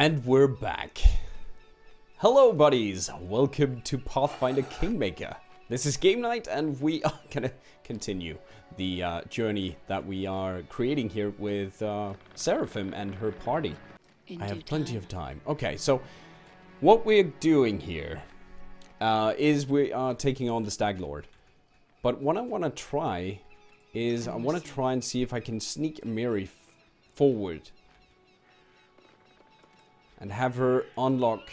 And we're back. Hello buddies, welcome to Pathfinder Kingmaker. This is game night and we are gonna continue the journey that we are creating here with Seraphim and her party. I have plenty of time. Okay, so what we're doing here is we are taking on the Stag Lord. But what I want to try is I want to try and see if I can sneak Miri forward. And have her unlock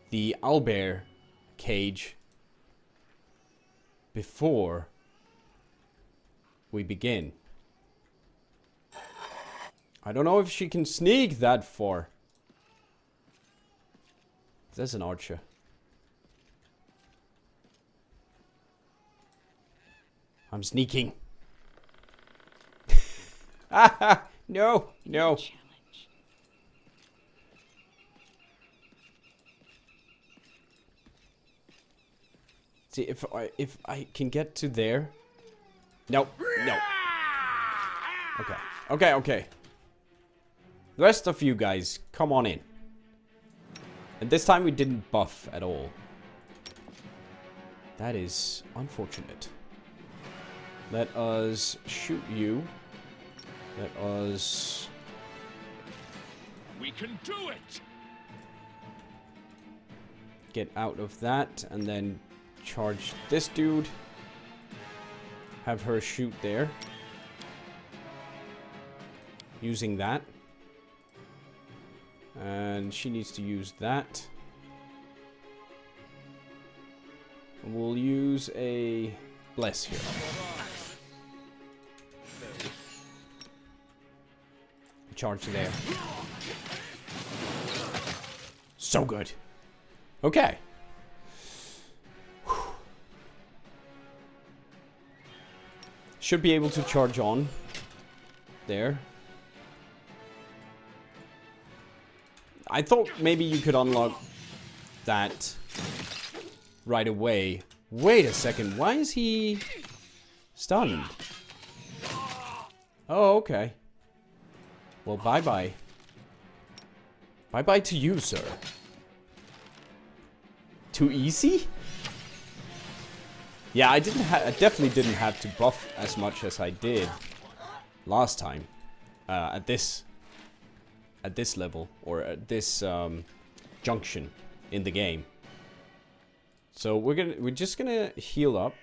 the owlbear cage before we begin. I don't know if she can sneak that far. There's an archer. I'm sneaking. Ah, no, no. See, if I can get to there. No, no. Okay. The rest of you guys, come on in. And this time we didn't buff at all. That is unfortunate. Let us shoot you. Let us... We can do it! Get out of that and then... charge this dude. Have her shoot there. Using that. And she needs to use that. We'll use a bless here. Charge there. So good. Okay. Should be able to charge on. There. I thought maybe you could unlock that right away. Wait a second. Why is he stunned? Oh, okay. Well, bye-bye. Bye-bye to you, sir. Too easy? Yeah, I definitely didn't have to buff as much as I did last time at this level or at this junction in the game. So we're just gonna heal up.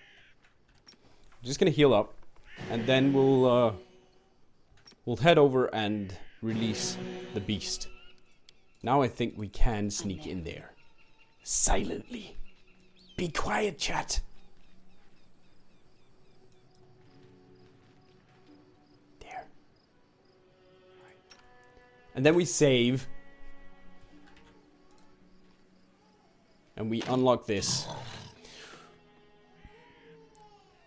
And then we'll head over and release the beast. Now I think we can sneak in there silently. Be quiet, chat. And then we save. And we unlock this.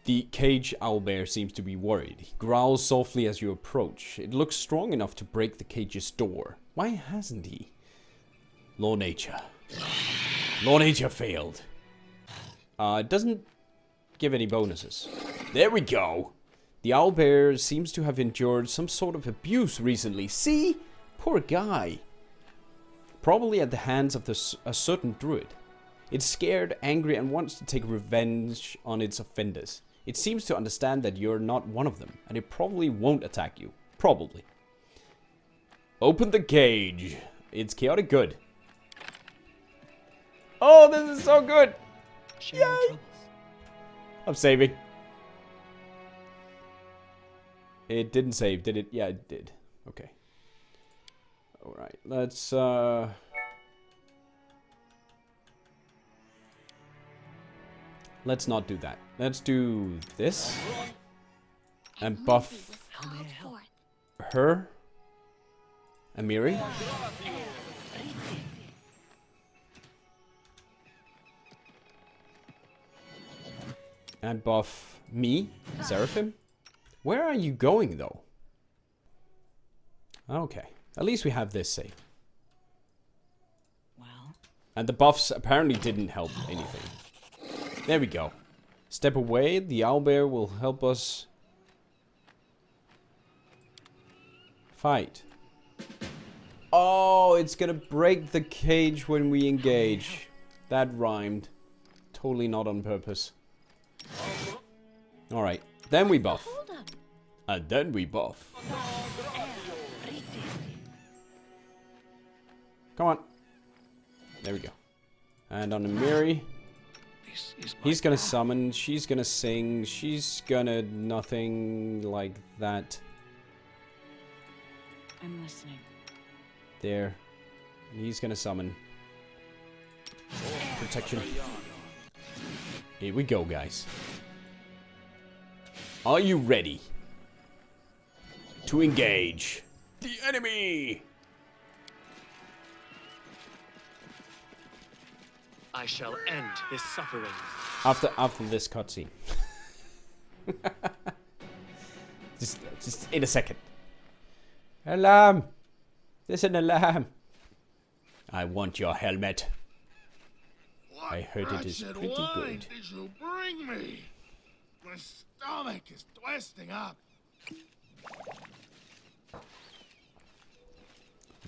The cage owlbear seems to be worried. He growls softly as you approach. It looks strong enough to break the cage's door. Why hasn't he? Law nature. Law nature failed. It doesn't give any bonuses. There we go. The owlbear seems to have endured some sort of abuse recently. See? Poor guy. Probably at the hands of a certain druid. It's scared, angry, and wants to take revenge on its offenders. It seems to understand that you're not one of them, and it probably won't attack you. Probably. Open the cage. It's chaotic good. Oh, this is so good. Yay! I'm saving. It didn't save, did it? Yeah, it did. Okay. Alright, let's not do that. Let's do this. And buff her. Amiri. And buff me, Seraphim. Where are you going though? Okay. At least we have this safe. Well. And the buffs apparently didn't help anything. There we go. Step away. The owlbear will help us fight. Oh, it's gonna break the cage when we engage. That rhymed. Totally not on purpose. Alright, then we buff. And then we buff. Come on. There we go. And on the Miri, he's gonna summon, she's gonna sing, she's gonna nothing like that. I'm listening. There. And he's gonna summon. Protection. Here we go, guys. Are you ready to engage the enemy? I shall end this suffering. After this cutscene. just in a second. Alarm! There's an alarm. I want your helmet. What I heard it is wretched pretty wine good. did you bring me? My stomach is twisting up.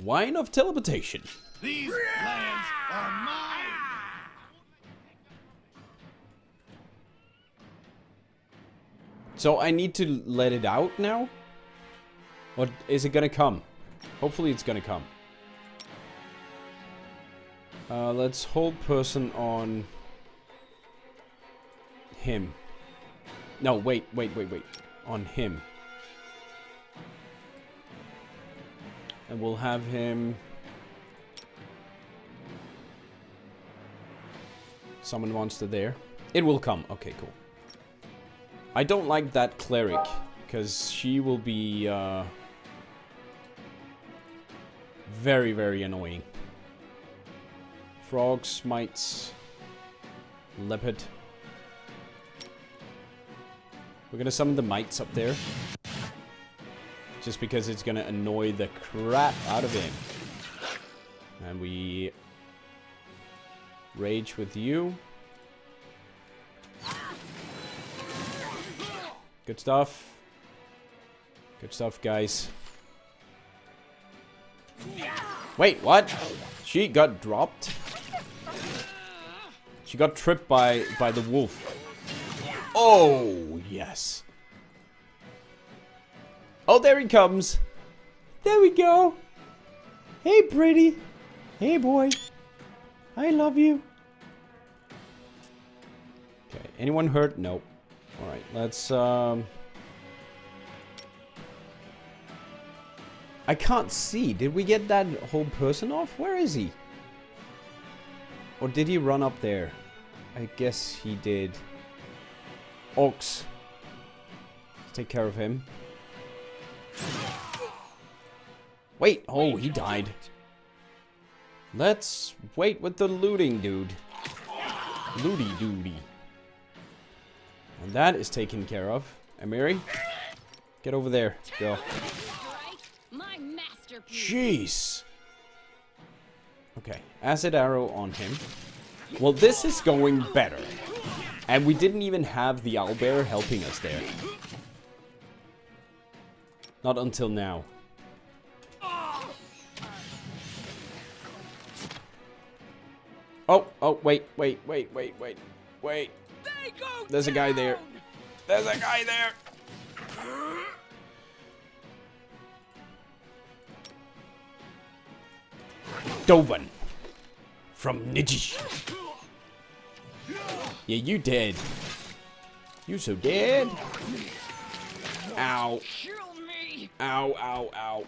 Wine of teleportation. These plans are mine. So I need to let it out now? Or is it gonna come? Hopefully it's gonna come. Let's hold person on him. No, wait. On him. And we'll have him... Summon monster there. It will come. Okay, cool. I don't like that cleric, because she will be very, very annoying. Frog, smites, leopard. We're gonna summon the mites up there. Just because it's gonna annoy the crap out of him. And we rage with you. Good stuff. Good stuff, guys. Wait, what? She got dropped? She got tripped by the wolf. Oh, yes. Oh, there he comes. There we go. Hey, pretty. Hey, boy. I love you. Okay, anyone hurt? Nope. Alright, let's, I can't see. Did we get that whole person off? Where is he? Or did he run up there? I guess he did. Ox. Let's take care of him. Wait. Oh, he died. Let's wait with the looting, dude. Looty doody. And that is taken care of. Amiri, get over there. Go. Jeez. Okay, acid arrow on him. Well, this is going better. And we didn't even have the owlbear helping us there. Not until now. Oh, wait. There's a guy there. There's a guy there. Dovan. From Niji. Yeah, you dead. You so dead. Ow. Ow.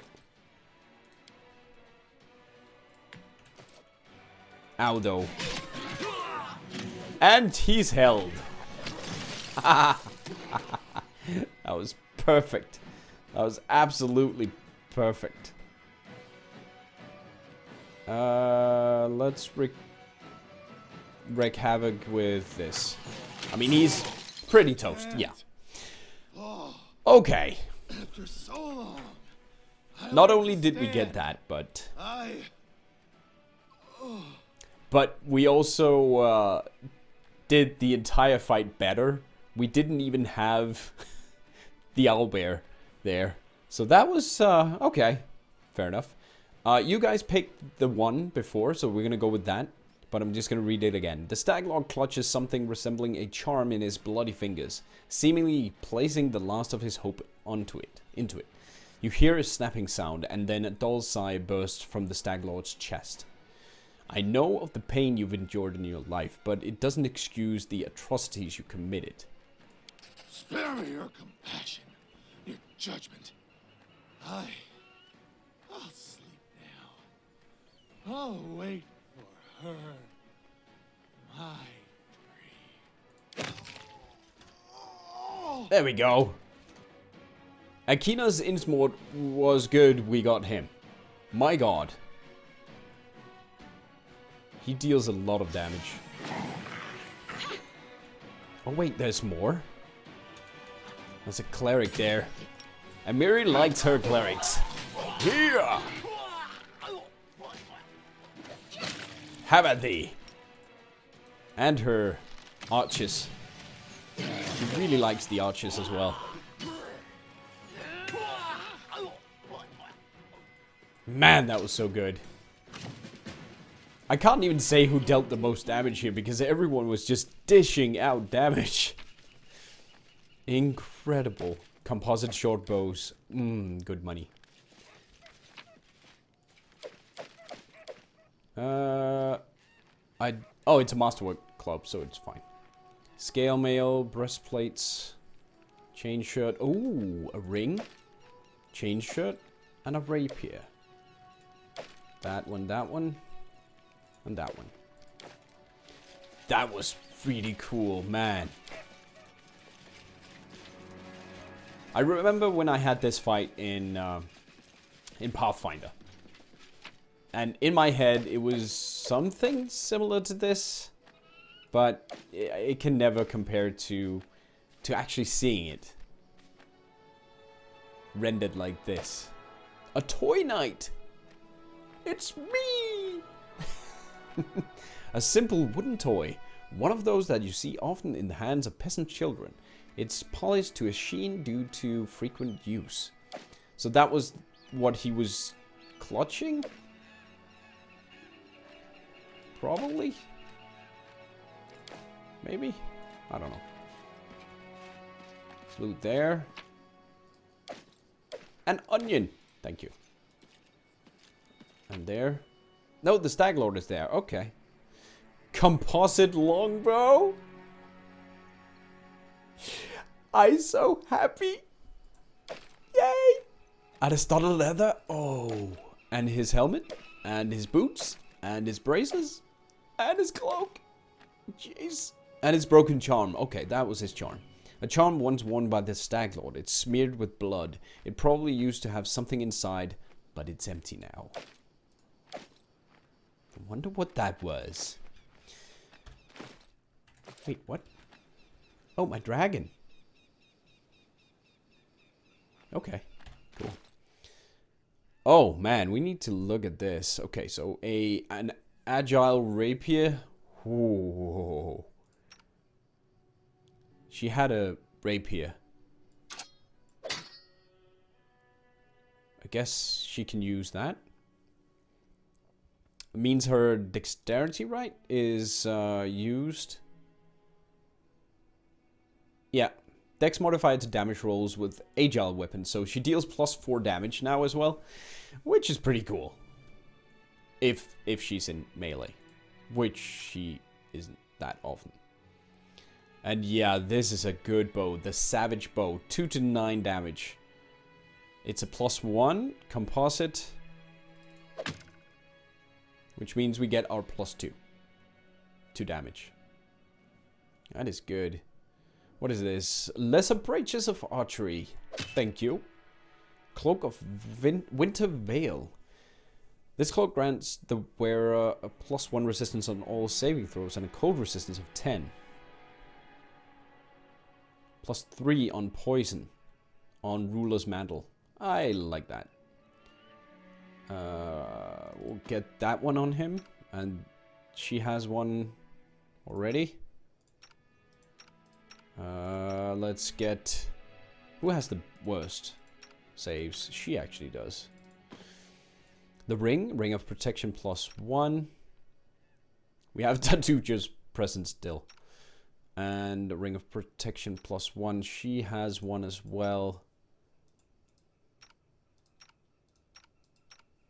Ow, though. And he's held. That was perfect. That was absolutely perfect. Let's wreak havoc with this. I mean, he's pretty toast. Yeah. Okay. After so long. Not only did we get that, but we also did the entire fight better. We didn't even have the owlbear there. So that was okay. Fair enough. You guys picked the one before, so we're gonna go with that. But I'm just gonna read it again. The Staglord clutches something resembling a charm in his bloody fingers, seemingly placing the last of his hope into it. You hear a snapping sound, and then a dull sigh bursts from the Staglord's chest. I know of the pain you've endured in your life, but it doesn't excuse the atrocities you committed. Spare me your compassion, your judgment. I'll sleep now. I'll wait for her. My dream. There we go. Akina's Innsmord was good, we got him. My god. He deals a lot of damage. Oh wait, there's more? There's a cleric there. And Miri likes her clerics. Here! Have at thee! And her archers. She really likes the archers as well. Man, that was so good. I can't even say who dealt the most damage here because everyone was just dishing out damage. Incredible. Composite short bows. Good money. Oh, it's a masterwork club, so it's fine. Scale mail, breastplates, chain shirt. Ooh, a ring, chain shirt, and a rapier. That one, and that one. That was really cool, man. I remember when I had this fight in Pathfinder. And in my head, it was something similar to this. But it can never compare to actually seeing it rendered like this. A toy knight! It's me! A simple wooden toy. One of those that you see often in the hands of peasant children. It's polished to a sheen due to frequent use. So that was what he was clutching? Probably? Maybe? I don't know. Loot there. An onion! Thank you. And there. No, the Staglord is there. Okay. Composite longbow? I'm so happy. Yay! Out of studded leather. Oh. And his helmet. And his boots. And his braces. And his cloak. Jeez. And his broken charm. Okay, that was his charm. A charm once worn by the Staglord. It's smeared with blood. It probably used to have something inside, but it's empty now. I wonder what that was. Wait, what? Oh, my dragon. Okay, cool. Oh, man, we need to look at this. Okay, so an agile rapier. Ooh. She had a rapier. I guess she can use that. It means her dexterity, right, is used. Yeah. Dex modified to damage rolls with agile weapons, so she deals +4 damage now as well, which is pretty cool. If she's in melee, which she isn't that often. And yeah, this is a good bow, the Savage Bow, 2 to 9 damage. It's a +1 composite, which means we get our +2 to damage. That is good. What is this? Lesser Breaches of Archery. Thank you. Cloak of Winter Veil. This cloak grants the wearer a +1 resistance on all saving throws and a cold resistance of 10. +3 on poison. On Ruler's Mantle. I like that. We'll get that one on him. And she has one already. Let's get... Who has the worst saves? She actually does. The ring of protection +1. We have tattoo just present still. And the ring of protection +1. She has one as well.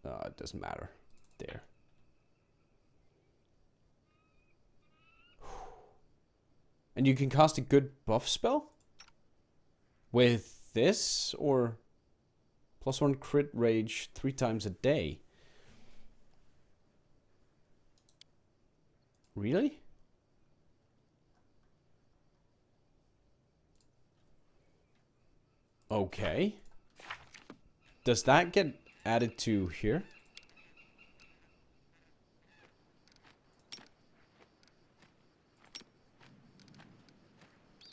It doesn't matter. There. And you can cast a good buff spell? With this? Or +1 crit rage 3 times a day? Really? Okay. Does that get added to here?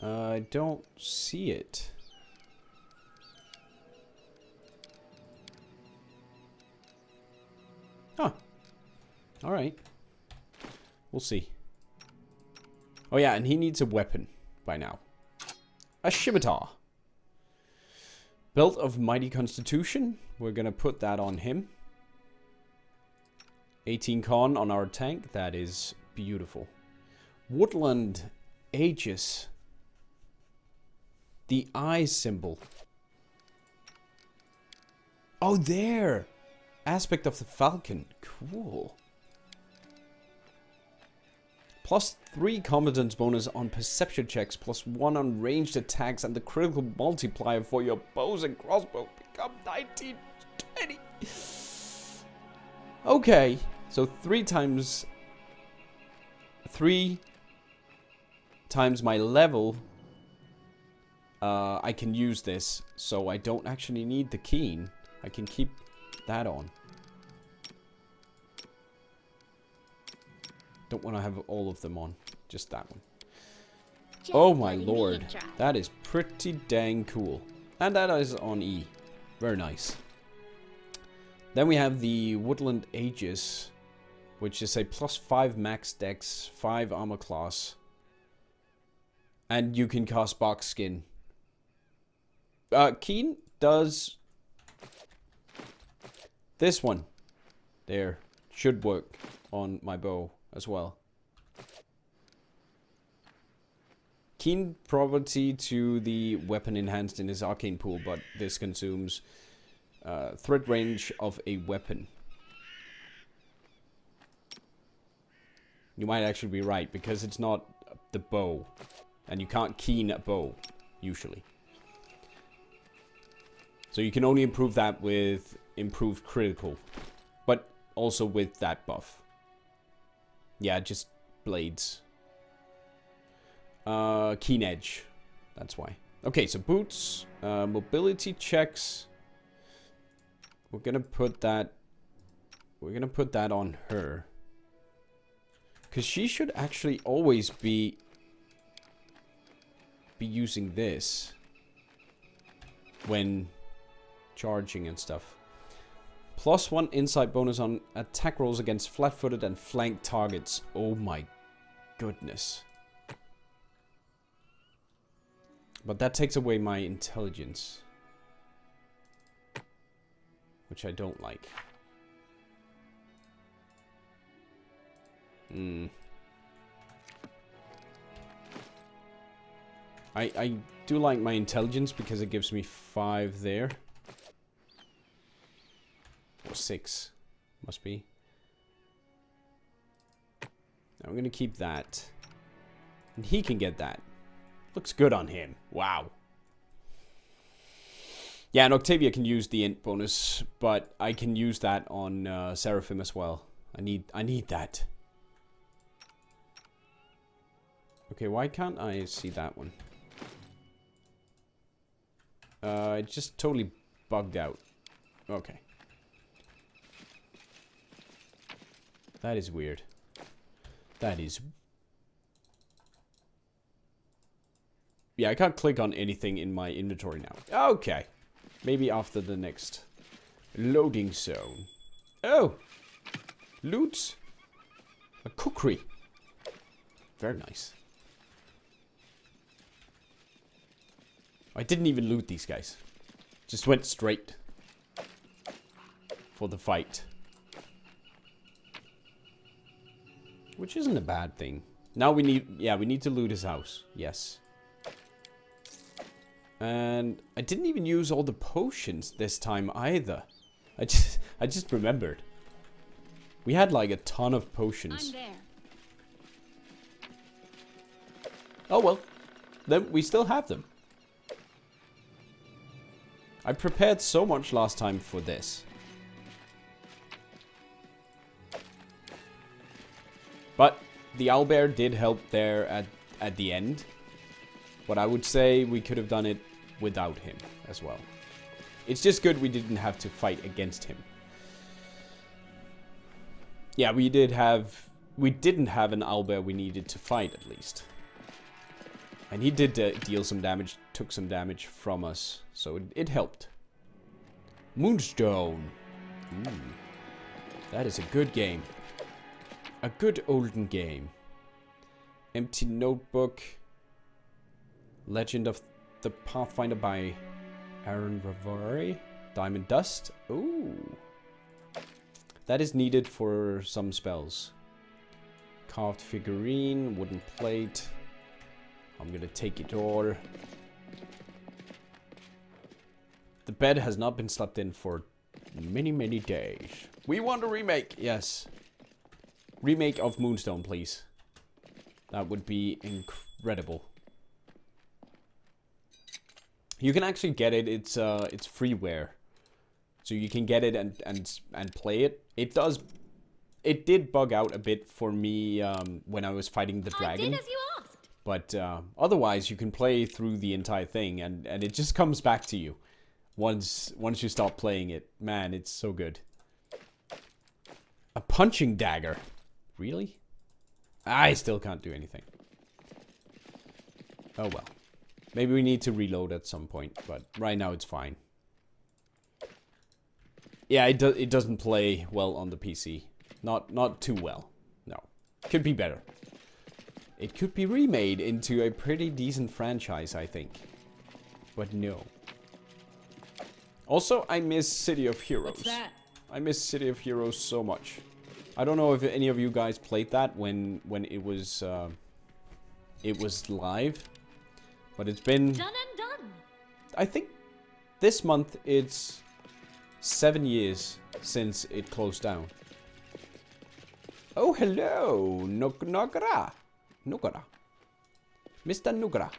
I don't see it. Huh. Alright. We'll see. Oh yeah, and he needs a weapon by now. A scimitar. Belt of Mighty Constitution. We're gonna put that on him. 18 con on our tank. That is beautiful. Woodland Aegis. The eye symbol. Oh, there! Aspect of the Falcon. Cool. +3 competence bonus on perception checks, +1 on ranged attacks, and the critical multiplier for your bows and crossbow become 1920. Okay, so 3 times my level, I can use this, so I don't actually need the keen. I can keep that on. Don't want to have all of them on. Just that one. Just Oh my letting lord. me try. That is pretty dang cool. And that is on E. Very nice. Then we have the Woodland Aegis, which is a +5 max dex, 5 armor class. And you can cast Bark Skin. Keen does this one. There. Should work on my bow as well. Keen property to the weapon enhanced in his arcane pool, but this consumes threat range of a weapon. You might actually be right, because it's not the bow. And you can't keen a bow, usually. So you can only improve that with improved critical. But also with that buff. Yeah, just blades. Keen edge. That's why. Okay, so boots. Mobility checks. We're gonna put that on her. Because she should actually always be using this when charging and stuff. +1 insight bonus on attack rolls against flat-footed and flanked targets. Oh my goodness. But that takes away my intelligence, which I don't like. I do like my intelligence because it gives me 5 there. Or 6. Must be. I'm gonna keep that. And he can get that. Looks good on him. Wow. Yeah, and Octavia can use the int bonus, but I can use that on Seraphim as well. I need that. Okay, why can't I see that one? It just totally bugged out. Okay. That is weird. That is... Yeah, I can't click on anything in my inventory now. Okay. Maybe after the next loading zone. Oh! Loot! A cookery. Very nice. I didn't even loot these guys. Just went straight for the fight. which isn't a bad thing. Now we need, yeah, we need to loot his house. Yes. And I didn't even use all the potions this time either. I just remembered. We had like a ton of potions. I'm there. Oh well, then we still have them. I prepared so much last time for this. But the owlbear did help there at the end. But I would say we could have done it without him as well. It's just good we didn't have to fight against him. Yeah, we didn't have an owlbear we needed to fight at least. And he did deal some damage, took some damage from us, so it helped. Moonstone. Ooh, that is a good game. A good olden game. Empty Notebook. Legend of the Pathfinder by Aaron Ravari. Diamond Dust. Ooh. That is needed for some spells. Carved figurine, wooden plate. I'm gonna take it all. The bed has not been slept in for many, many days. We want a remake, yes. Remake of Moonstone, please. That would be incredible. You can actually get it. It's freeware, so you can get it and play it. It did bug out a bit for me when I was fighting the dragon. I did as you asked. But otherwise, you can play through the entire thing, and it just comes back to you once you stop playing it. Man, it's so good. A punching dagger, really? I still can't do anything. Oh well. Maybe we need to reload at some point, but right now it's fine. Yeah, it doesn't play well on the PC. Not too well. No. Could be better. It could be remade into a pretty decent franchise, I think. But no. Also, I miss City of Heroes. What's that? I miss City of Heroes so much. I don't know if any of you guys played that when it was live. But it's been... Done and done. I think this month it's 7 years since it closed down. Oh, hello, Nogara. Nugara. Mr. Nugara.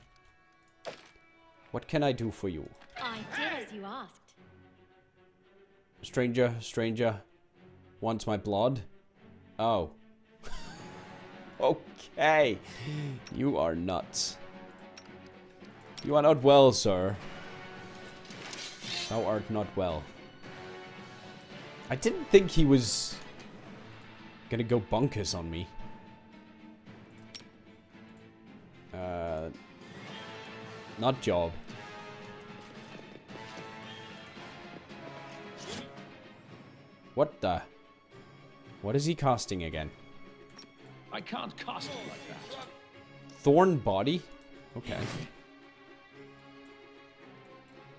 What can I do for you? I did as you asked. Stranger wants my blood? Oh. Okay. You are nuts. You are not well, sir. Thou art not well. I didn't think he was gonna go bonkers on me. Not job. What the? What is he casting again? I can't cast it like that. Thorn body? Okay.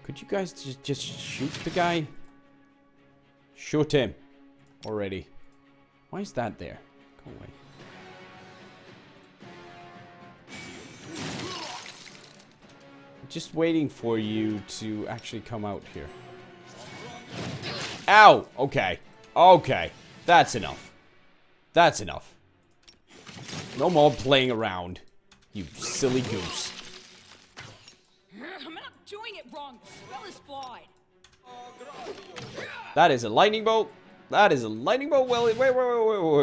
Could you guys just shoot the guy? Shoot him. Already. Why is that there? Go away. Just waiting for you to actually come out here. Ow! Okay. Okay. That's enough. That's enough. No more playing around. You silly goose. I'm not doing it wrong. The spell is flawed. That is a lightning bolt. That is a lightning bolt. Well,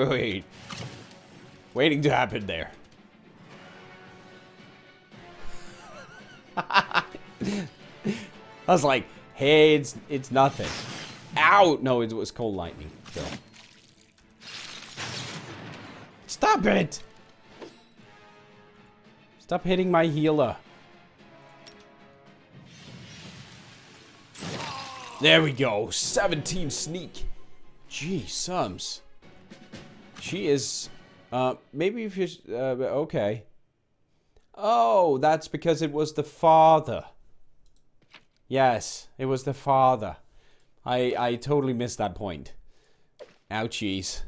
wait. Waiting to happen there. I was like, hey, it's nothing. Ow! No, it was cold lightning. Still. Stop it! Stop hitting my healer. There we go. 17 sneak. Gee, sums. She is, maybe if you, okay. Oh, that's because it was the father. Yes, it was the father. I totally missed that point. Ouchies.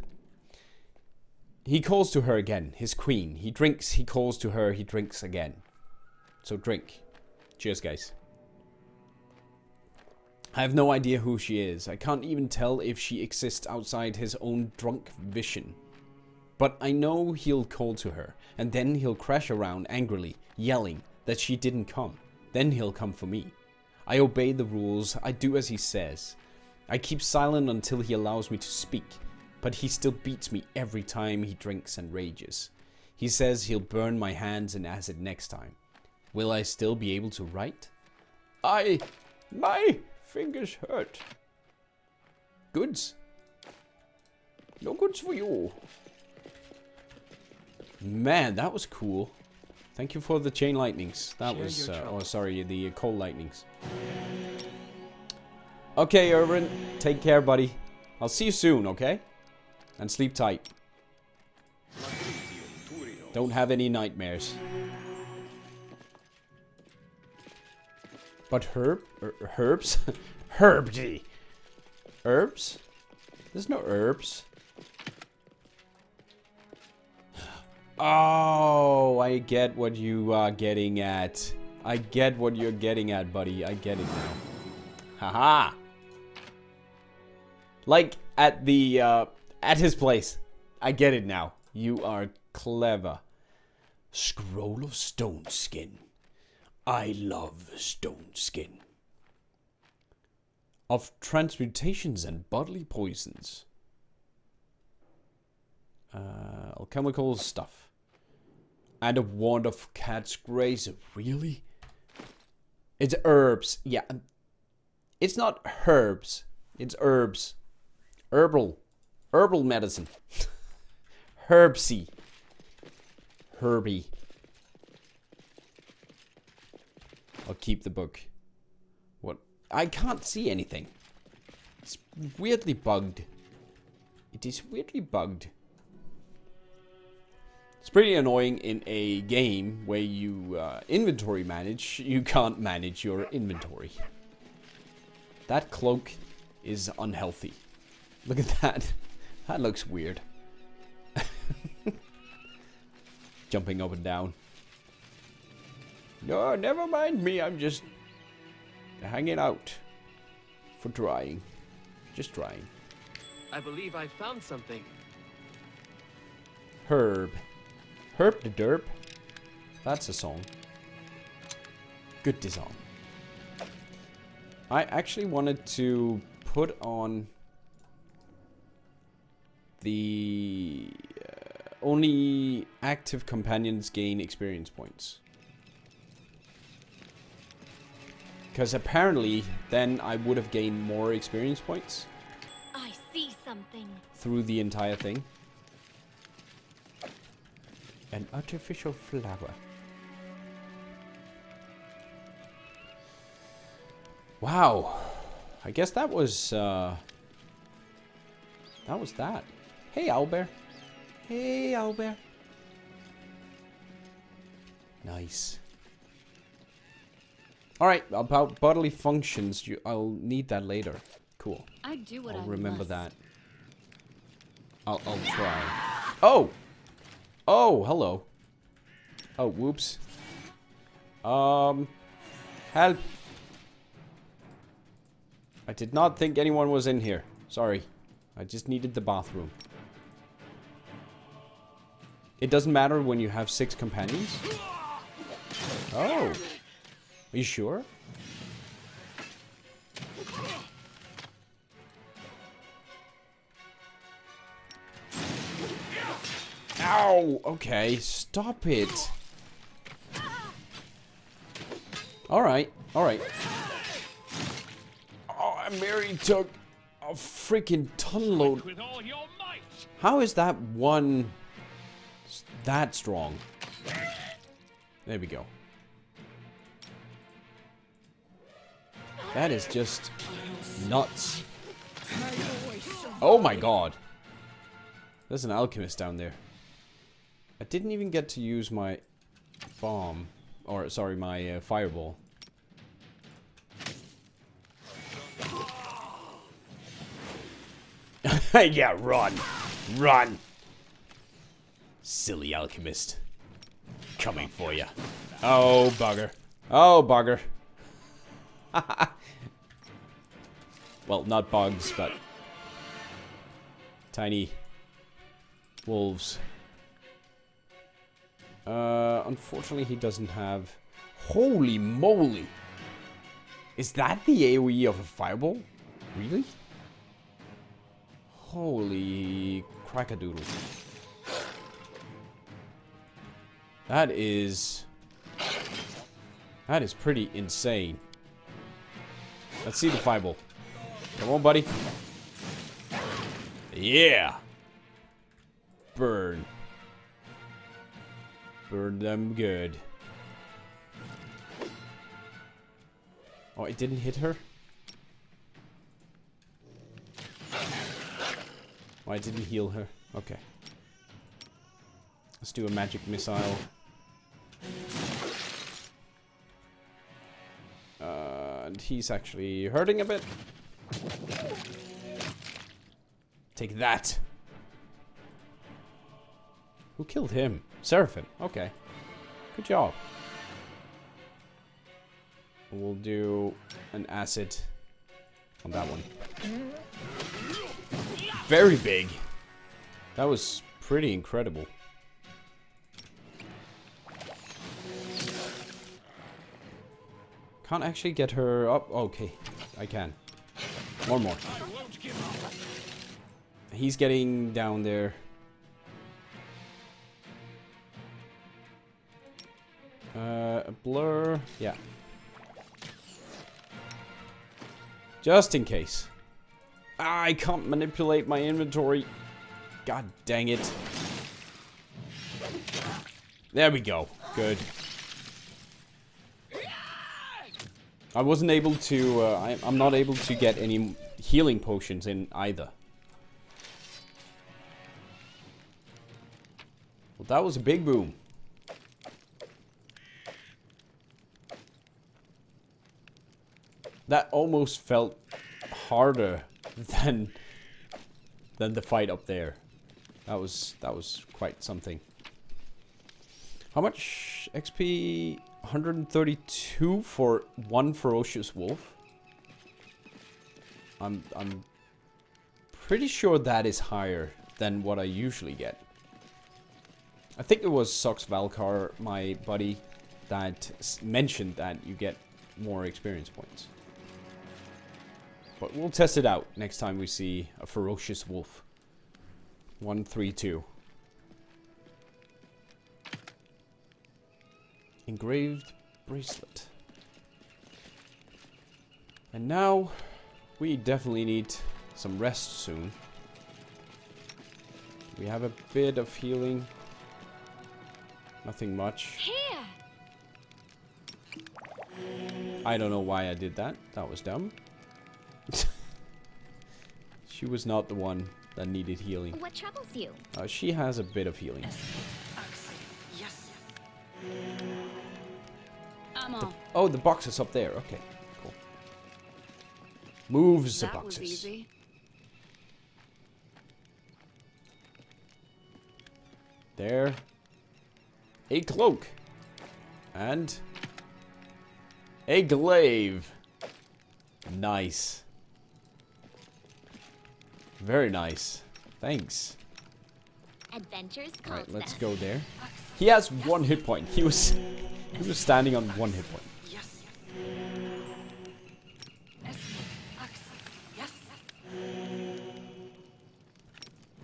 He calls to her again, his queen. He drinks, he calls to her, he drinks again. So drink. Cheers, guys. I have no idea who she is. I can't even tell if she exists outside his own drunk vision. But I know he'll call to her, and then he'll crash around angrily, yelling that she didn't come. Then he'll come for me. I obey the rules, I do as he says. I keep silent until he allows me to speak, but he still beats me every time he drinks and rages. He says he'll burn my hands in acid next time. Will I still be able to write? My fingers hurt. Goods. No goods for you. Man, that was cool. Thank you for the chain lightnings. That was, oh sorry, the cold lightnings. Okay, Irvin, take care, buddy. I'll see you soon, okay? And sleep tight. Don't have any nightmares. But herbs? Herbsy. Herbs? There's no herbs. Oh, I get what you are getting at. I get what you're getting at, buddy. I get it now. Haha. Like at the at his place. I get it now. You are clever. Scroll of stone skin. I love stone skin. Of transmutations and bodily poisons. Alchemical stuff. And a wand of cat's grace. Really? It's herbs. Yeah. It's not herbs. It's herbs. Herbal medicine. Herbsy. Herbie. I'll keep the book. What? I can't see anything. It's weirdly bugged. It is weirdly bugged. It's pretty annoying in a game where you inventory manage. You can't manage your inventory. That cloak is unhealthy. Look at that. That looks weird. Jumping up and down. No, never mind me. I'm just hanging out for drying. Just drying. I believe I found something. Herb. Herb the Derp. That's a song. Good design. I actually wanted to put on the only active companions gain experience points. Because apparently then I would have gained more experience points. I see something. Through the entire thing. An artificial flower. Wow. I guess that was that. Hey, Owlbear. Hey, Owlbear. Nice. Alright, about bodily functions, I'll need that later. Cool. I do what I'll I remember must. that. I'll try. Oh! Oh, hello. Oh, whoops. Help. I did not think anyone was in here. Sorry. I just needed the bathroom. It doesn't matter when you have 6 companions? Oh. Are you sure? Ow! Okay, stop it. Alright, alright. Oh, Mary took a freaking ton load. With all your might. How is that one that strong? There we go. That is just nuts. Oh my god. There's an alchemist down there. I didn't even get to use my bomb. Or, sorry, my fireball. Yeah, run. Run. Silly alchemist. Coming for you. Oh, bugger. Oh, bugger. Well, not bugs, but tiny wolves. Unfortunately, he doesn't have... Holy moly! Is that the AoE of a fireball? Really? Holy crackadoodle. That is pretty insane. Let's see the fireball. Come on, buddy. Yeah! Burn. Burn them good. Oh, it didn't hit her? Oh, I didn't heal her. Okay. Let's do a magic missile. And he's actually hurting a bit. Take that. Who killed him? Seraphim. Okay. Good job. We'll do an acid on that one. Very big. That was pretty incredible. Can't actually get her up. Okay, I can. More. He's getting down there. A blur. Yeah. Just in case. I can't manipulate my inventory. God dang it. There we go. Good. I wasn't able to... I'm not able to get any healing potions in either. Well, that was a big boom. That almost felt harder than the fight up there. That was quite something. How much XP? 132 for one ferocious wolf. I'm pretty sure that is higher than what I usually get. I think it was Sox Valkar, my buddy, that mentioned that you get more experience points. But we'll test it out next time we see a ferocious wolf. 132. Engraved bracelet. And now we definitely need some rest soon. We have a bit of healing. Nothing much. Here. I don't know why I did that. That was dumb. She was not the one that needed healing. What troubles you? She has a bit of healing. Oh, the box is up there. Okay, cool. Moves the boxes. That was easy. There. A cloak. And a glaive. Nice. Very nice. Thanks. Adventures Alright, called let's us. go there. He has 1 hit point. He was standing on 1 hit point.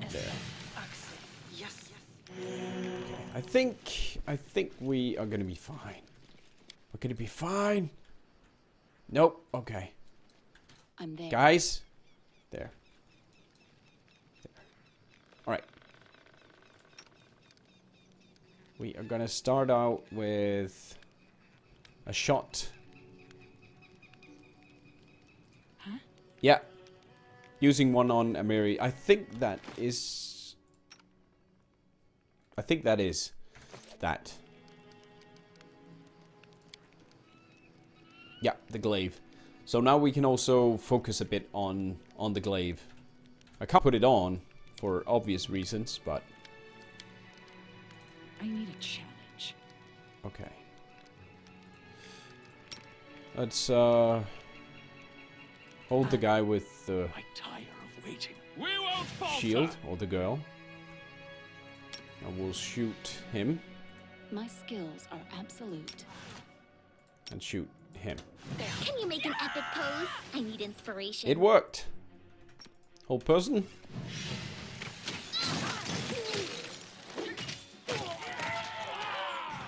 There. Okay, I think we are gonna be fine. We're gonna be fine. Nope. Okay. I'm there. Guys. There. Alright. We are gonna start out with a shot. Huh? Yeah. Using one on Amiri. I think that is that. Yeah, the glaive. So now we can also focus a bit on the glaive. I can't put it on for obvious reasons, but challenge. Okay. Let's hold the guy with the I tire of waiting. We won't falter. shield, or the girl. And we'll shoot him My skills are absolute. and shoot him. Can you make an epic pose? I need inspiration. It worked. Whole person.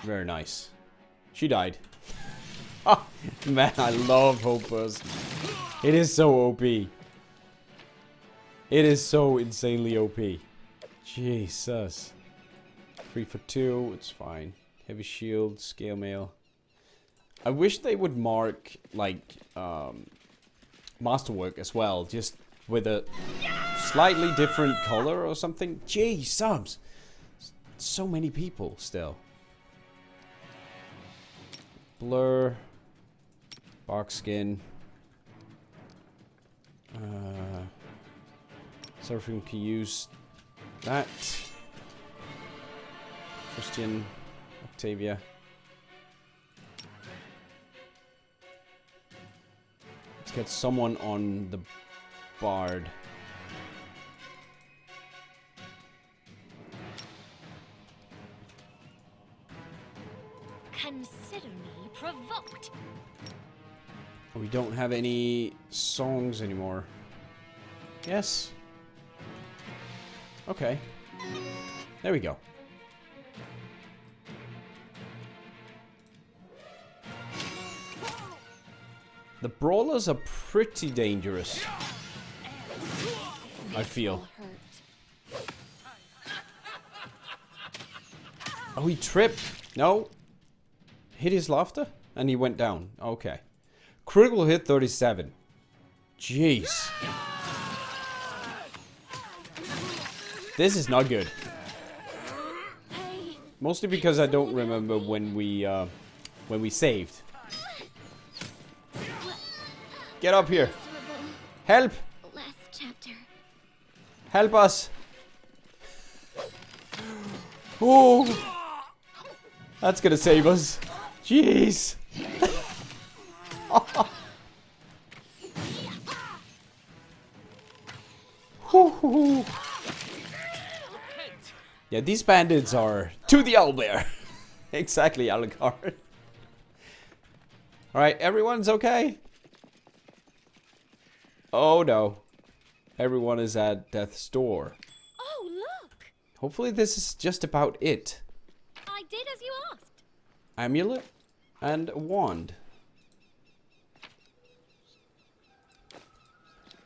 Very nice. She died. Oh, man, I love whole person. It is so OP. It is so insanely OP. Jesus. 3 for 2, it's fine. Heavy shield, scale mail. I wish they would mark, like, masterwork as well, just with a slightly different color or something. Gee, subs! So many people still. Blur. Bark skin. Surfing can use that. Christian. Octavia. Let's get someone on the Bard. Consider me provoked. We don't have any songs anymore. Yes. Okay. There we go. The brawlers are pretty dangerous, I feel. Hurt. Oh, he tripped. No. Hit his laughter and he went down. Okay. Critical hit 37. Jeez. This is not good. Mostly because I don't remember when we saved. Get up here. Help! Last chapter. Help us! Oh! That's gonna save us. Jeez! Yeah, these bandits are to the owlbear. Exactly, Alucard. Alright, everyone's okay? Oh no. Everyone is at death's door. Oh, look! Hopefully this is just about it. I did as you asked. Amulet and a wand.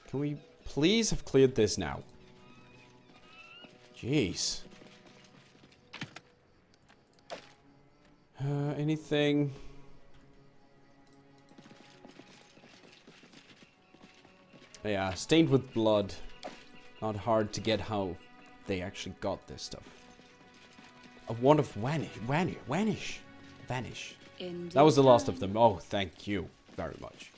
Can we please have cleared this now? Jeez. Anything? Yeah, stained with blood. Not hard to get how they actually got this stuff. A wand of vanish. That was the last of them. Oh, thank you very much.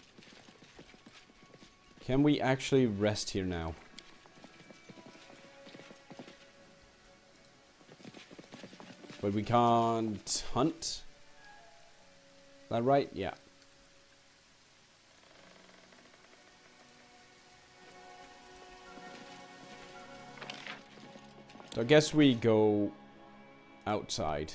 Can we actually rest here now? But we can't hunt. Is that right? Yeah. So I guess we go outside.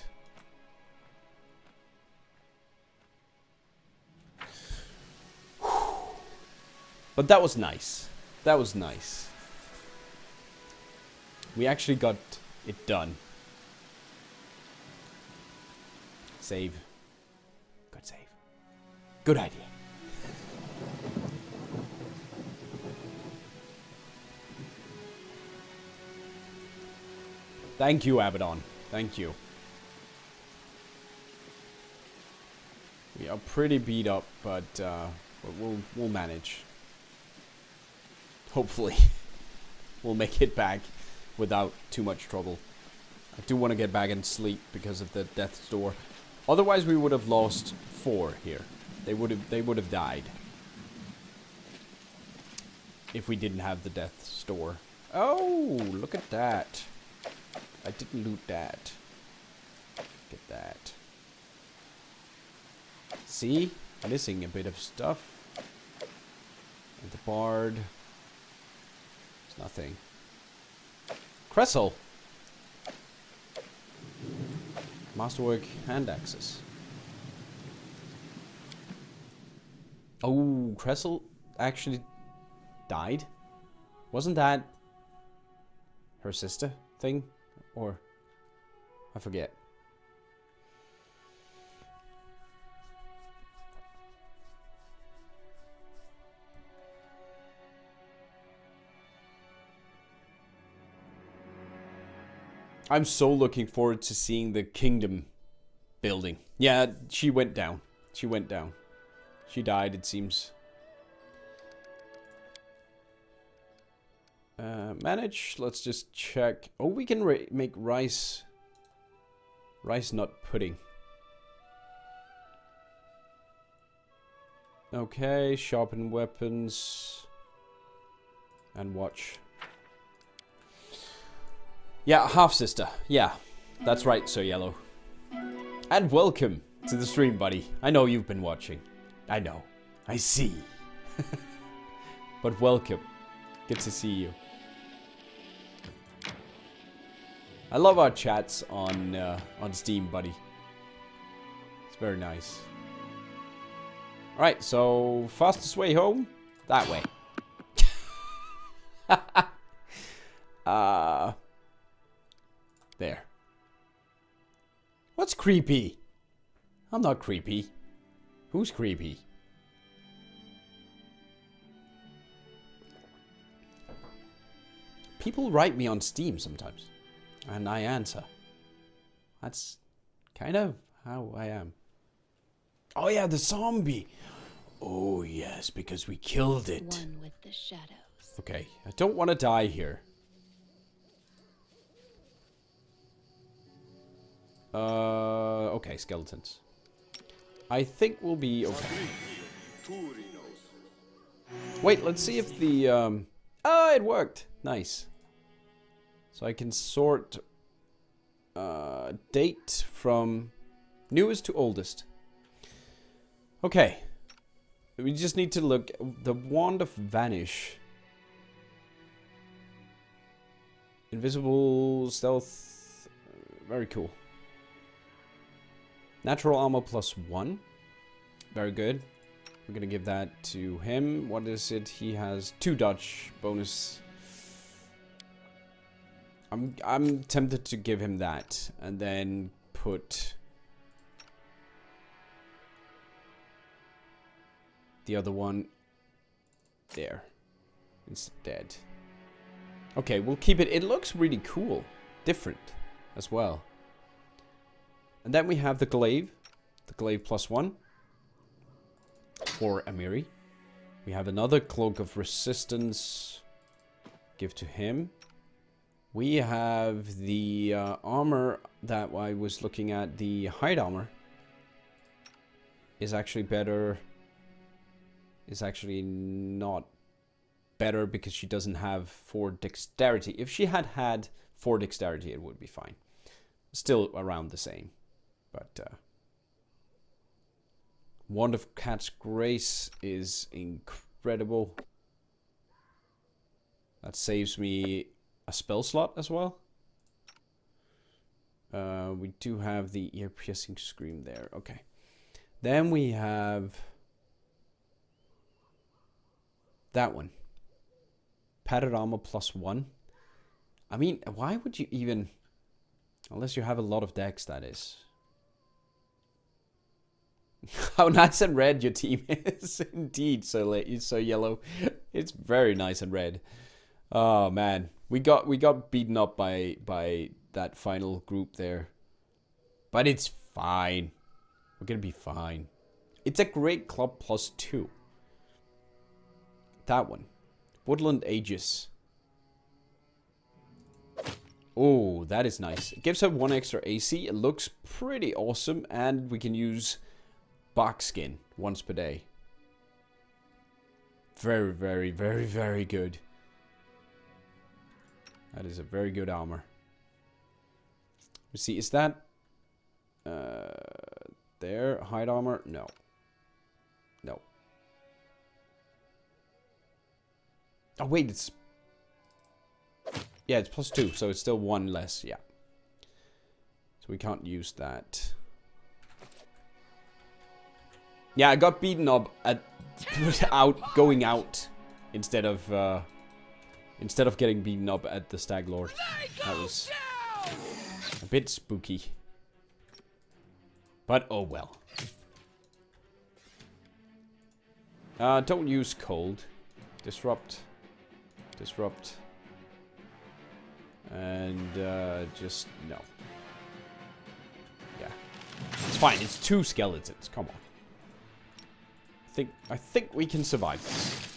But that was nice. That was nice. We actually got it done. Save. Good save. Good idea. Thank you, Abaddon. Thank you. We are pretty beat up, but we'll manage. Hopefully, we'll make it back without too much trouble. I do want to get back and sleep because of the death's door. Otherwise, we would have lost 4 here. They would have died if we didn't have the death's door. Oh, look at that! I didn't loot that. see? Missing a bit of stuff. And the bard. There's nothing. Cressel. Masterwork hand axes. Oh, Cressel actually died? Wasn't that her sister thing? Or I forget. I'm so looking forward to seeing the kingdom building. Yeah, she went down. She went down. She died, it seems. Manage. Let's just check. Oh, we can make rice nut pudding. Okay, sharpen weapons. And watch. Yeah, half-sister. Yeah, that's right, Sir Yellow. And welcome to the stream, buddy. I know you've been watching. I know. I see. But welcome. Good to see you. I love our chats on Steam, buddy. It's very nice. Alright, so fastest way home? That way. There. What's creepy? I'm not creepy. Who's creepy? People write me on Steam sometimes, and I answer. That's kind of how I am. Oh yeah, the zombie. Oh yes, because we killed it. One with the shadows. Okay, I don't want to die here. Okay, skeletons. I think we'll be okay. Wait, let's see if the, oh, it worked! Nice. So I can sort, date from newest to oldest. Okay. We just need to look, the Wand of Vanish. Invisible, stealth, very cool. Natural armor +1. Very good. We're gonna give that to him. What is it? He has 2 dodge bonus. I'm tempted to give him that and then put the other one there instead. Okay, we'll keep it. It looks really cool. Different as well. And then we have the glaive. The glaive +1 for Amiri. We have another cloak of resistance. Give to him. We have the armor that I was looking at. The hide armor is actually better. Is actually not better because she doesn't have 4 dexterity. If she had had 4 dexterity, it would be fine. Still around the same. But Wand of Cat's Grace is incredible. That saves me a spell slot as well. We do have the ear-piercing scream there. Okay. Then we have that one. Padded armor +1. I mean, why would you even... Unless you have a lot of decks, that is. How nice and red your team is. Indeed, so yellow. It's very nice and red. Oh man, we got beaten up by that final group there. But it's fine. We're gonna be fine. It's a great club +2. That one. Woodland Aegis. Oh, that is nice. It gives her 1 extra AC. It looks pretty awesome. And we can use bark skin once per day. Very, very, very, very good. That is a very good armor. Let's see, is that... there, hide armor? No. Oh, wait, it's... Yeah, it's +2, so it's still 1 less, yeah. So we can't use that. Yeah, I got beaten up at... going out instead of getting beaten up at the Stag Lord. That was a bit spooky. But oh well. Don't use cold. Disrupt. Disrupt. And just no. Yeah. It's fine, it's 2 skeletons, come on. I think we can survive this.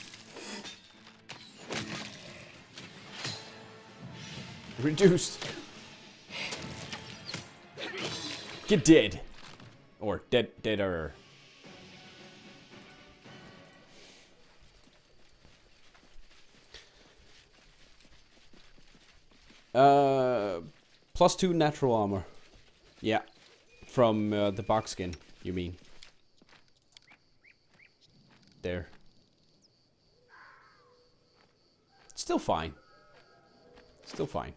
Reduced. Get dead. Or deader. +2 natural armor. Yeah. From the box skin, you mean. There. Still fine. Still fine.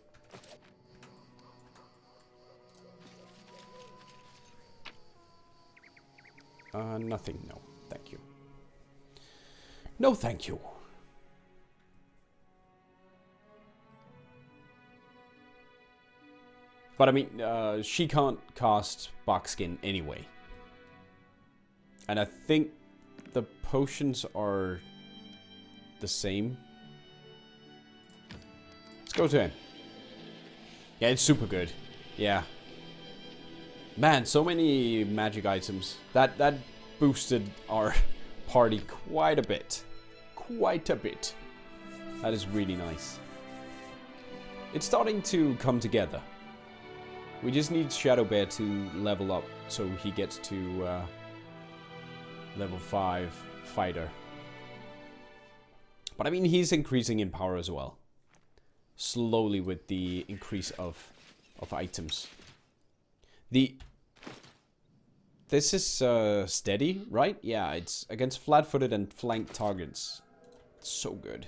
Nothing. No. Thank you. No, thank you. But I mean, she can't cast box skin anyway. And I think the potions are the same. Let's go to him. Yeah, it's super good. Yeah. Man, so many magic items. That boosted our party quite a bit. Quite a bit. That is really nice. It's starting to come together. We just need Shadow Bear to level up so he gets to level 5 fighter. But I mean, he's increasing in power as well. Slowly with the increase of items. This is steady, right? Yeah, it's against flat-footed and flanked targets. It's so good.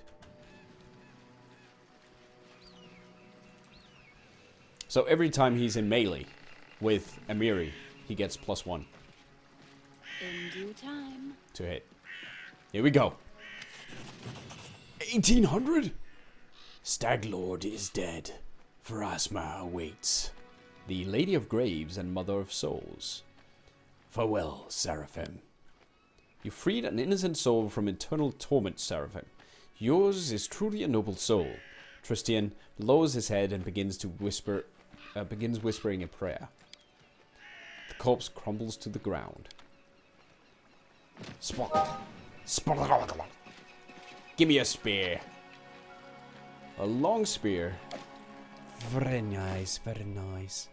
So every time he's in melee with Amiri, he gets +1. In due time. To hit. Here we go. 1800? Stag Lord is dead. Pharasma awaits. The Lady of Graves and Mother of Souls. Farewell, Seraphim. You freed an innocent soul from eternal torment, Seraphim. Yours is truly a noble soul. Tristian lowers his head and begins whispering a prayer. The corpse crumbles to the ground. Give me a spear. A long spear. Very nice, very nice.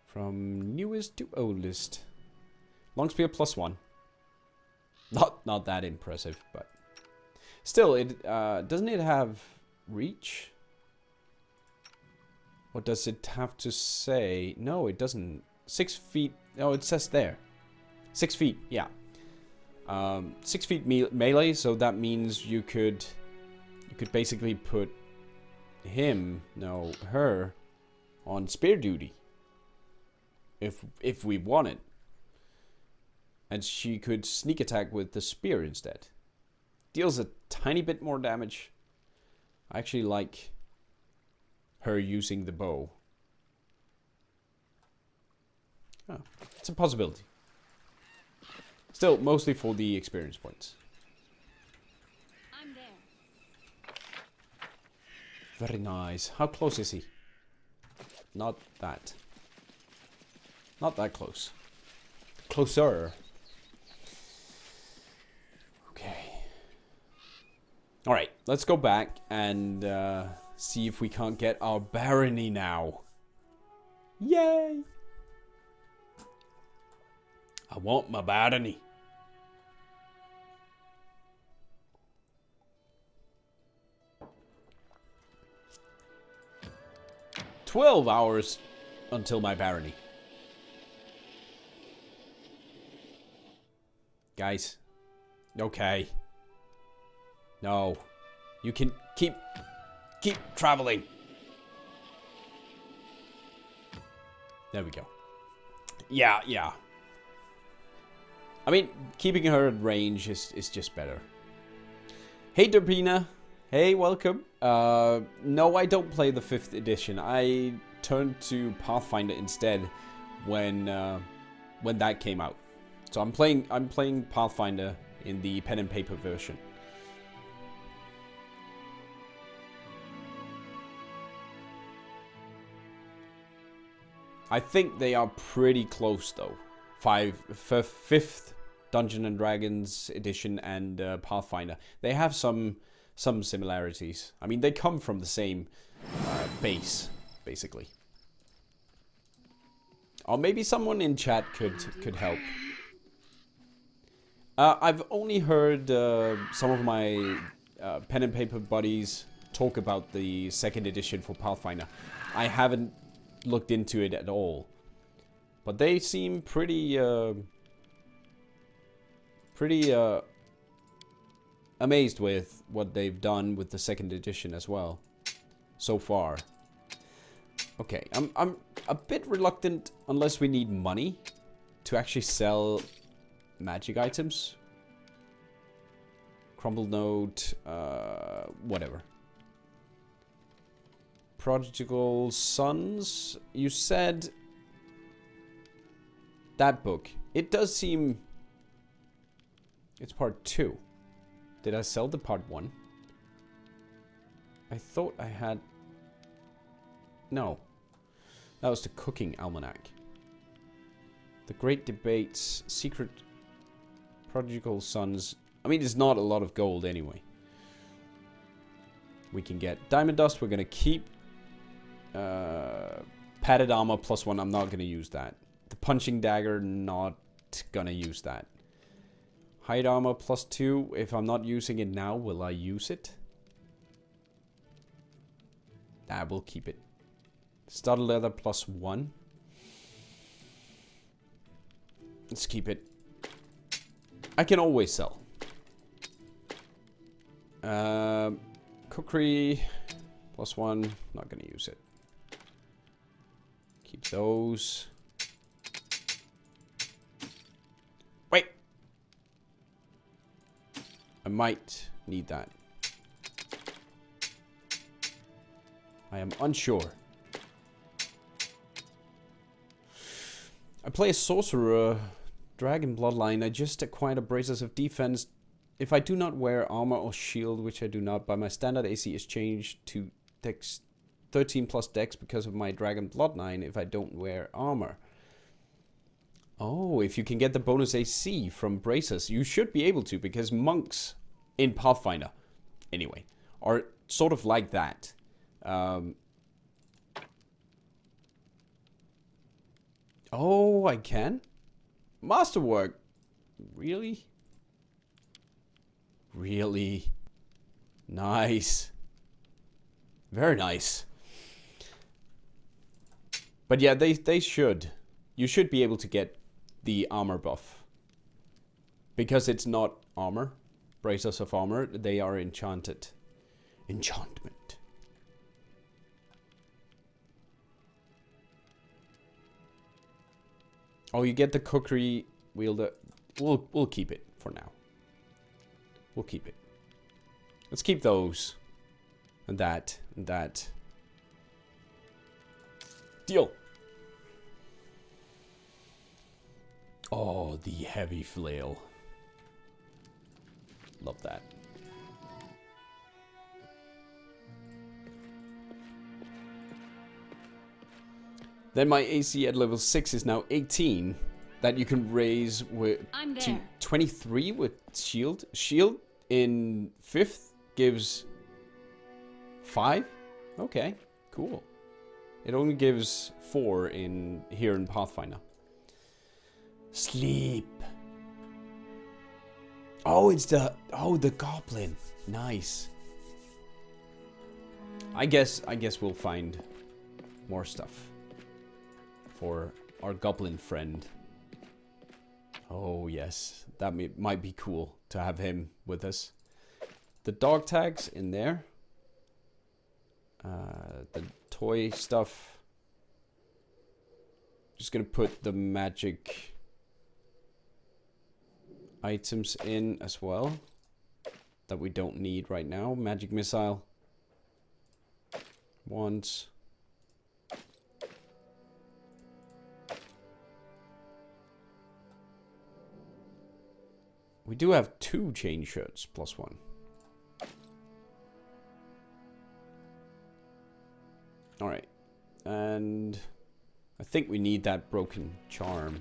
From newest to oldest. Long spear +1. Not that impressive, but still, it doesn't it have reach? What does it have to say? No, it doesn't. 6 feet. Oh, it says there. 6 feet. Yeah. 6 feet melee. So that means you could basically put her on spear duty. If we wanted. And she could sneak attack with the spear instead. Deals a tiny bit more damage. I actually like her using the bow. Oh, it's a possibility. Still, mostly for the experience points. I'm there. Very nice. How close is he? Not that. Not that close. Closer. Okay. Alright, let's go back and see if we can't get our barony now. Yay! I want my barony. "12 hours until my barony." Guys. Okay. No. You can keep traveling. There we go. Yeah, yeah. I mean, keeping her at range is just better. Hey, Derpina. Hey, welcome. No, I don't play the 5th edition. I turned to Pathfinder instead when that came out. So I'm playing Pathfinder in the pen and paper version. I think they are pretty close though. 5th Dungeons and Dragons edition and Pathfinder. They have some similarities. I mean, they come from the same base, basically. Or maybe someone in chat could help. I've only heard some of my pen and paper buddies talk about the 2nd edition for Pathfinder. I haven't looked into it at all, but they seem pretty amazed with what they've done with the 2nd edition as well so far. Okay, I'm a bit reluctant unless we need money to actually sell magic items. Crumbled note, whatever. Prodigal Sons, you said that book. It does seem it's part 2. Did I sell the part 1? I thought I had... No. That was the Cooking Almanac. The Great Debates, Secret Prodigal Sons. I mean, it's not a lot of gold anyway. We can get Diamond Dust. We're going to keep Padded Armor +1. I'm not going to use that. The Punching Dagger, not going to use that. Hide Armor +2. If I'm not using it now, will I use it? Nah, we'll keep it. Studded Leather +1. Let's keep it. I can always sell. Cookery +1. Not going to use it. Keep those. Wait. I might need that. I am unsure. I play a sorcerer, dragon bloodline. I just acquired a braces of defense. If I do not wear armor or shield, which I do not, but my standard AC is changed to dex 13 plus dex because of my dragon bloodline if I don't wear armor. Oh, if you can get the bonus AC from braces, you should be able to, because monks in Pathfinder, anyway, are sort of like that. Oh, I can? Masterwork. Really? Really? Nice. Very nice. But yeah, they should. You should be able to get the armor buff. Because it's not armor. Braces of armor. They are enchanted. Enchantment. Oh, you get the cookery wielder. We'll keep it for now. We'll keep it. Let's keep those. And that. And that. Deal. Oh, the heavy flail. Love that. Then my AC at level 6 is now 18. That you can raise with to 23 with shield. Shield in 5th gives 5. Okay, cool. It only gives 4 here in Pathfinder. Sleep. Oh, it's the goblin. Nice. I guess we'll find more stuff for our goblin friend. Oh yes, that might be cool to have him with us. the dog tags in there. The toy stuff. Just gonna put the magic items in as well that we don't need right now. Magic missile. Wands. We do have 2 chain shirts plus 1. Alright. And I think we need that broken charm.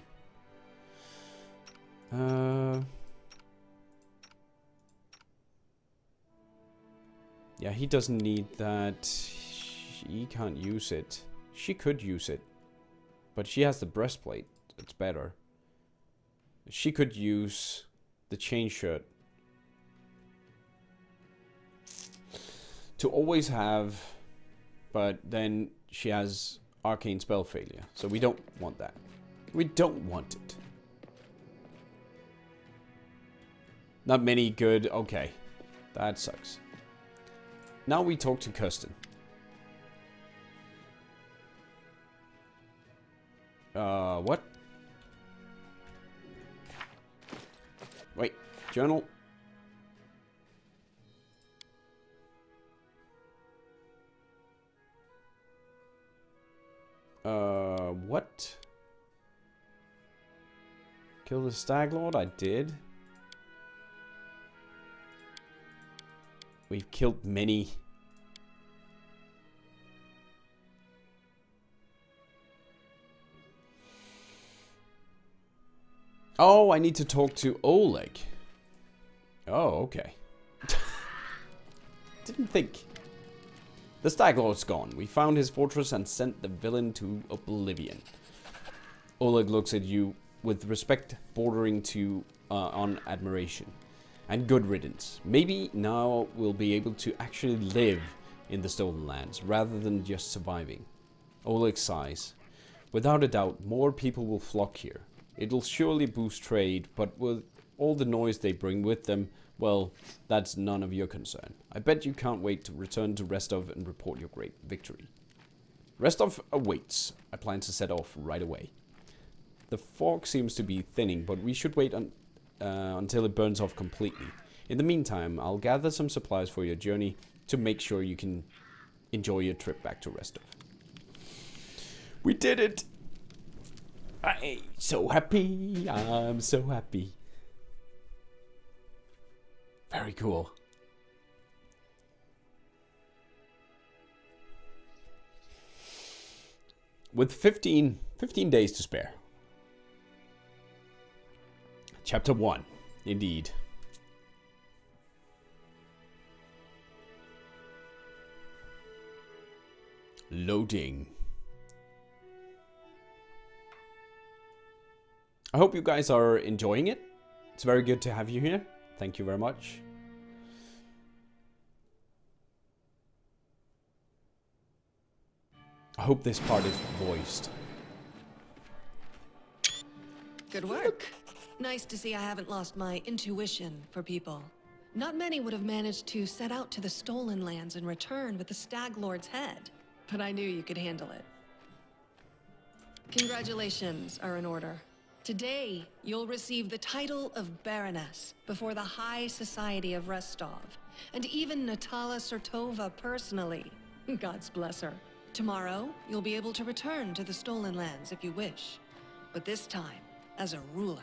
Yeah, he doesn't need that. He can't use it. She could use it. But she has the breastplate. It's better. She could use the chain shirt. To always have, but then she has arcane spell failure. So we don't want that. We don't want it. Not many good. Okay. That sucks. Now we talk to Kirsten. What? Wait, journal. What? Kill the Stag Lord? I did. We've killed many. Oh, I need to talk to Oleg. Oh, okay. Didn't think. The Stag Lord's gone. We found his fortress and sent the villain to oblivion. Oleg looks at you with respect bordering to on admiration. And good riddance. Maybe now we'll be able to actually live in the Stolen Lands rather than just surviving. Oleg sighs. Without a doubt, more people will flock here. It'll surely boost trade, but with all the noise they bring with them, well, that's none of your concern. I bet you can't wait to return to Restov and report your great victory. Restov awaits. I plan to set off right away. The fog seems to be thinning, but we should wait until it burns off completely. In the meantime, I'll gather some supplies for your journey to make sure you can enjoy your trip back to Restov. We did it! I'm so happy. I'm so happy. Very cool. With 15 days to spare. Chapter 1, indeed. Loading. I hope you guys are enjoying it. It's very good to have you here. Thank you very much. I hope this part is voiced. Good work. Nice to see I haven't lost my intuition for people. Not many would have managed to set out to the Stolen Lands and return with the Stag Lord's head, but I knew you could handle it. Congratulations are in order. Today, you'll receive the title of Baroness before the High Society of Restov, and even Natala Sertova personally. God's bless her. Tomorrow, you'll be able to return to the Stolen Lands if you wish, but this time as a ruler.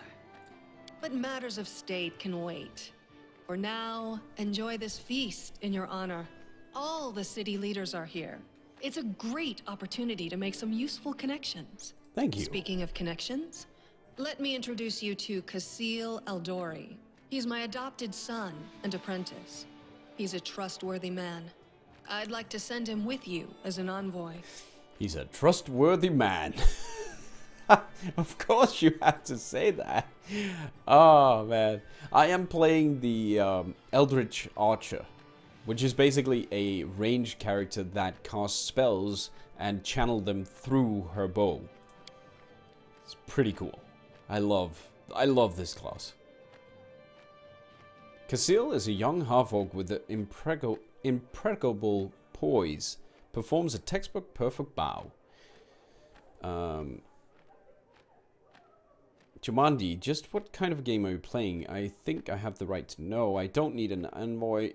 But matters of state can wait. For now, enjoy this feast in your honor. All the city leaders are here. It's a great opportunity to make some useful connections. Thank you. Speaking of connections, let me introduce you to Kasil Eldori. He's my adopted son and apprentice. He's a trustworthy man. I'd like to send him with you as an envoy. He's a trustworthy man. Of course you have to say that. Oh, man. I am playing the Eldritch Archer, which is basically a ranged character that casts spells and channel them through her bow. It's pretty cool. I love this class. Casil is a young half-orc with an impregnable poise. Performs a textbook perfect bow. Jumanji, just what kind of game are you playing? I think I have the right to know. I don't need an envoy.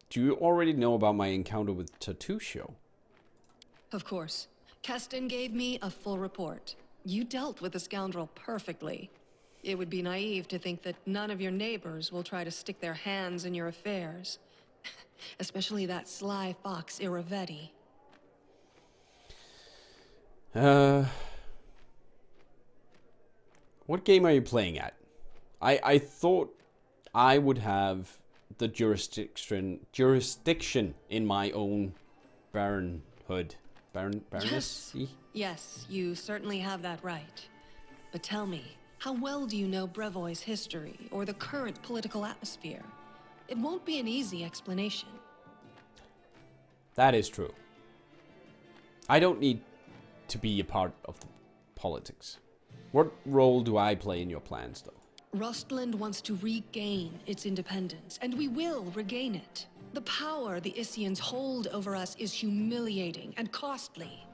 Do you already know about my encounter with Tatusho? Of course. Keston gave me a full report. You dealt with the scoundrel perfectly. It would be naive to think that none of your neighbors will try to stick their hands in your affairs. Especially that sly fox Iravetti. What game are you playing at? I thought I would have the jurisdiction in my own baronhood. Baroness? Yes, you certainly have that right. But tell me, how well do you know Brevoy's history or the current political atmosphere? It won't be an easy explanation. That is true. I don't need to be a part of the politics. What role do I play in your plans, though? Rostland wants to regain its independence, and we will regain it. The power the Isians hold over us is humiliating and costly.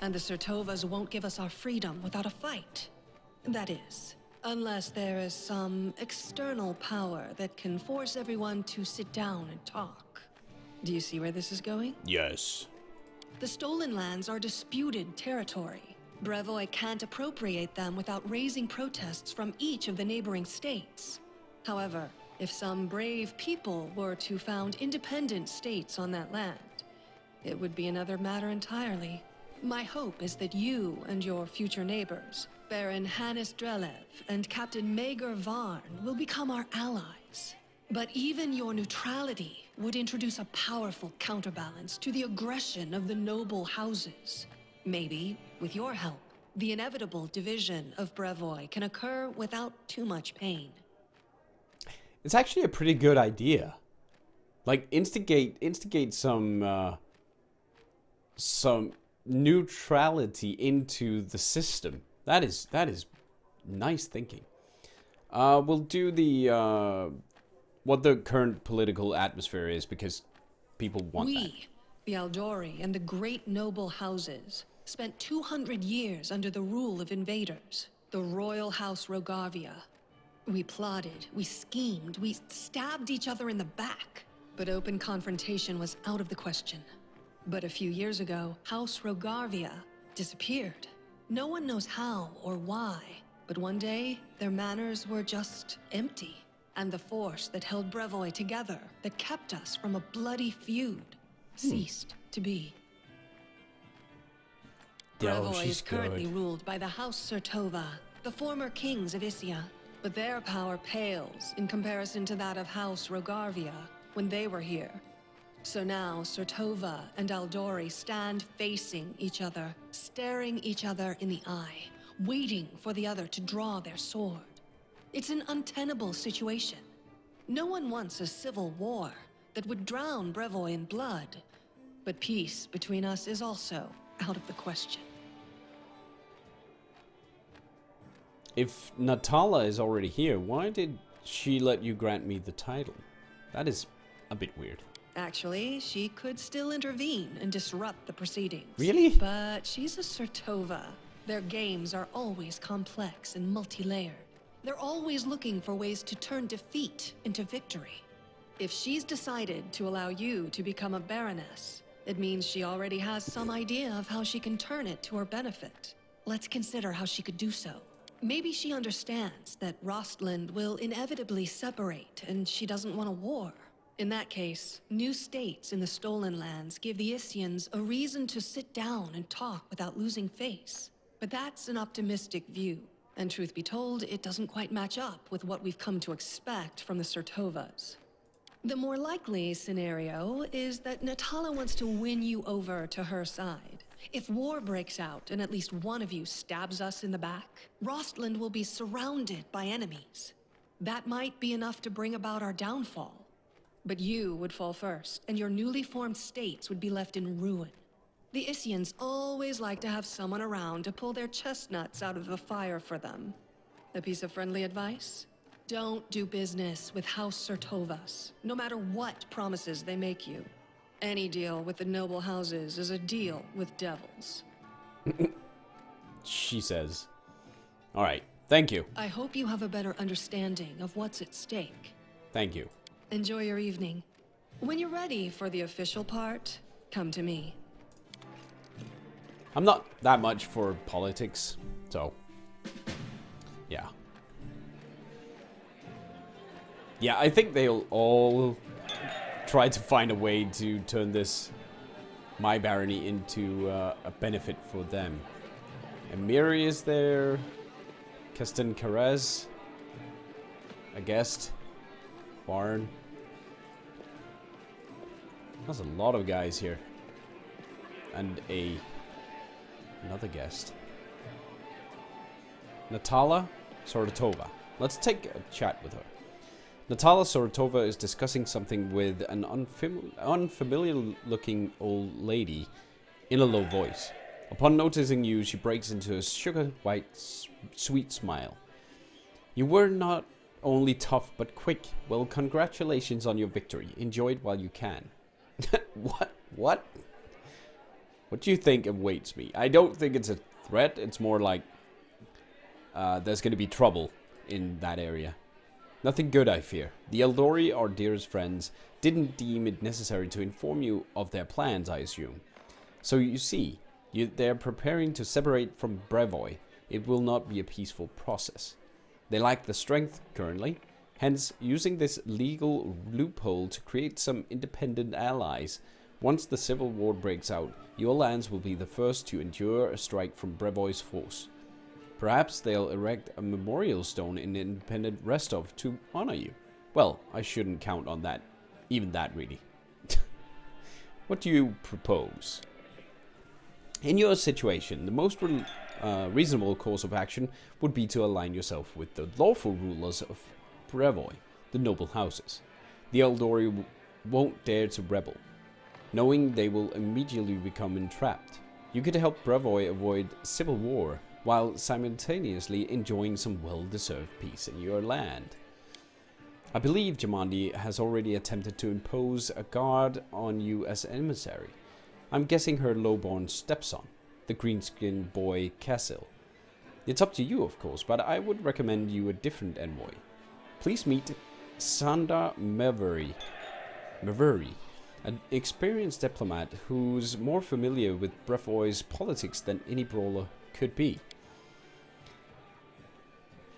And the Sertovas won't give us our freedom without a fight. That is, unless there is some external power that can force everyone to sit down and talk. Do you see where this is going? Yes. The stolen lands are disputed territory. Brevoy can't appropriate them without raising protests from each of the neighboring states. However, if some brave people were to found independent states on that land, it would be another matter entirely. My hope is that you and your future neighbors, Baron Hannes Drelev and Captain Mager Varn, will become our allies. But even your neutrality would introduce a powerful counterbalance to the aggression of the noble houses. Maybe, with your help, the inevitable division of Brevoy can occur without too much pain. It's actually a pretty good idea. Like, instigate some neutrality into the system. That is nice thinking. We'll do the what the current political atmosphere is, because people want that. We, the Aldori and the great noble houses, spent 200 years under the rule of invaders, the Royal House Rogarvia. We plotted, we schemed, we stabbed each other in the back, but open confrontation was out of the question. But a few years ago, House Rogarvia disappeared. No one knows how or why, but one day, their manors were just empty. And the force that held Brevoy together, that kept us from a bloody feud, ceased to be. Brevoy is currently ruled by the House Sertova, the former kings of Isia, but their power pales in comparison to that of House Rogarvia when they were here. So now Sertova and Aldori stand facing each other, staring each other in the eye, waiting for the other to draw their sword. It's an untenable situation. No one wants a civil war that would drown Brevoy in blood, but peace between us is also out of the question. If Natala is already here, why did she let you grant me the title? That is a bit weird. Actually, she could still intervene and disrupt the proceedings. Really? But she's a Sertova. Their games are always complex and multi-layered. They're always looking for ways to turn defeat into victory. If she's decided to allow you to become a baroness, it means she already has some idea of how she can turn it to her benefit. Let's consider how she could do so. Maybe she understands that Rostland will inevitably separate and she doesn't want a war. In that case, new states in the stolen lands give the Isians a reason to sit down and talk without losing face. But that's an optimistic view. And truth be told, it doesn't quite match up with what we've come to expect from the Sertovas. The more likely scenario is that Natala wants to win you over to her side. If war breaks out and at least one of you stabs us in the back, Rostland will be surrounded by enemies. That might be enough to bring about our downfall. But you would fall first, and your newly formed states would be left in ruin. The Isians always like to have someone around to pull their chestnuts out of the fire for them. A piece of friendly advice? Don't do business with House Sertovas, no matter what promises they make you. Any deal with the noble houses is a deal with devils. She says. Alright, thank you. I hope you have a better understanding of what's at stake. Thank you. Enjoy your evening. When you're ready for the official part, come to me. I'm not that much for politics, so... yeah. Yeah, I think they'll all try to find a way to turn this my barony into a benefit for them. Emiri is there. Keston Karez. A guest. Barn. There's a lot of guys here. And another guest. Natala Sorotova. Let's take a chat with her. Natala Sorotova is discussing something with an unfamiliar-looking old lady in a low voice. Upon noticing you, she breaks into a sugar-white, sweet smile. You were not only tough, but quick. Well, congratulations on your victory. Enjoy it while you can. What? What? What do you think awaits me? I don't think it's a threat. It's more like there's going to be trouble in that area. Nothing good, I fear. The Eldori, our dearest friends, didn't deem it necessary to inform you of their plans, I assume. So you see, they're preparing to separate from Brevoy. It will not be a peaceful process. They lack the strength currently, hence using this legal loophole to create some independent allies. Once the civil war breaks out, your lands will be the first to endure a strike from Brevoy's force. Perhaps they'll erect a memorial stone in independent Rostov to honor you. Well, I shouldn't count on that. Even that, really. What do you propose? In your situation, the most reasonable course of action would be to align yourself with the lawful rulers of Brevoy, the noble houses. The Eldori won't dare to rebel, knowing they will immediately become entrapped. You could help Brevoy avoid civil war, while simultaneously enjoying some well-deserved peace in your land. I believe Jamandi has already attempted to impose a guard on you as emissary. I'm guessing her lowborn stepson, the green-skinned boy Cassil. It's up to you, of course, but I would recommend you a different envoy. Please meet Sandar Mevery, an experienced diplomat who's more familiar with Brevoy's politics than any brawler could be.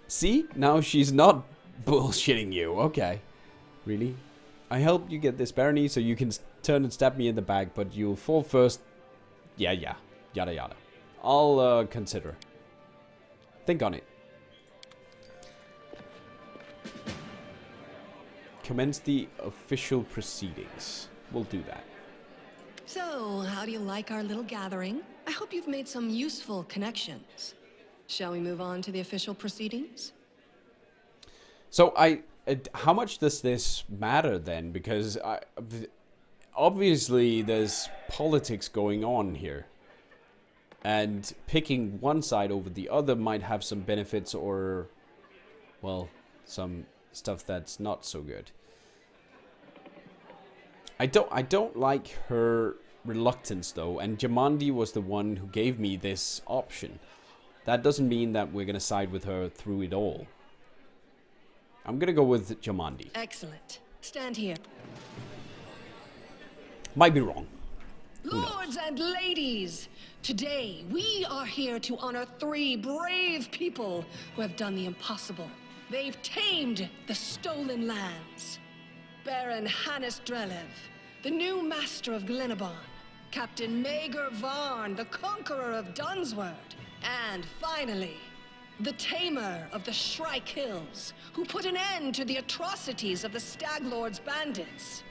See? Now she's not bullshitting you. Okay. Really? I helped you get this barony so you can turn and stab me in the back, but you'll fall first. Yeah. Yada yada. I'll consider. Think on it. Commence the official proceedings. We'll do that. So, how do you like our little gathering? I hope you've made some useful connections. Shall we move on to the official proceedings? So, how much does this matter then? Because obviously there's politics going on here. And picking one side over the other might have some benefits or, well, some stuff that's not so good. I don't like her reluctance though, and Jamandi was the one who gave me this option. That doesn't mean that we're gonna side with her through it all. I'm gonna go with Jamandi. Excellent. Stand here. Might be wrong. Lords and ladies, today we are here to honor 3 brave people who have done the impossible. They've tamed the stolen lands. Baron Hannes Drelev, the new master of Glenabon, Captain Mager Varn, the conqueror of Dunsword, and finally, the tamer of the Shrike Hills, who put an end to the atrocities of the Stag Lord's bandits.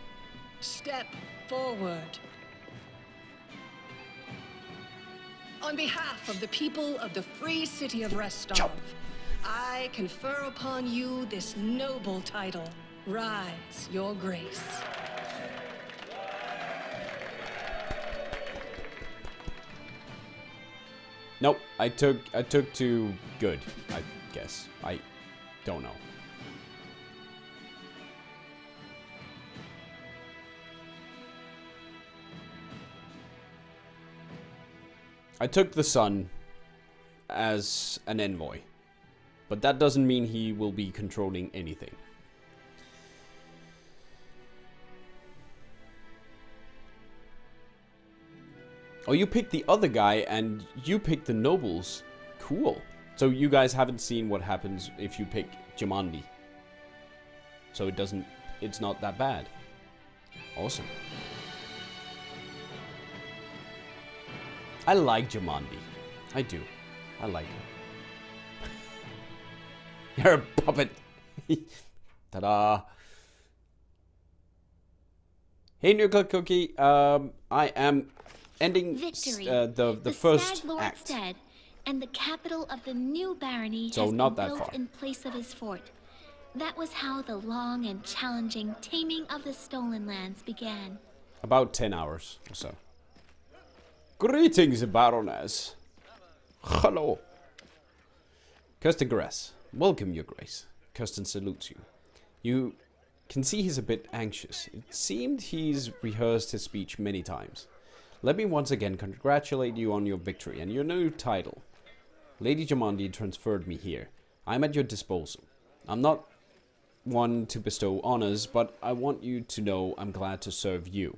Step forward. On behalf of the people of the free city of Rostov, I confer upon you this noble title. Rise, your grace. Nope, I took too good, I guess. I don't know. I took the son as an envoy, but that doesn't mean he will be controlling anything. Oh, you picked the other guy and you picked the nobles. Cool. So you guys haven't seen what happens if you pick Jamandi. So it's not that bad. Awesome. I like Jamandi. I do. I like her. You're a puppet. Ta-da. Hey, Nuclear Cookie. I am ending Victory. the first Stag Lord's act. dead, and the capital of the new barony So has not been that built far. in place of his fort. That was how the long and challenging taming of the stolen lands began. About 10 hours or so. Greetings, Baroness. Hello. Kirsten Grass. Welcome, Your Grace. Kirsten salutes you. You can see he's a bit anxious. It seemed he's rehearsed his speech many times. Let me once again congratulate you on your victory and your new title. Lady Jamandi transferred me here. I'm at your disposal. I'm not one to bestow honors, but I want you to know I'm glad to serve you.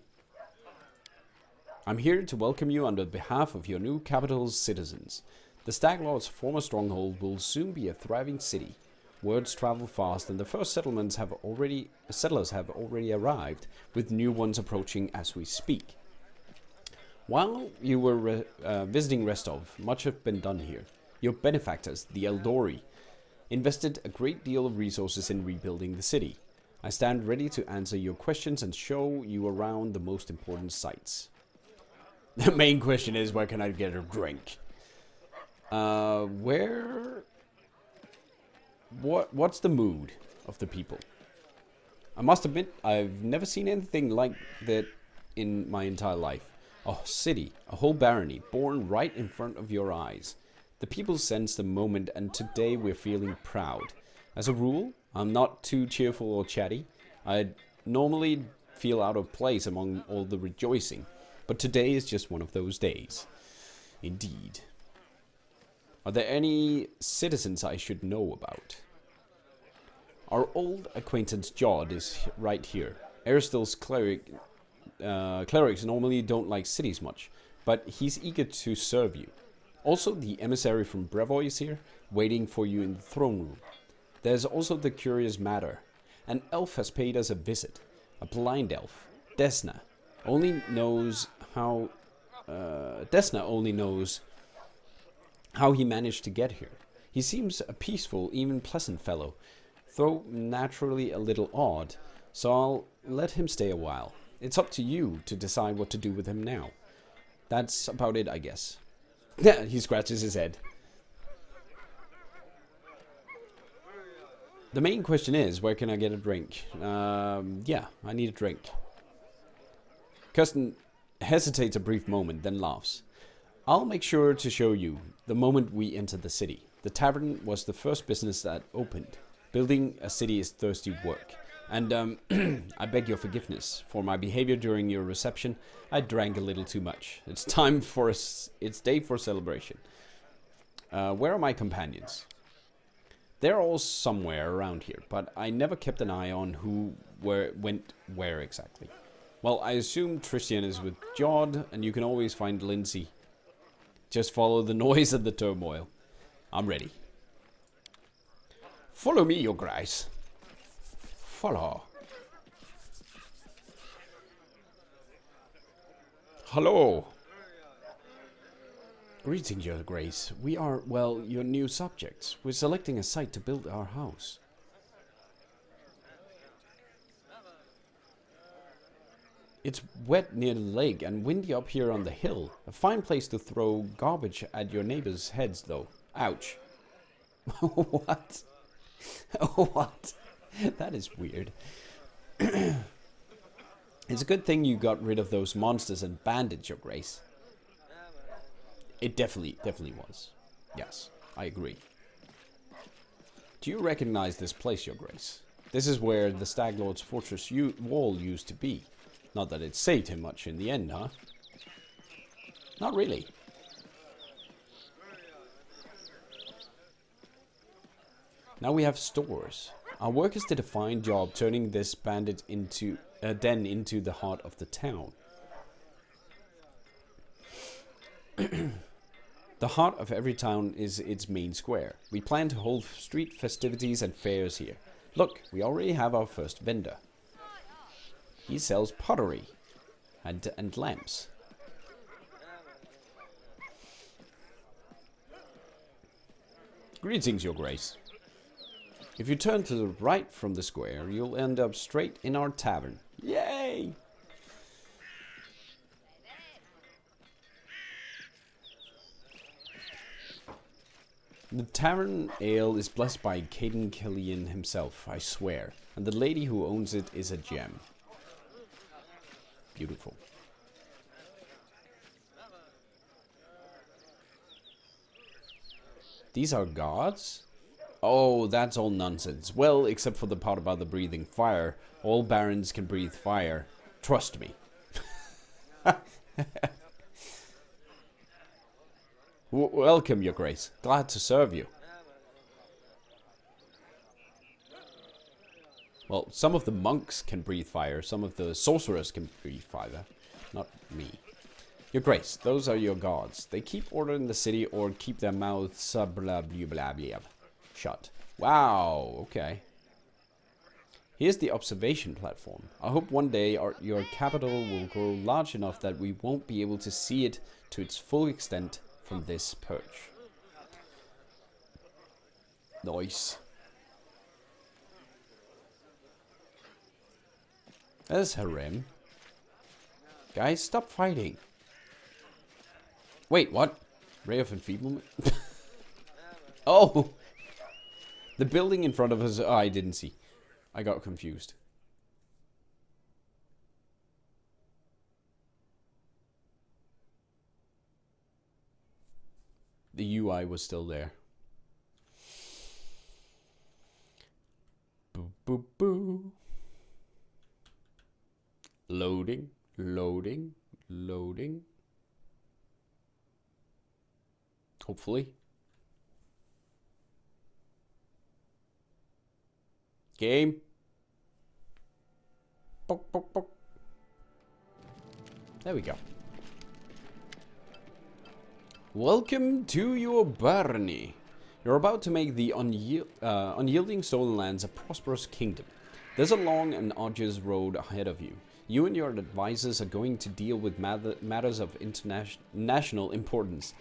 I'm here to welcome you on behalf of your new capital's citizens. The Stag Lord's former stronghold will soon be a thriving city. Words travel fast, and the first settlers have already arrived, with new ones approaching as we speak. While you were visiting Restov, much has been done here. Your benefactors, the Eldori, invested a great deal of resources in rebuilding the city. I stand ready to answer your questions and show you around the most important sites. The main question is, where can I get a drink? What's the mood of the people? I must admit, I've never seen anything like that in my entire life. A city, a whole barony, born right in front of your eyes. The people sense the moment, and today we're feeling proud. As a rule, I'm not too cheerful or chatty. I normally feel out of place among all the rejoicing. But today is just one of those days. Indeed. Are there any citizens I should know about? Our old acquaintance Jod is right here. Aristil's clerics normally don't like cities much, but he's eager to serve you. Also, the emissary from Brevoy is here, waiting for you in the throne room. There's also the curious matter. An elf has paid us a visit. A blind elf. Desna only knows how he managed to get here. He seems a peaceful, even pleasant fellow, though naturally a little odd, so I'll let him stay a while. It's up to you to decide what to do with him now. That's about it, I guess. He scratches his head. The main question is, where can I get a drink? Yeah, I need a drink. Kirsten hesitates a brief moment, then laughs. I'll make sure to show you the moment we enter the city. The tavern was the first business that opened. Building a city is thirsty work. And I beg your forgiveness for my behavior during your reception. I drank a little too much. It's day for celebration. Where are my companions? They're all somewhere around here, but I never kept an eye on who went where exactly. Well, I assume Tristian is with Jod, and you can always find Lindsay. Just follow the noise and the turmoil. I'm ready. Follow me, Your Grace. Follow. Hello. Greetings, Your Grace. We are, well, your new subjects. We're selecting a site to build our house. It's wet near the lake and windy up here on the hill. A fine place to throw garbage at your neighbors' heads, though. Ouch. What? What? That is weird. It's a good thing you got rid of those monsters and bandits, Your Grace. It definitely was. Yes, I agree. Do you recognize this place, Your Grace? This is where the Stag Lord's fortress wall used to be. Not that it saved him much in the end, huh? Not really. Now we have stores. Our workers did a fine job turning this bandit into den into the heart of the town. The heart of every town is its main square. We plan to hold street festivities and fairs here. Look, we already have our first vendor. He sells pottery and lamps. Greetings, Your Grace. If you turn to the right from the square, you'll end up straight in our tavern. Yay! The tavern ale is blessed by Caden Killian himself, I swear. And the lady who owns it is a gem. Beautiful. These are gods? Oh, that's all nonsense. Well, except for the part about the breathing fire. All barons can breathe fire. Trust me. Welcome, Your Grace. Glad to serve you. Well, some of the monks can breathe fire. Some of the sorcerers can breathe fire. Not me. Your Grace, those are your gods. They keep order in the city or keep their mouths blah blah blah blah shut. Wow, okay. Here's the observation platform. I hope one day your capital will grow large enough that we won't be able to see it to its full extent from this perch. Nice. There's harem. Guys, stop fighting. Wait, what? Ray of enfeeblement? Oh! The building in front of us... Oh, I didn't see. I got confused. The UI was still there. Boo, boo, boo. Loading, loading, loading. Hopefully. Game. Poke, poke, poke. There we go. Welcome to your barony. You're about to make the unyielding stolen lands a prosperous kingdom. There's a long and arduous road ahead of you. You and your advisors are going to deal with matters of national importance.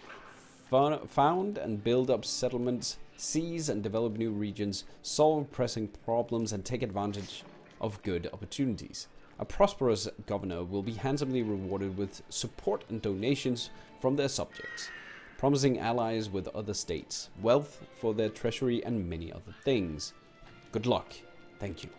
Found and build up settlements, seize and develop new regions, solve pressing problems, and take advantage of good opportunities. A prosperous governor will be handsomely rewarded with support and donations from their subjects, promising allies with other states, wealth for their treasury, and many other things. Good luck. Thank you.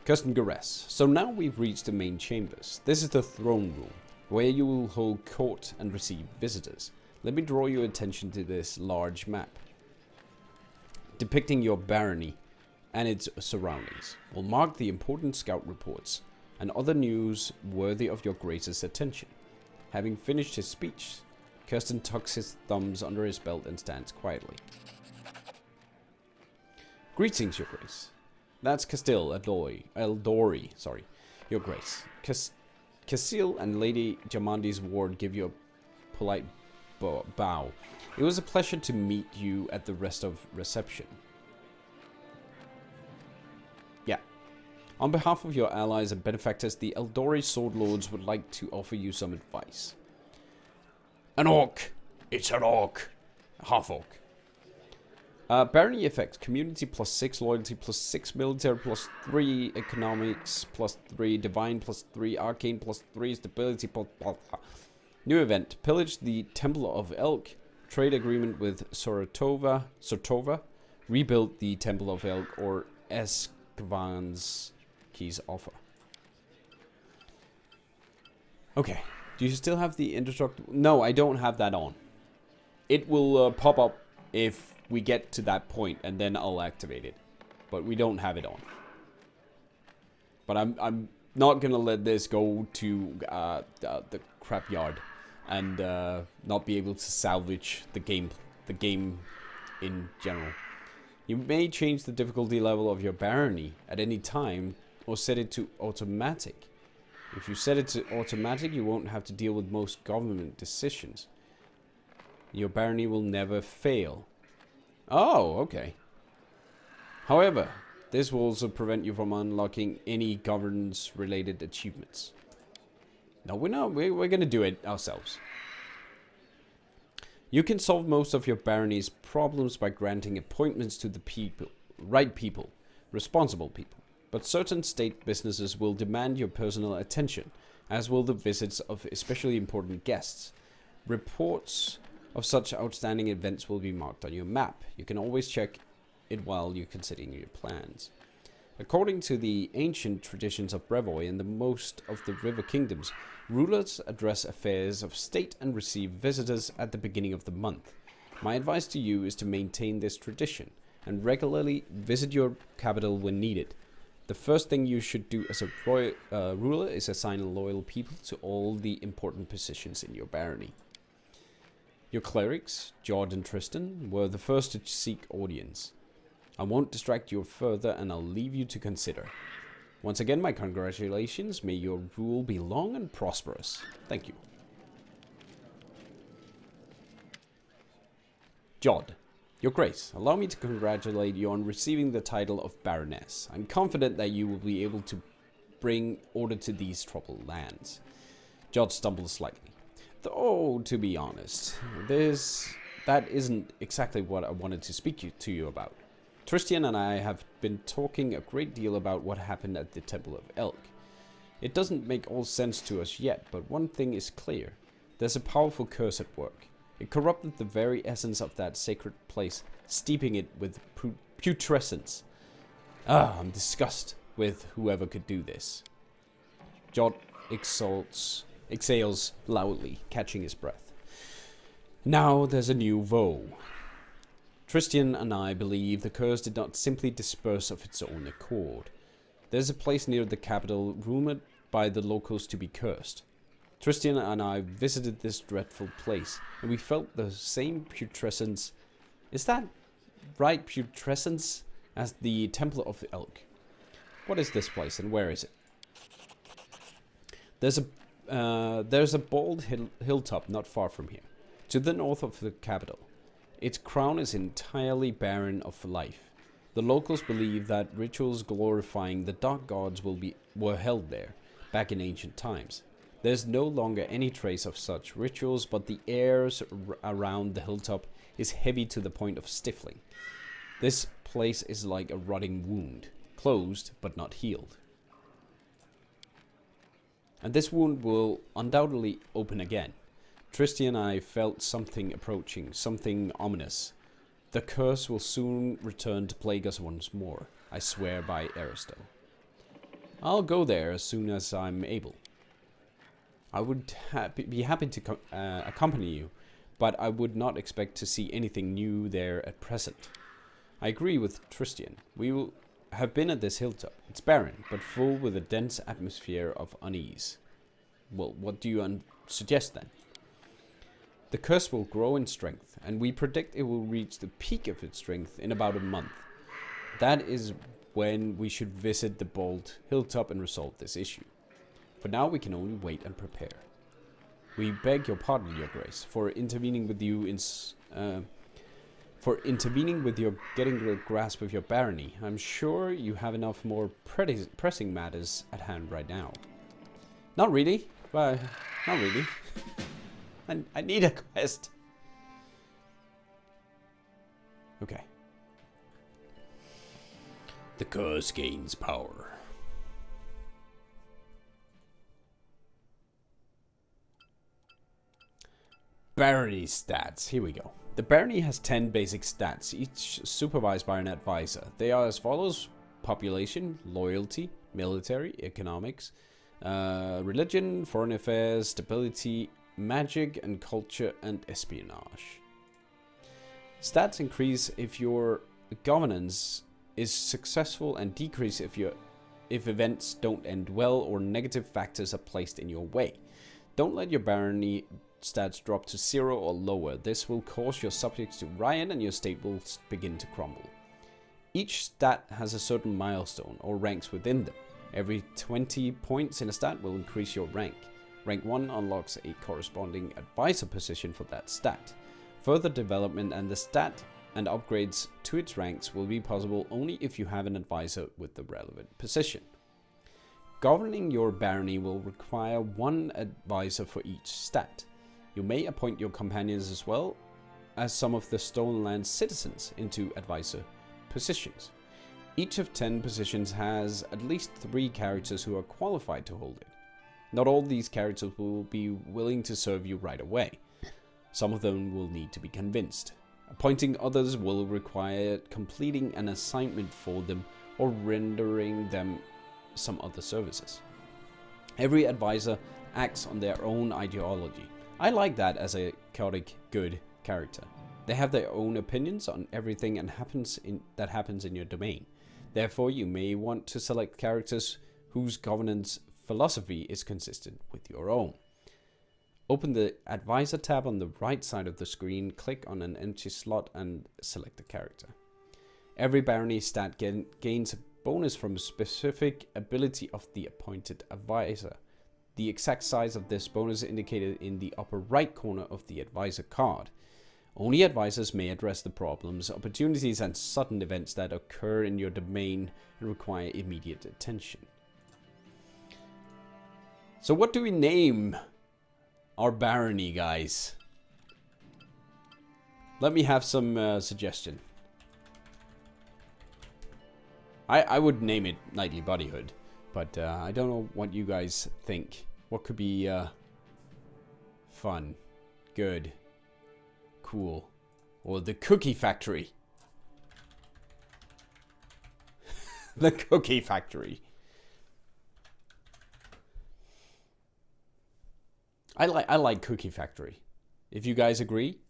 Kirsten Gares. So now we've reached the main chambers. This is the throne room, where you will hold court and receive visitors. Let me draw your attention to this large map, depicting your barony and its surroundings. Will mark the important scout reports and other news worthy of your grace's attention. Having finished his speech, Kirsten tucks his thumbs under his belt and stands quietly. Greetings, Your Grace. That's Castile Eldori, sorry, Your Grace. Castile and Lady Jamandi's ward give you a polite bow. It was a pleasure to meet you at the rest of reception. Yeah. On behalf of your allies and benefactors, the Eldori Sword Lords would like to offer you some advice. An orc! It's an orc! Half orc. Barony effects: community +6, loyalty +6, military +3, economics +3, divine +3, arcane +3, stability +. New event: pillage the Temple of Elk, trade agreement with Sortova, rebuild the Temple of Elk, or Eskvan's keys offer. Okay, do you still have the indestructible? No, I don't have that on. It will pop up if we get to that point, and then I'll activate it. But we don't have it on. But I'm not gonna let this go to the crap yard and not be able to salvage the game in general. You may change the difficulty level of your barony at any time or set it to automatic. If you set it to automatic, you won't have to deal with most government decisions. Your barony will never fail. Oh, okay. However, this will also prevent you from unlocking any governance-related achievements. No, we're not. We're going to do it ourselves. You can solve most of your barony's problems by granting appointments to the right people, responsible people. But certain state businesses will demand your personal attention, as will the visits of especially important guests. Reports of such outstanding events will be marked on your map. You can always check it while you're considering your plans. According to the ancient traditions of Brevoy and the most of the river kingdoms, rulers address affairs of state and receive visitors at the beginning of the month. My advice to you is to maintain this tradition and regularly visit your capital when needed. The first thing you should do as a ruler is assign loyal people to all the important positions in your barony. Your clerics, Jod and Tristan, were the first to seek audience. I won't distract you further, and I'll leave you to consider. Once again, my congratulations. May your rule be long and prosperous. Thank you. Jod, Your Grace, allow me to congratulate you on receiving the title of Baroness. I'm confident that you will be able to bring order to these troubled lands. Jod stumbled slightly. Though, to be honest, that isn't exactly what I wanted to speak to you about. Tristan and I have been talking a great deal about what happened at the Temple of Elk. It doesn't make all sense to us yet, but one thing is clear. There's a powerful curse at work. It corrupted the very essence of that sacred place, steeping it with putrescence. I'm disgusted with whoever could do this. Jod exhales loudly, catching his breath. Now there's a new woe. Tristan and I believe the curse did not simply disperse of its own accord. There's a place near the capital rumored by the locals to be cursed. Tristan and I visited this dreadful place, and we felt the same putrescence. Is that right, putrescence? As the Temple of Elk. What is this place, and where is it? There's a bold hilltop not far from here, to the north of the capital. Its crown is entirely barren of life. The locals believe that rituals glorifying the dark gods were held there, back in ancient times. There's no longer any trace of such rituals, but the air around the hilltop is heavy to the point of stifling. This place is like a rotting wound, closed but not healed. And this wound will undoubtedly open again. Tristan and I felt something approaching, something ominous. The curse will soon return to plague us once more, I swear by Aristo. I'll go there as soon as I'm able. I would be happy to accompany you, but I would not expect to see anything new there at present. I agree with Tristan. We will have been at this hilltop. It's barren, but full with a dense atmosphere of unease. Well, what do you suggest then? The curse will grow in strength, and we predict it will reach the peak of its strength in about a month. That is when we should visit the bold hilltop and resolve this issue. For now, we can only wait and prepare. We beg your pardon, Your Grace, for intervening with you getting the grasp of your barony. I'm sure you have enough more pressing matters at hand right now. Not really. Not really. I need a quest. Okay. The curse gains power. Barony stats. Here we go. The barony has 10 basic stats, each supervised by an advisor. They are as follows: population, loyalty, military, economics, religion, foreign affairs, stability, magic and culture, and espionage. Stats increase if your governance is successful and decrease if events don't end well or negative factors are placed in your way. Don't let your barony stats drop to 0 or lower. This will cause your subjects to riot and your state will begin to crumble. Each stat has a certain milestone or ranks within them. Every 20 points in a stat will increase your rank. Rank 1 unlocks a corresponding advisor position for that stat. Further development and the stat and upgrades to its ranks will be possible only if you have an advisor with the relevant position. Governing your barony will require one advisor for each stat. You may appoint your companions as well as some of the Stolen Lands citizens into advisor positions. Each of 10 positions has at least 3 characters who are qualified to hold it. Not all these characters will be willing to serve you right away. Some of them will need to be convinced. Appointing others will require completing an assignment for them or rendering them some other services. Every advisor acts on their own ideology. I like that as a chaotic good character. They have their own opinions on everything that happens in your domain. Therefore, you may want to select characters whose governance philosophy is consistent with your own. Open the Advisor tab on the right side of the screen, click on an empty slot and select a character. Every barony stat gains a bonus from a specific ability of the appointed advisor. The exact size of this bonus is indicated in the upper right corner of the advisor card. Only advisors may address the problems, opportunities and sudden events that occur in your domain and require immediate attention. So what do we name our barony, guys? Let me have some suggestion. I would name it Knightly Bodyhood, but I don't know what you guys think. What could be fun, good, cool, or the Cookie Factory? The Cookie Factory. I like Cookie Factory. If you guys agree,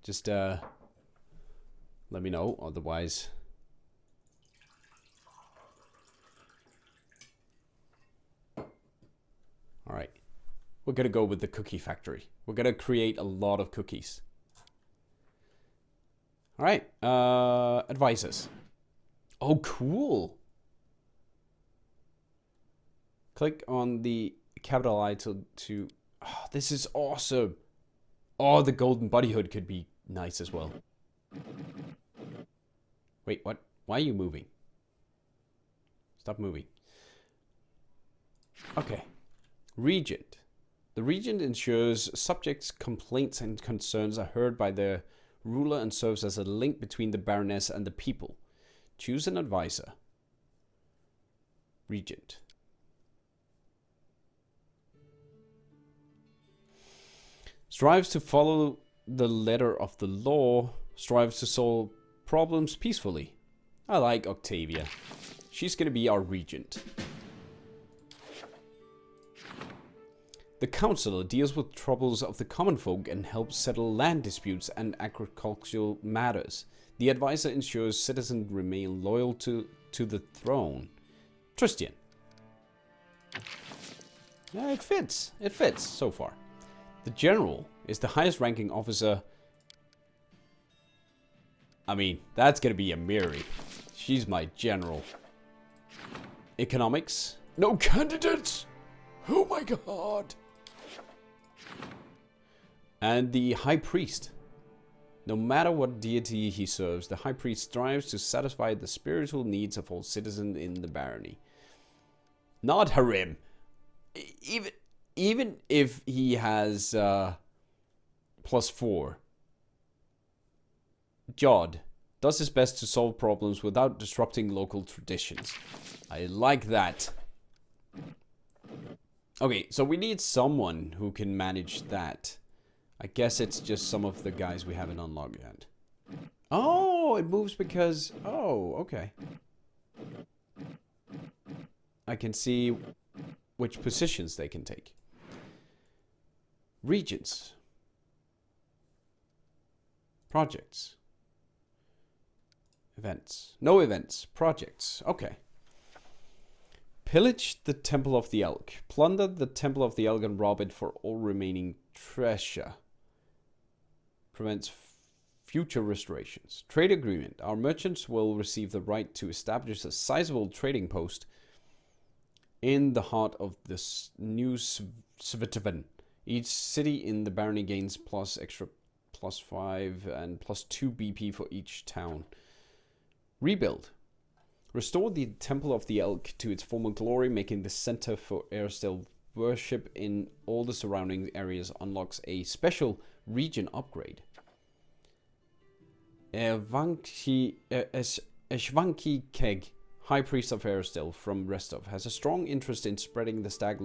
just let me know. Otherwise, all right, we're gonna go with the Cookie Factory. We're gonna create a lot of cookies. All right, advisors. Oh, cool. Click on the capital I to oh, this is awesome. Oh, the golden bodyhood could be nice as well. Wait, what? Why are you moving? Stop moving. Okay. Regent. The regent ensures subjects' complaints and concerns are heard by the ruler and serves as a link between the baroness and the people. Choose an advisor. Regent. Strives to follow the letter of the law. Strives to solve problems peacefully. I like Octavia. She's gonna be our regent. The counselor deals with troubles of the common folk and helps settle land disputes and agricultural matters. The advisor ensures citizens remain loyal to the throne. Tristian. Yeah, it fits. It fits so far. The general is the highest ranking officer. I mean, that's gonna be a Miri. She's my general. Economics. No candidates! Oh my god! And the high priest. No matter what deity he serves, the high priest strives to satisfy the spiritual needs of all citizens in the barony. Not harem. Even if he has +4. Jod does his best to solve problems without disrupting local traditions. I like that. Okay, so we need someone who can manage that. I guess it's just some of the guys we haven't unlocked yet. Oh, it moves because... Oh, okay. I can see which positions they can take. Regions. Projects. Events. No events. Projects. Okay. Pillage the Temple of the Elk. Plunder the Temple of the Elk and rob it for all remaining treasure. Prevents Future restorations. Trade agreement. Our merchants will receive the right to establish a sizable trading post in the heart of this new Svitven. Each city in the barony gains +5 and +2 BP for each town. Rebuild. Restore the Temple of the Elk to its former glory, making the center for Airsdale worship in all the surrounding areas. Unlocks a special region upgrade. Eshvanki Keg, High Priest of Airsdale from Restov, has a strong interest in spreading the Stag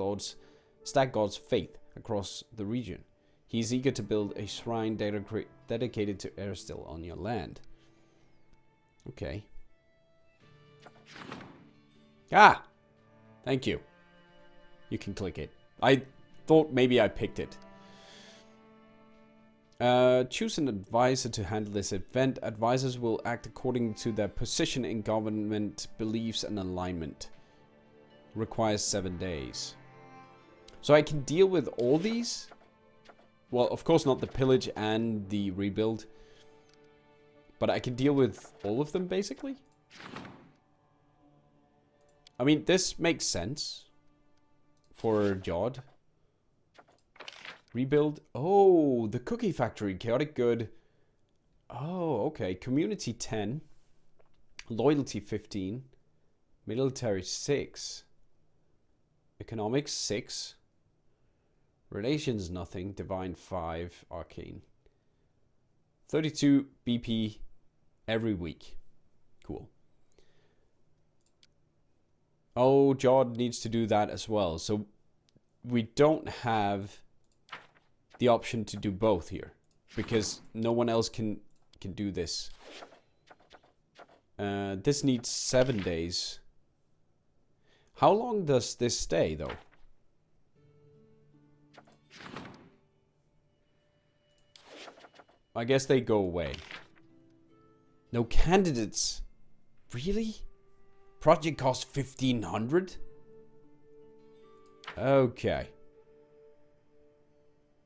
God's faith across the region. He is eager to build a shrine dedicated to Airsdale on your land. Okay. Ah! Thank you. You can click it. I thought maybe I picked it. Choose an advisor to handle this event. Advisors will act according to their position in government, beliefs, and alignment. Requires 7 days. So I can deal with all these? Well, of course not the pillage and the rebuild. But I can deal with all of them, basically? I mean, this makes sense. For Jod. Rebuild. Oh, the cookie factory. Chaotic good. Oh, okay. Community 10. Loyalty 15. Military 6. Economics 6. Relations nothing. Divine 5. Arcane. 32 BP every week. Cool. Oh, Jod needs to do that as well. So we don't have the option to do both here, because no one else can do this. This needs 7 days. How long does this stay, though? I guess they go away. No candidates. Really? Project costs 1,500? Okay.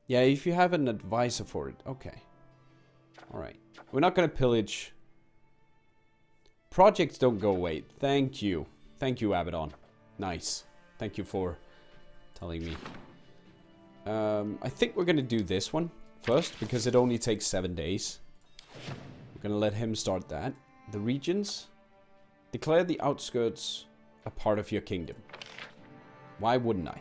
Yeah, if you have an advisor for it. Okay. Alright. We're not gonna pillage. Projects don't go away. Thank you. Thank you, Abaddon. Nice. Thank you for telling me. I think we're gonna do this one first, because it only takes 7 days. We're gonna let him start that. The regions. Declare the outskirts a part of your kingdom. Why wouldn't I?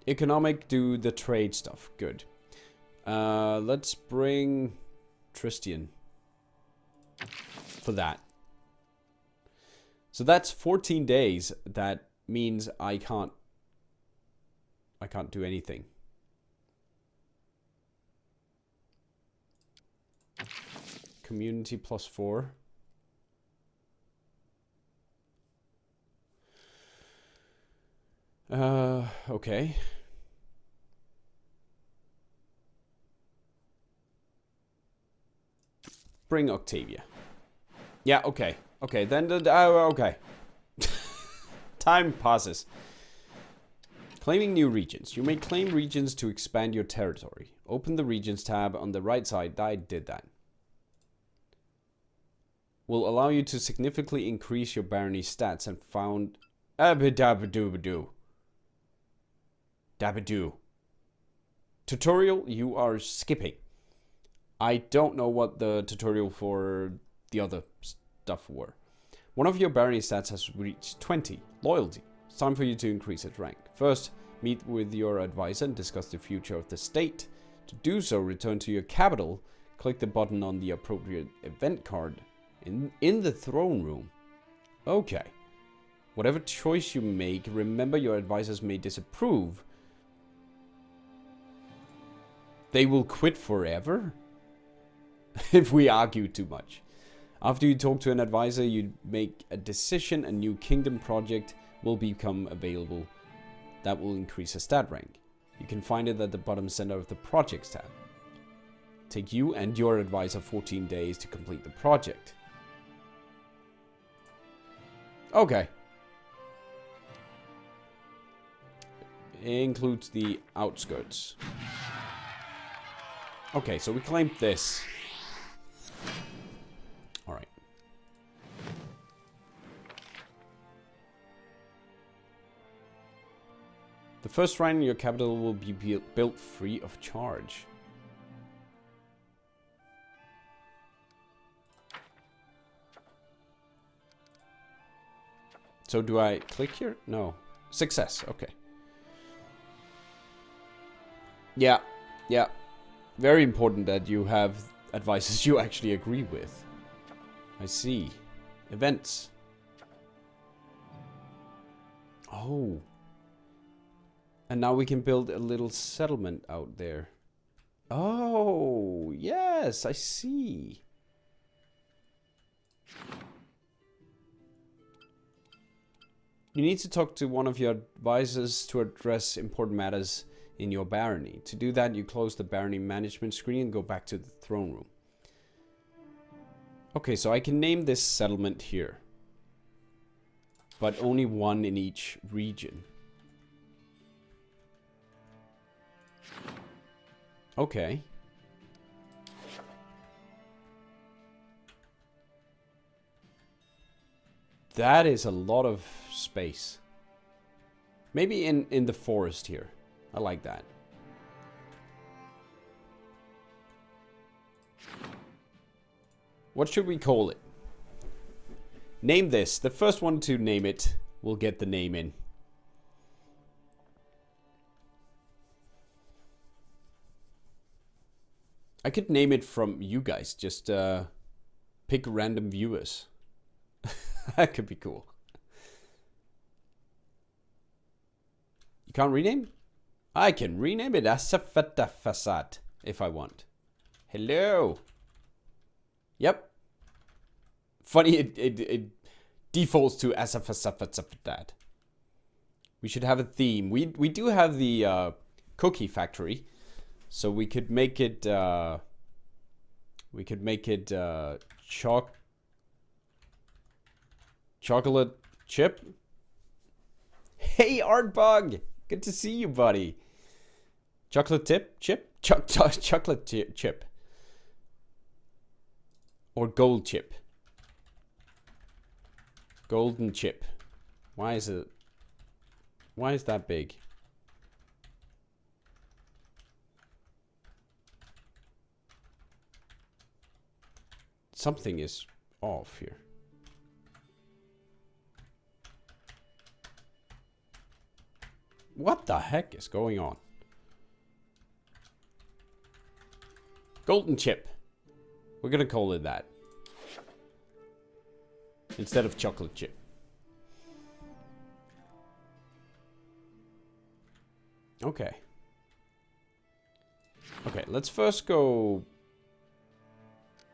Economic, do the trade stuff. Good. Let's bring Tristian for that. So that's 14 days. That means I can't do anything. Community +4. Okay. Bring Octavia. Yeah, okay. Okay, then okay. Time passes. Claiming new regions. You may claim regions to expand your territory. Open the regions tab on the right side. I did that. Will allow you to significantly increase your barony stats and found Dabadoo. Tutorial you are skipping. I don't know what the tutorial for the other stuff were. One of your barony stats has reached 20. Loyalty. It's time for you to increase its rank. First, meet with your advisor and discuss the future of the state. To do so, return to your capital. Click the button on the appropriate event card in the throne room. Okay. Whatever choice you make, remember your advisors may disapprove. They will quit forever? If we argue too much. After you talk to an advisor, you make a decision. A new kingdom project will become available. That will increase a stat rank. You can find it at the bottom center of the projects tab. Take you and your advisor 14 days to complete the project. Okay. It includes the outskirts. Okay, so we claimed this. Alright. The first shrine in your capital will be built free of charge. So do I click here? No. Success, okay. Yeah, yeah. Very important that you have advices you actually agree with. I see. Events. Oh. And now we can build a little settlement out there. Oh, yes, I see. You need to talk to one of your advisors to address important matters in your barony. To do that, you close the barony management screen and go back to the throne room. Okay, so I can name this settlement here. But only one in each region. Okay. That is a lot of space. Maybe in the forest here. I like that. What should we call it? Name this. The first one to name it will get the name in. I could name it from you guys. Just pick random viewers. That could be cool. You can't rename? I can rename it Asafeta Facade if I want. Hello. Yep. Funny, it defaults to Asafeta. We should have a theme. We do have the cookie factory, so we could make it chocolate chip. Hey, Artbug! Good to see you, buddy. Chocolate chip? Chocolate chip. Or gold chip. Golden chip. Why is that big? Something is off here. What the heck is going on? Golden chip. We're gonna call it that. Instead of chocolate chip. Okay. Okay, let's first go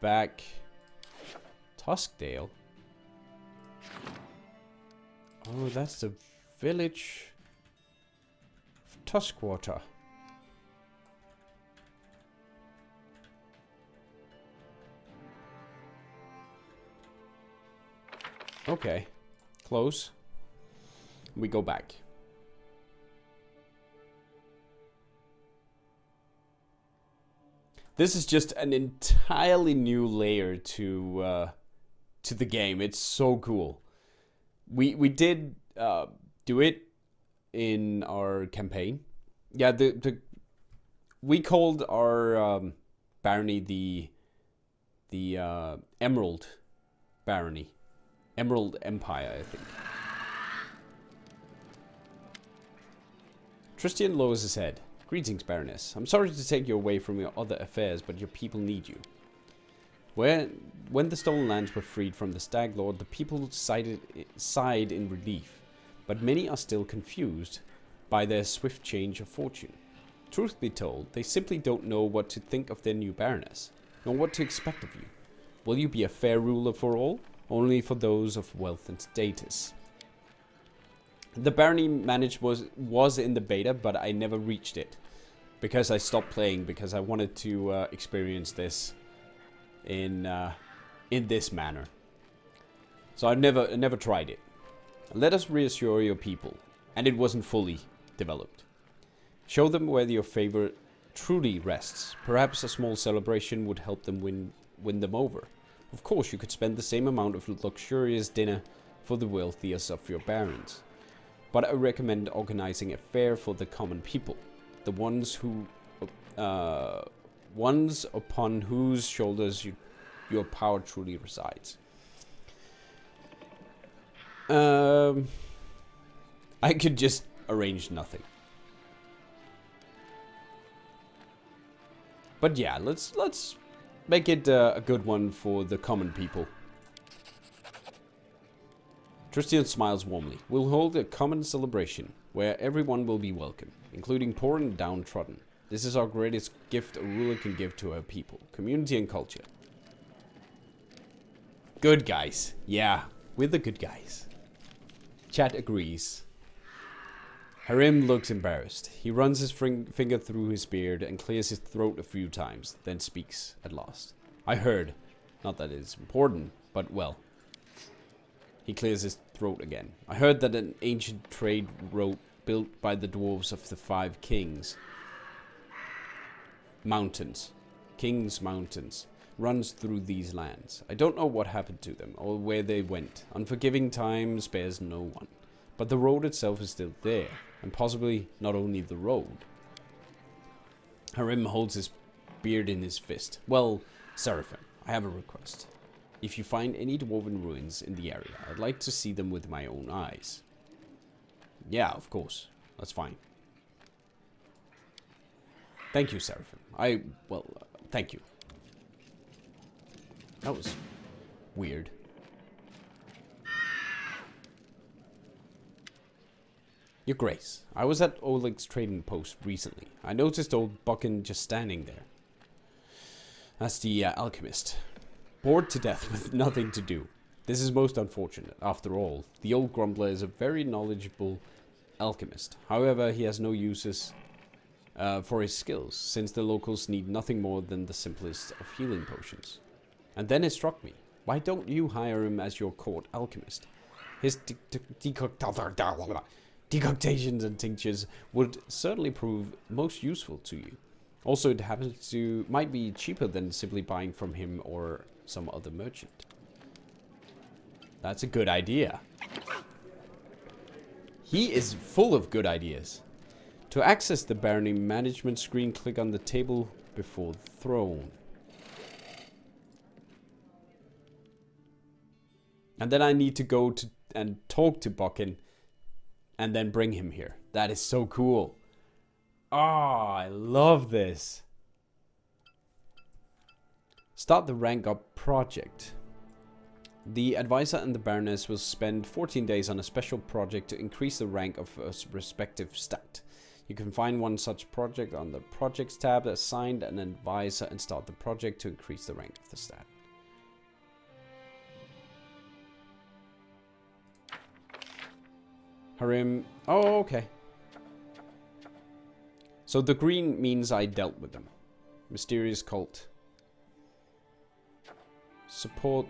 back. Tuskdale. Oh, that's the village of Tuskwater. Okay, close. We go back. This is just an entirely new layer to the game. It's so cool. We did do it in our campaign. Yeah, we called our barony the Emerald Barony. Emerald Empire, I think. Tristian lowers his head. Greetings, Baroness. I'm sorry to take you away from your other affairs, but your people need you. When the stolen lands were freed from the Stag Lord, the people sighed in relief, but many are still confused by their swift change of fortune. Truth be told, they simply don't know what to think of their new Baroness, nor what to expect of you. Will you be a fair ruler for all? Only for those of wealth and status. The barony managed was in the beta, but I never reached it because I stopped playing because I wanted to experience this in this manner. So I never tried it. Let us reassure your people, and it wasn't fully developed. Show them where your favorite truly rests. Perhaps a small celebration would help them win them over. Of course, you could spend the same amount of luxurious dinner for the wealthiest of your barons. But I recommend organizing a fair for the common people. The ones upon whose shoulders your power truly resides. I could just arrange nothing. But yeah, let's make it a good one for the common people. Tristian smiles warmly. We'll hold a common celebration where everyone will be welcome, including poor and downtrodden. This is our greatest gift a ruler can give to her people. Community and culture. Good guys. Yeah, we're the good guys. Chat agrees. Harim looks embarrassed. He runs his finger through his beard and clears his throat a few times, then speaks at last. I heard. Not that it's important, but well. He clears his throat again. I heard that an ancient trade route built by the dwarves of the 5 Kings Mountains, runs through these lands. I don't know what happened to them or where they went. Unforgiving time spares no one. But the road itself is still there, and possibly not only the road. Harim holds his beard in his fist. Well, Seraphim, I have a request. If you find any dwarven ruins in the area, I'd like to see them with my own eyes. Yeah, of course. That's fine. Thank you, Seraphim. Thank you. That was weird. Your Grace, I was at Oleg's trading post recently. I noticed old Buchan just standing there. That's the alchemist. Bored to death with nothing to do. This is most unfortunate. After all, the old grumbler is a very knowledgeable alchemist. However, he has no uses for his skills, since the locals need nothing more than the simplest of healing potions. And then it struck me. Why don't you hire him as your court alchemist? His decoctations and tinctures would certainly prove most useful to you. Also, it might be cheaper than simply buying from him or some other merchant. That's a good idea. He is full of good ideas. To access the barony management screen, click on the table before the throne. And then I need to go and talk to Buchan and then bring him here. That is so cool. Ah, I love this. Start the rank up project. The advisor and the baroness will spend 14 days on a special project to increase the rank of a respective stat. You can find one such project on the projects tab, assign an advisor and start the project to increase the rank of the stat. Harim. Oh, okay. So the green means I dealt with them. Mysterious cult. Support.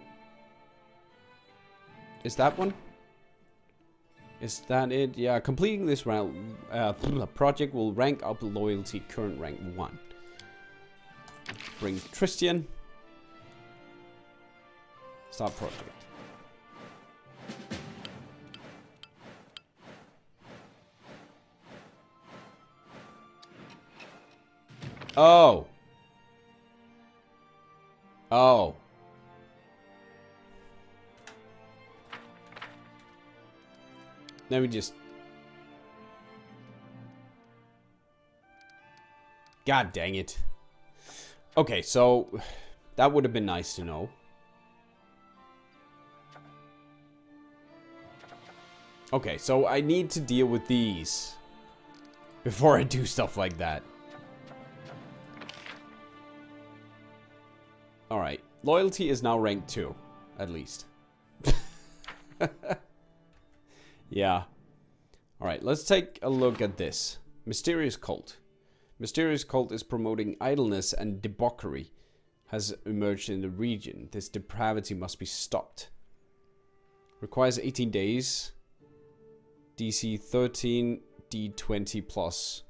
Is that one? Is that it? Yeah, completing this round project will rank up loyalty, current rank 1. Bring Tristian. Start project. Oh. Oh. Let me just... God dang it. Okay, so that would have been nice to know. Okay, so I need to deal with these before I do stuff like that. Alright, loyalty is now rank 2, at least. Yeah. Alright, let's take a look at this. Mysterious cult. Mysterious cult is promoting idleness and debauchery. Has emerged in the region. This depravity must be stopped. Requires 18 days. DC 13, D20 plus.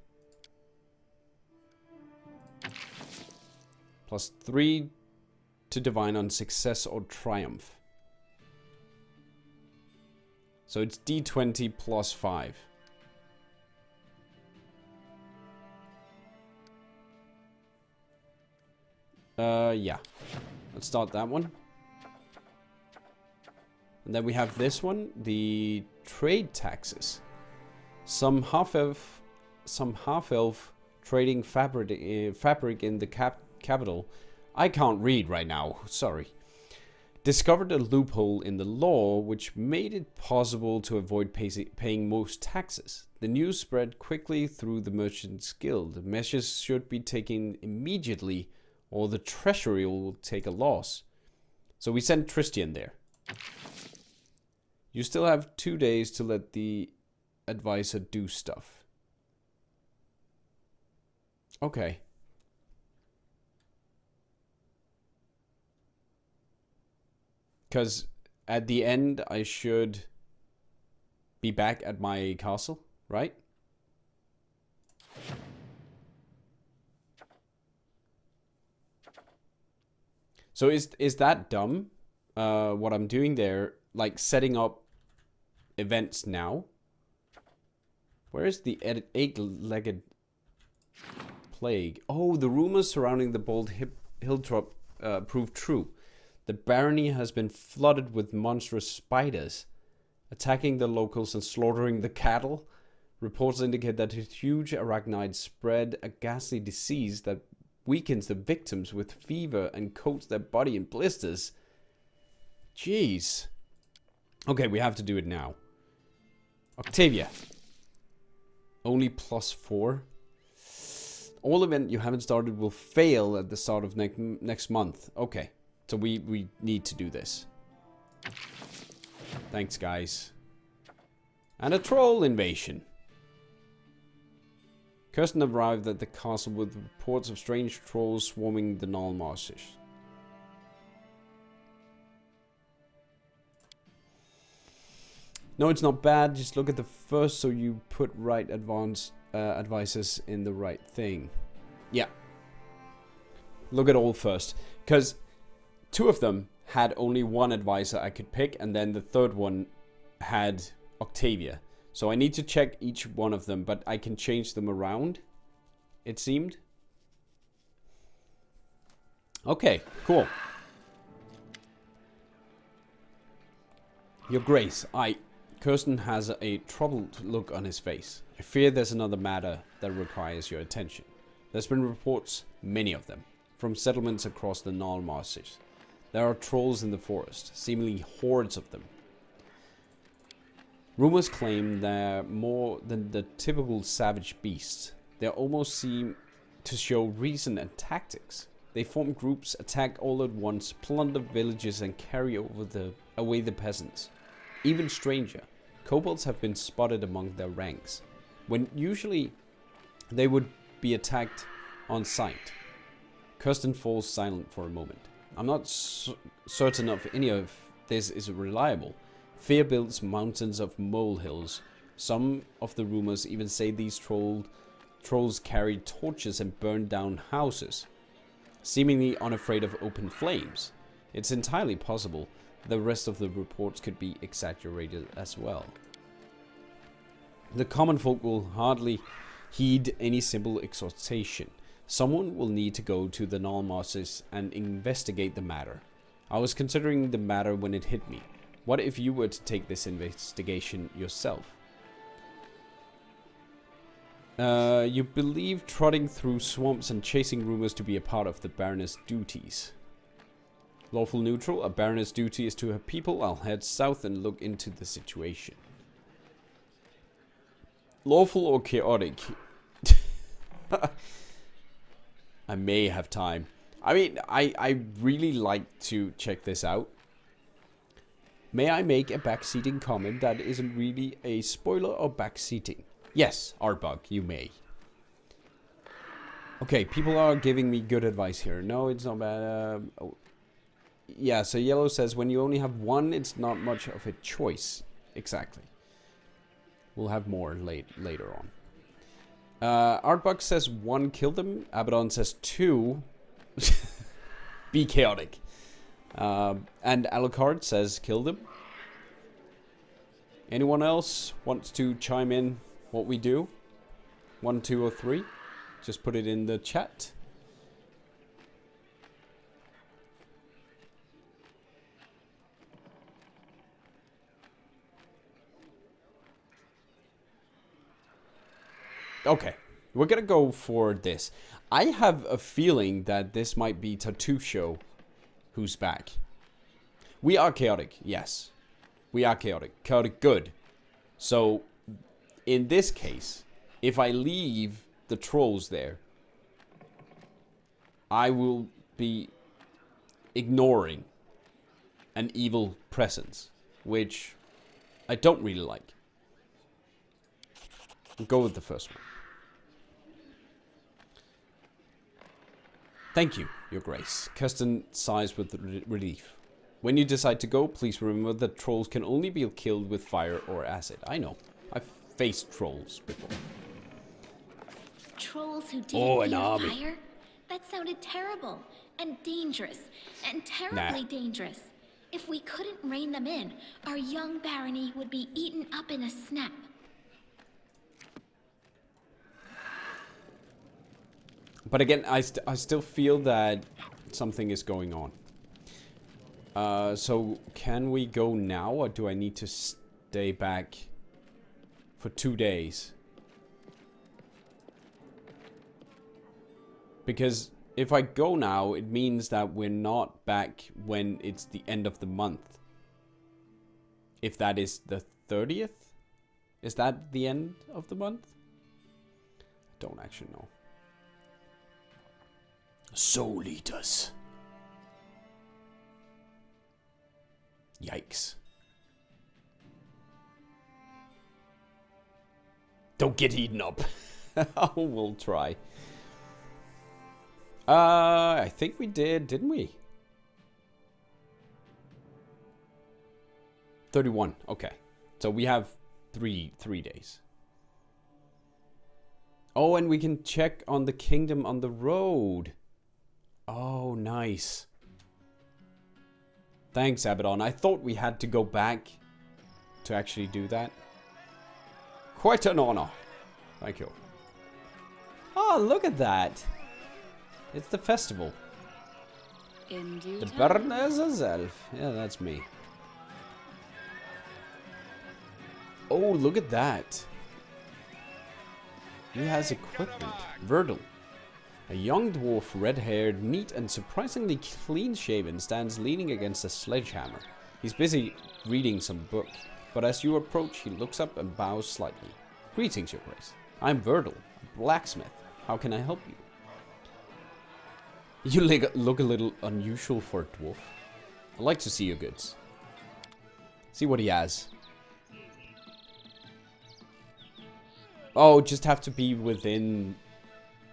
+3 to divine on success or triumph. So it's D20 +5. Yeah. Let's start that one. And then we have this one, the trade taxes. Some half-elf trading fabric in the capital. I can't read right now, sorry. Discovered a loophole in the law which made it possible to avoid paying most taxes. The news spread quickly through the Merchants Guild. Measures should be taken immediately or the treasury will take a loss. So we sent Tristian there. You still have 2 days to let the advisor do stuff. Okay. Because at the end, I should be back at my castle, right? So is that dumb? What I'm doing there, like setting up events now? Where is the eight-legged plague? Oh, the rumors surrounding the bold hilltop proved true. The barony has been flooded with monstrous spiders, attacking the locals and slaughtering the cattle. Reports indicate that a huge arachnid spread a ghastly disease that weakens the victims with fever and coats their body in blisters. Jeez. Okay, we have to do it now. Octavia. Only +4. All event you haven't started will fail at the start of next month. Okay, so we need to do this. Thanks, guys. And a troll invasion. Kirsten arrived at the castle with reports of strange trolls swarming the Null Marshes. No, it's not bad. Just look at the first so you put right advices in the right thing. Yeah. Look at all first. Because 2 of them had only 1 advisor I could pick, and then the third one had Octavia. So I need to check each one of them, but I can change them around, it seemed. Okay, cool. Your Grace, Kirsten has a troubled look on his face. I fear there's another matter that requires your attention. There's been reports, many of them, from settlements across the Null Marshes. There are trolls in the forest, seemingly hordes of them. Rumors claim they're more than the typical savage beasts. They almost seem to show reason and tactics. They form groups, attack all at once, plunder villages and carry away the peasants. Even stranger, kobolds have been spotted among their ranks, when usually they would be attacked on sight. Kirsten falls silent for a moment. I'm not certain if any of this is reliable. Fear builds mountains of molehills. Some of the rumors even say these trolls carried torches and burned down houses, seemingly unafraid of open flames. It's entirely possible the rest of the reports could be exaggerated as well. The common folk will hardly heed any simple exhortation. Someone will need to go to the Null Marshes and investigate the matter. I was considering the matter when it hit me. What if you were to take this investigation yourself? You believe trotting through swamps and chasing rumors to be a part of the Baroness' duties. Lawful neutral, a Baroness' duty is to her people. I'll head south and look into the situation. Lawful or chaotic? I may have time. I mean, I really like to check this out. May I make a backseating comment that isn't really a spoiler or backseating? Yes, Arbug, you may. Okay, people are giving me good advice here. No, it's not bad. Oh. Yeah, so Yellow says when you only have one, it's not much of a choice. Exactly. We'll have more later on. Artbug says 1 killed them. Abaddon says 2. Be chaotic. And Alucard says kill them. Anyone else wants to chime in what we do? 1, 2, or 3? Just put it in the chat. Okay, we're gonna go for this. I have a feeling that this might be Tattoo Show who's back. We are chaotic, yes. We are chaotic. Chaotic good. So, in this case, if I leave the trolls there, I will be ignoring an evil presence, which I don't really like. I'll go with the first one. Thank you, Your Grace. Kirsten sighs with relief. When you decide to go, please remember that trolls can only be killed with fire or acid. I know. I've faced trolls before. Trolls who didn't fear fire? That sounded terrible and dangerous and terribly dangerous. If we couldn't rein them in, our young barony would be eaten up in a snap. But again, I still feel that something is going on. So can we go now, or do I need to stay back for 2 days? Because if I go now, it means that we're not back when it's the end of the month. If that is the 30th? Is that the end of the month? I don't actually know. Soul Eaters. Yikes. Don't get eaten up. We'll try. I think we did, didn't we? 31. Okay. So we have three days. Oh, and we can check on the kingdom on the road. Oh, nice. Thanks, Abaddon. I thought we had to go back to actually do that. Quite an honor. Thank you. Oh, look at that. It's the festival. In due The time. Baroness elf. Yeah, that's me. Oh, look at that. He has equipment. Verdal. A young dwarf, red-haired, neat and surprisingly clean-shaven, stands leaning against a sledgehammer. He's busy reading some book, but as you approach, he looks up and bows slightly. Greetings, Your Grace. I'm Verdal, a blacksmith. How can I help you? You look a little unusual for a dwarf. I'd like to see your goods. See what he has. Oh, just have to be within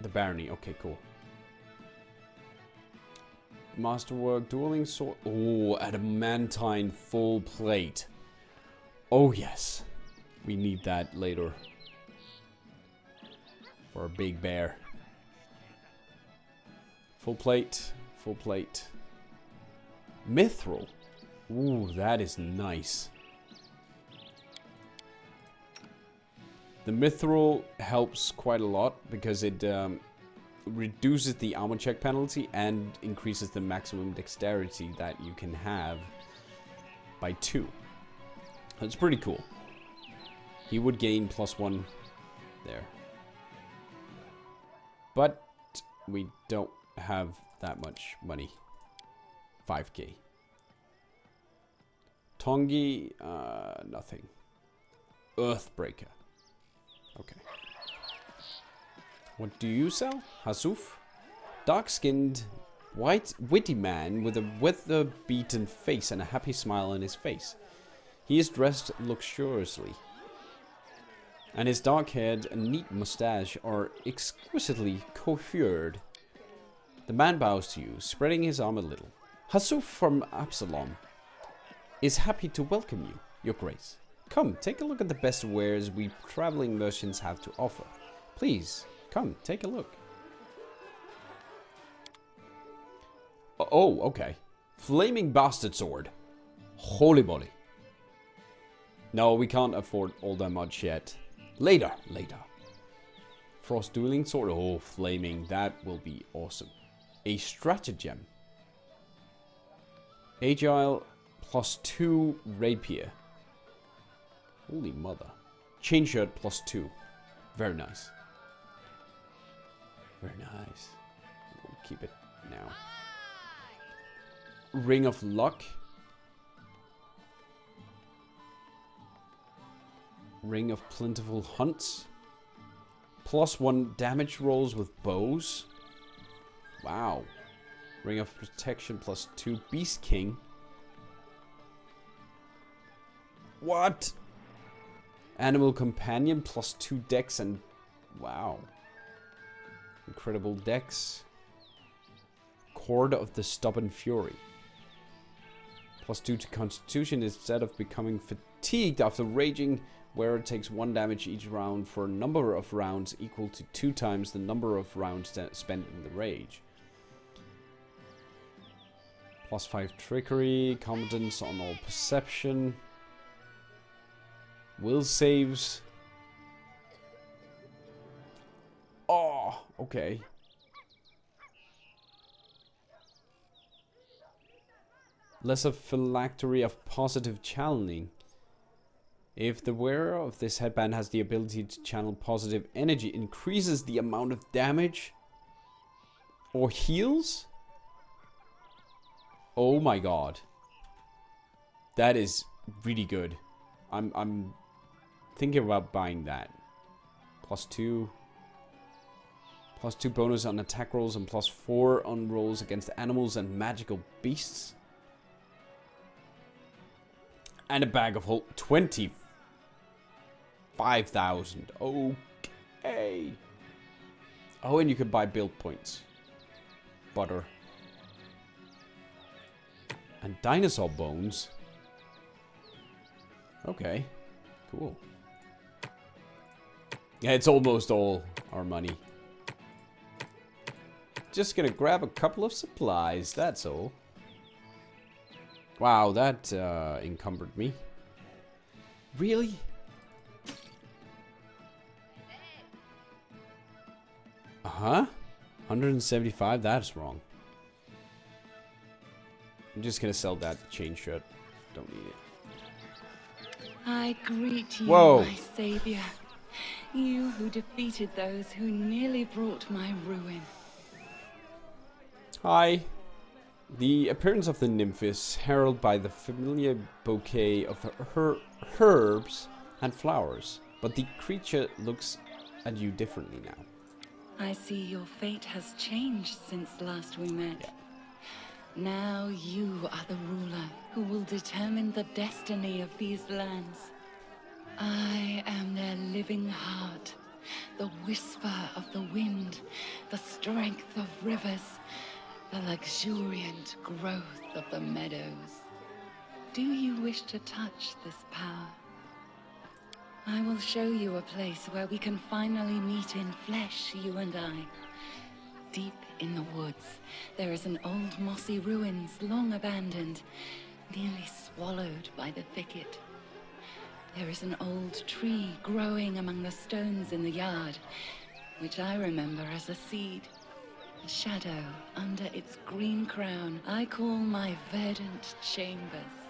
the barony. Okay, cool. Masterwork, dueling sword. Oh, adamantine full plate. Oh, yes. We need that later. For a big bear. Full plate. Full plate. Mithril. Ooh, that is nice. The mithril helps quite a lot because it reduces the armor check penalty and increases the maximum dexterity that you can have by 2. That's pretty cool. He would gain +1 there. But we don't have that much money. 5k. Tongi, nothing. Earthbreaker. Okay. What do you sell? Hasuf? Dark-skinned, white, witty man with a weather-beaten face and a happy smile on his face. He is dressed luxuriously, and his dark hair and neat mustache are exquisitely coiffured. The man bows to you, spreading his arm a little. Hasuf from Absalom is happy to welcome you, Your Grace. Come, take a look at the best wares we traveling merchants have to offer. Please, come, take a look. Oh, okay. Flaming Bastard Sword. Holy moly. No, we can't afford all that much yet. Later. Frost Dueling Sword. Oh, flaming. That will be awesome. A Stratagem. Agile +2 Rapier. Holy mother. Chain Shirt +2. Very nice. Very nice. We'll keep it now. Ring of Luck. Ring of Plentiful Hunts. +1 damage rolls with bows. Wow. Ring of Protection +2. Beast King. What? Animal Companion +2 dex and... Wow. Incredible dex. Cord of the Stubborn Fury. +2 to Constitution instead of becoming fatigued after raging. Wearer takes 1 damage each round for a number of rounds equal to 2 times the number of rounds spent in the rage. +5 Trickery. Competence on all perception. Will saves. Oh, okay. Lesser phylactery of positive channeling. If the wearer of this headband has the ability to channel positive energy, increases the amount of damage or heals? Oh my god. That is really good. I'm thinking about buying that. +2. +2 bonus on attack rolls and +4 on rolls against animals and magical beasts. And a bag of whole 25,000. Okay. Oh, and you can buy build points. Butter. And dinosaur bones. Okay. Cool. Yeah, it's almost all our money. Just gonna grab a couple of supplies, that's all. Wow, that encumbered me. Really? Uh-huh. 175, that's wrong. I'm just gonna sell that chain shirt. Don't need it. I greet you, Whoa. my savior. You who defeated those who nearly brought my ruin. Hi. The appearance of the nymph is heralded by the familiar bouquet of herbs and flowers, but the creature looks at you differently now. I see your fate has changed since last we met. Yeah. Now you are the ruler who will determine the destiny of these lands. I am their living heart, the whisper of the wind, the strength of rivers, the luxuriant growth of the meadows. Do you wish to touch this power? I will show you a place where we can finally meet in flesh, you and I. Deep in the woods, there is an old mossy ruins long abandoned, nearly swallowed by the thicket. There is an old tree growing among the stones in the yard, which I remember as a seed. A shadow under its green crown I call my verdant chambers.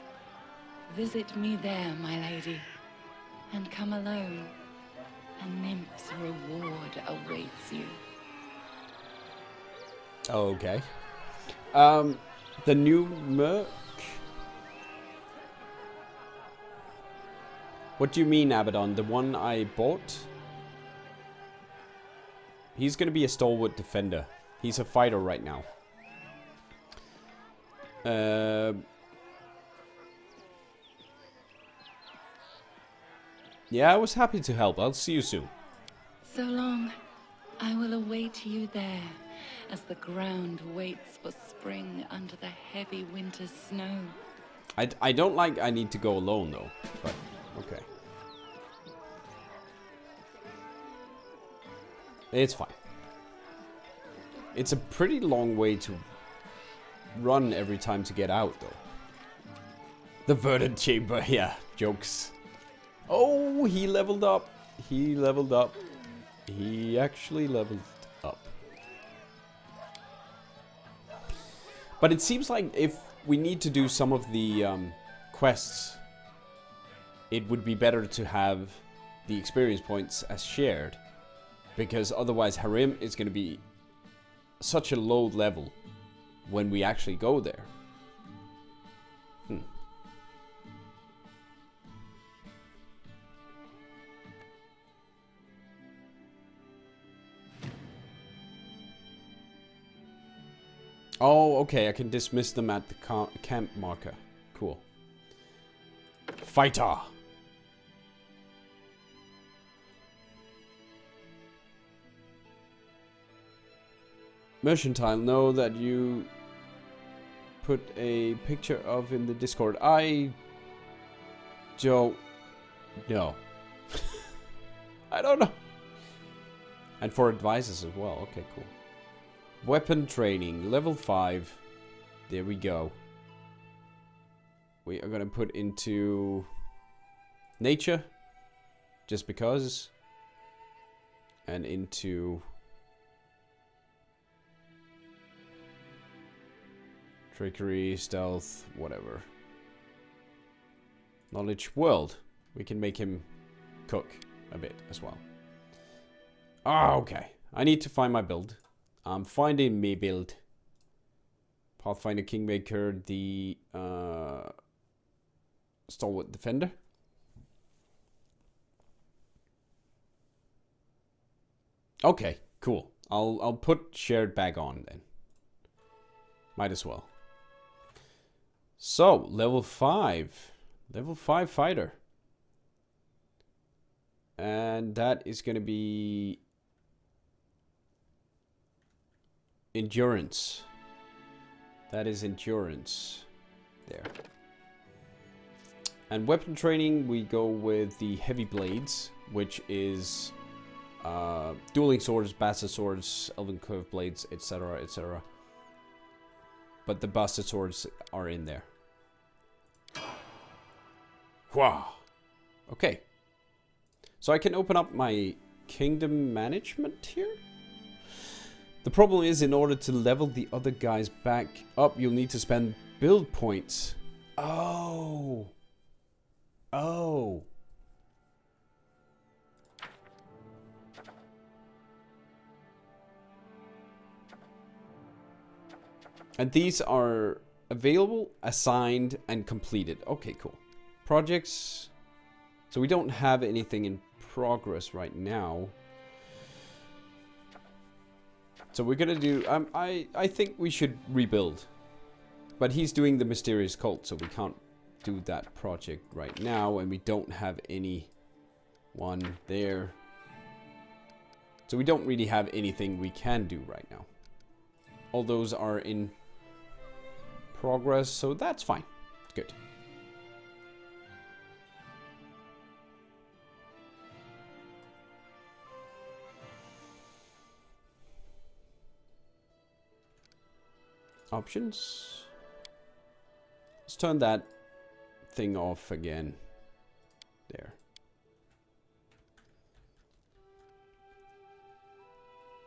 Visit me there, my lady, and come alone. A nymph's reward awaits you. Okay. The new Merc. What do you mean, Abaddon? The one I bought? He's gonna be a stalwart defender. He's a fighter right now. Yeah, I was happy to help. I'll see you soon. So long. I will await you there, as the ground waits for spring under the heavy winter's snow. I don't like I need to go alone, though. But, okay. It's fine. It's a pretty long way to run every time to get out, though. The verdant chamber, yeah, jokes. Oh, he leveled up. He leveled up. He actually leveled up. But it seems like if we need to do some of the quests, it would be better to have the experience points as shared. Because otherwise Harem is going to be such a low level when we actually go there. Oh, okay, I can dismiss them at the camp marker. Cool. Fighter! Mercantile, know that you put a picture of in the Discord. I don't know. I don't know. And for advices as well. Okay, cool. Weapon training, level 5. There we go. We are gonna put into nature, just because, and into trickery, stealth, whatever. Knowledge, world. We can make him cook a bit as well. Ah, okay. I need to find my build. I'm finding me build. Pathfinder, Kingmaker, the Stalwart Defender. Okay, cool. I'll put shared bag on then. Might as well. So, level 5. Level 5 fighter. And that is going to be endurance. That is endurance. There. And weapon training, we go with the heavy blades, which is dueling swords, bastard swords, elven curved blades, etc., etc. But the bastard swords are in there. Wow. Okay. So I can open up my kingdom management here. The problem is, in order to level the other guys back up, you'll need to spend build points. Oh. Oh. And these are available, assigned, and completed. Okay, cool. Projects. So we don't have anything in progress right now. So we're gonna do, I think we should rebuild. But he's doing the mysterious cult, so we can't do that project right now, and we don't have any one there. So we don't really have anything we can do right now. All those are in progress, so that's fine. Good. Options. Let's turn that thing off again. There.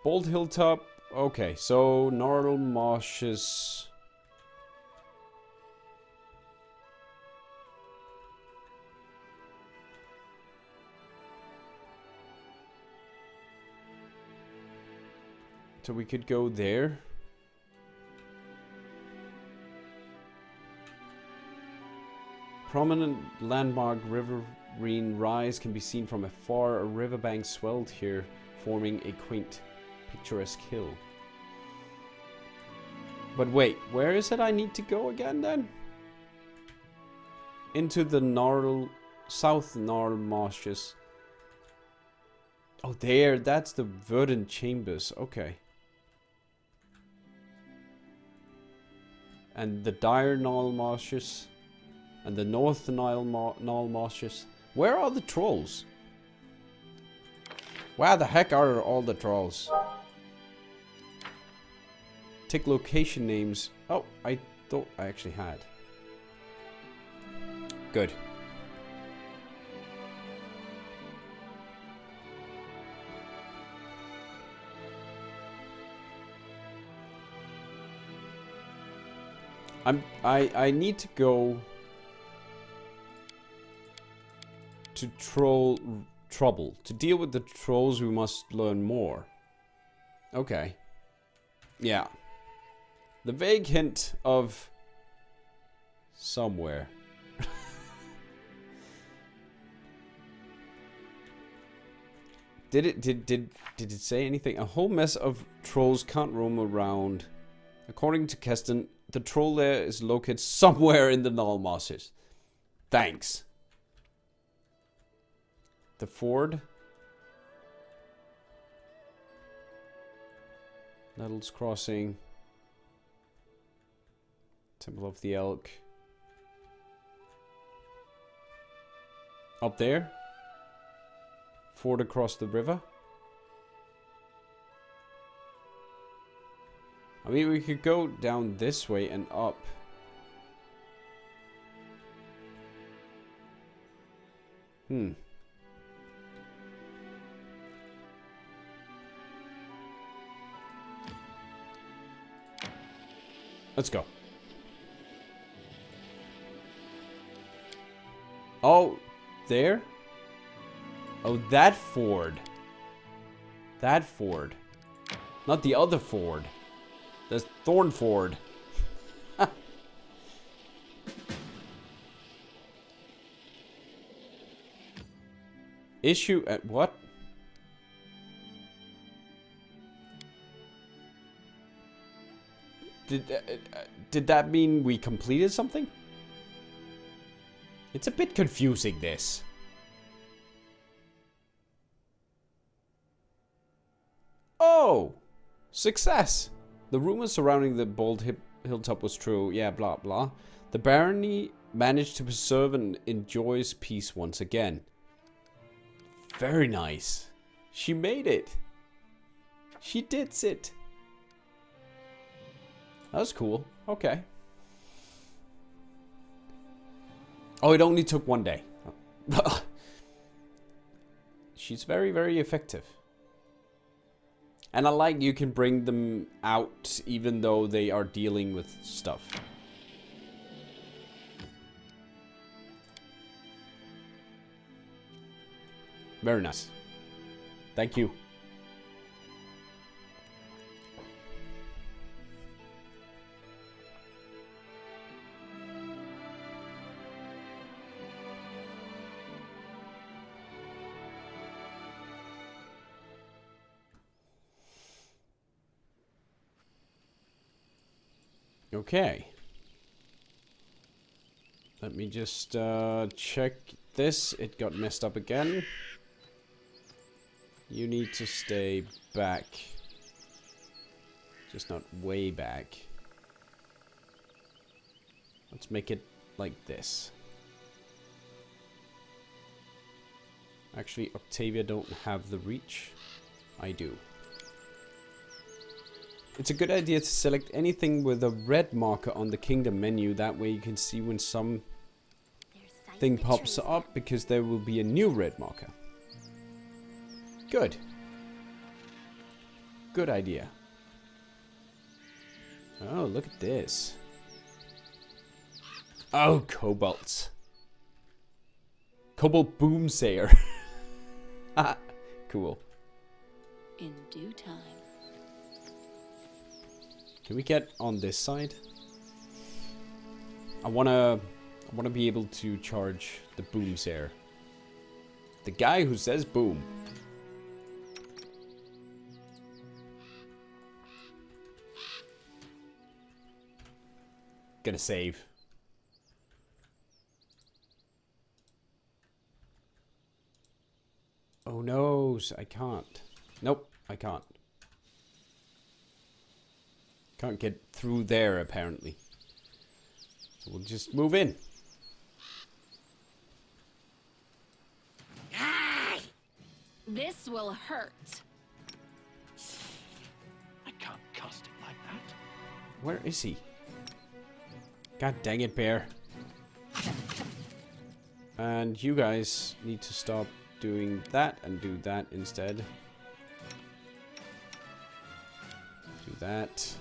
Bold Hilltop. Okay, so Gnarled Marshes. So we could go there. Prominent landmark riverine rise can be seen from afar. A riverbank swelled here, forming a quaint, picturesque hill. But wait, where is it I need to go again then? Into the South Gnarled Marshes. Oh, there, that's the verdant chambers. Okay. And the dire Gnarled Marshes. And the North Gnarled Marshes. Where are the trolls? Where the heck are all the trolls? Take location names. Oh, I thought I actually had. Good. I need to go to trouble. To deal with the trolls, we must learn more. Okay. Yeah. The vague hint of somewhere. Did it say anything? A whole mess of trolls can't roam around. According to Keston, the troll lair is located somewhere in the Null Marshes. Thanks. The ford. Nettles Crossing. Temple of the Elk. Up there. Ford across the river. I mean, we could go down this way and up. Let's go. Oh, there? Oh, that ford. That ford. Not the other ford. There's Thornford. Issue at what? Did that mean we completed something? It's a bit confusing, this. Oh! Success! The rumors surrounding the Bald Hilltop was true. Yeah, blah, blah. The barony managed to preserve and enjoys peace once again. Very nice. She made it. She did it. That was cool. Okay. Oh, it only took one day. She's very, very effective. And I like you can bring them out even though they are dealing with stuff. Very nice. Thank you. Okay. Let me just check this. It got messed up again. You need to stay back. Just not way back. Let's make it like this. Actually, Octavia don't have the reach. I do. It's a good idea to select anything with a red marker on the kingdom menu. That way you can see when something pops up, because there will be a new red marker. Good. Good idea. Oh, look at this. Oh, kobolds. Kobold Boomsayer. Cool. In due time. Can we get on this side? I wanna be able to charge the Boomsayer. The guy who says boom. Gonna save. Oh no, I can't. Nope, I can't. Can't get through there, apparently. So we'll just move in. This will hurt. I can't cast it like that. Where is he? God dang it, bear. And you guys need to stop doing that and do that instead. Do that.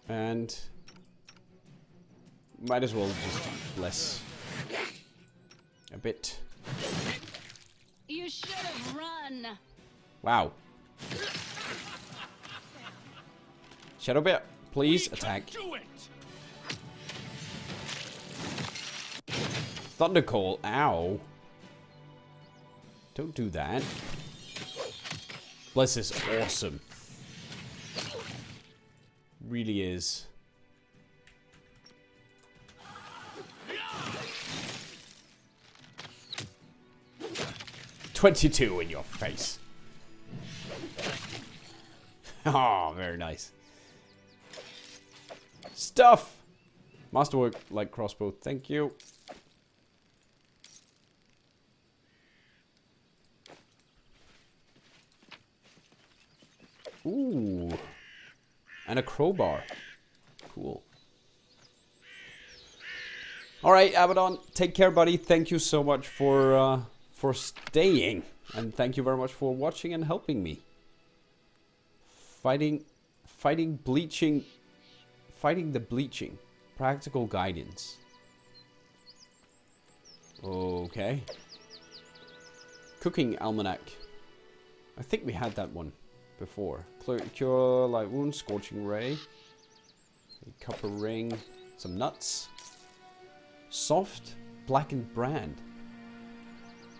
And might as well just bless a bit. You should have run. Wow. Shadow Bear, please attack. Do it! Thundercall, ow. Don't do that. Bless is awesome. Really is. "22 in your face." Oh, very nice. Stuff! Masterwork like crossbow, thank you. Ooh. And a crowbar. Cool. Alright, Abaddon, take care, buddy. Thank you so much for staying. And thank you very much for watching and helping me. Fighting the bleaching. Practical guidance. Okay. Cooking almanac. I think we had that one before. Cure light wounds, scorching ray. A copper ring. Some nuts. Soft blackened brand.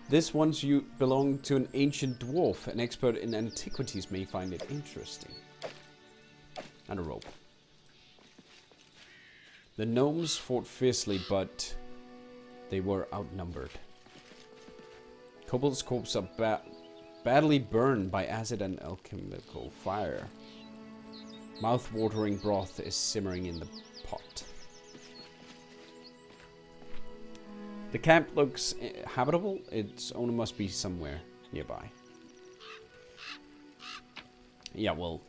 This once you belong to an ancient dwarf. An expert in antiquities may find it interesting. And a rope. The gnomes fought fiercely, but they were outnumbered. Kobold's corpses are badly burned by acid and alchemical fire. Mouth-watering broth is simmering in the pot. The camp looks habitable. Its owner must be somewhere nearby. Yeah, well,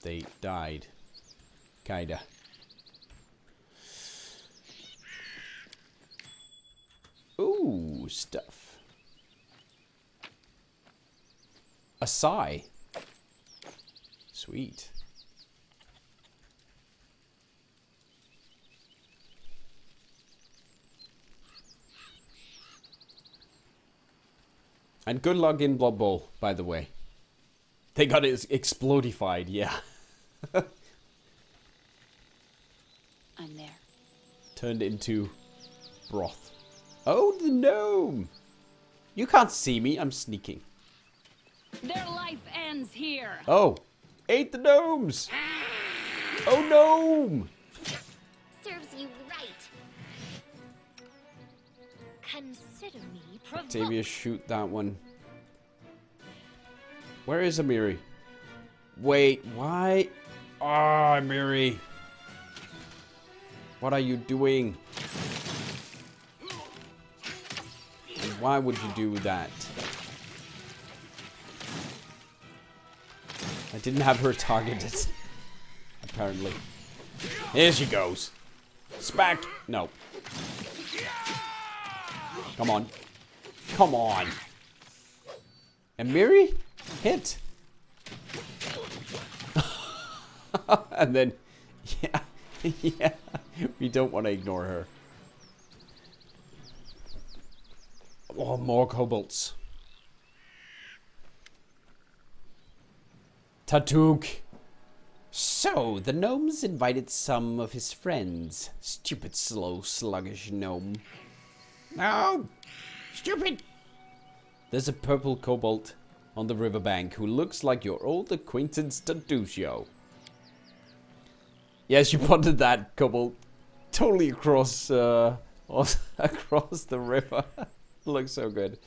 they died. Kinda. Ooh, stuff. A sigh. Sweet. And good luck in Blood Bowl, by the way. They got it explodified, yeah. I'm there. Turned into broth. Oh, the gnome! You can't see me, I'm sneaking. Their life ends here. Oh, ate the gnomes! Oh, gnome! Serves you right. Consider me provoked. Octavia, shoot that one. Where is Amiri? Wait, why? Ah, Amiri. What are you doing? And why would you do that? I didn't have her targeted. Apparently. Here she goes. Smack! No. Come on. Come on. Amiri? Hit. And then, yeah, yeah, we don't want to ignore her. Oh, more kobolds. Tatuk. So, the gnome's invited some of his friends. Stupid, slow, sluggish gnome. No! Stupid! There's a purple kobold on the riverbank who looks like your old acquaintance Taducio. Yes, you spotted that kobold totally across across the river. Looks so good.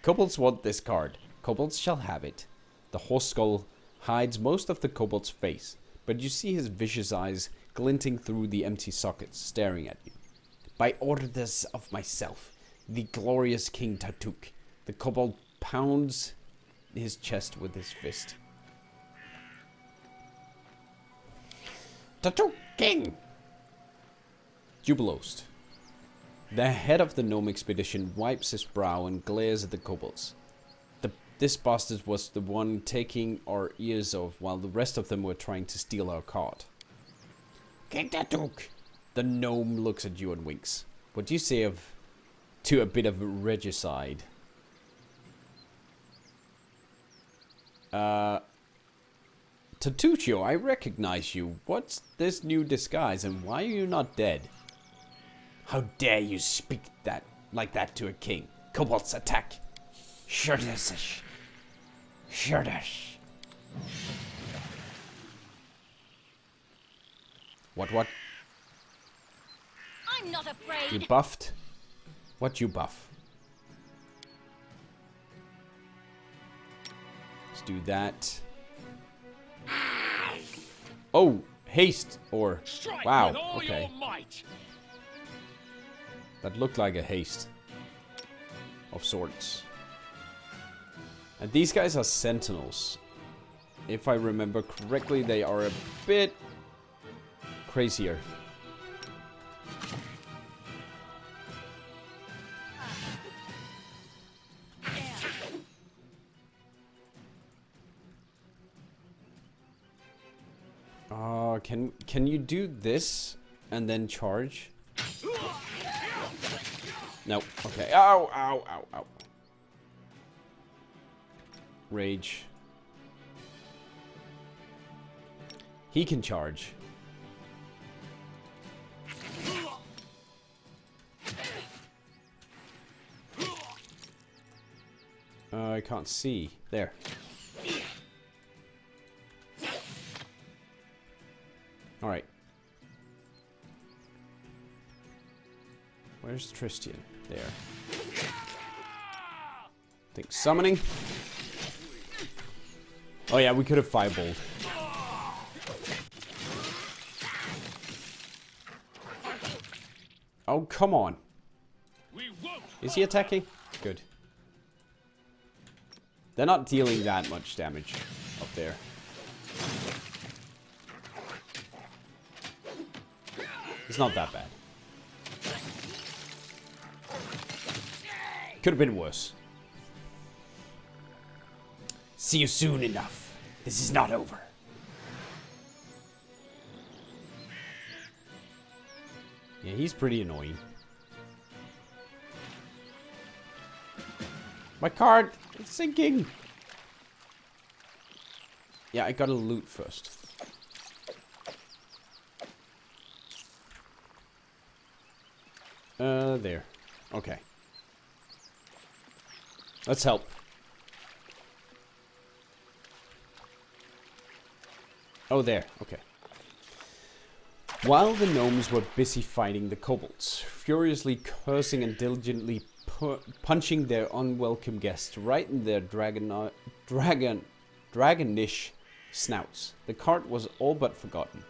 Kobolds want this card. Kobolds shall have it. The horse skull hides most of the kobold's face, but you see his vicious eyes glinting through the empty sockets, staring at you. By orders of myself, the glorious King Tatuk, the kobold pounds his chest with his fist. Tatuk King! Jubilost. The head of the gnome expedition wipes his brow and glares at the kobolds. This bastard was the one taking our ears off while the rest of them were trying to steal our cart. King Tatuk! The gnome looks at you and winks. What do you say to a bit of regicide? Tatuccio, I recognize you. What's this new disguise and why are you not dead? How dare you speak like that to a king? Kobolds attack! Shurdish! Shurdish! What? I'm not afraid. You buffed? What you buff? Let's do that. Oh, haste or wow, okay. That looked like a haste of sorts. And these guys are sentinels. If I remember correctly, they are a bit crazier. Can you do this and then charge? No. Okay. Ow, ow, ow, ow. Rage. He can charge. I can't see. There. Alright. Where's Tristian? There. Think summoning. Oh yeah, we could have fireballed. Oh, come on. Is he attacking? Good. They're not dealing that much damage up there. It's not that bad. Could have been worse. See you soon enough. This is not over. Yeah, he's pretty annoying. My card! It's sinking! Yeah, I gotta loot first. There. Okay. Let's help. Oh, there. Okay. While the gnomes were busy fighting the kobolds, furiously cursing and diligently punching their unwelcome guests right in their dragonish snouts, the cart was all but forgotten.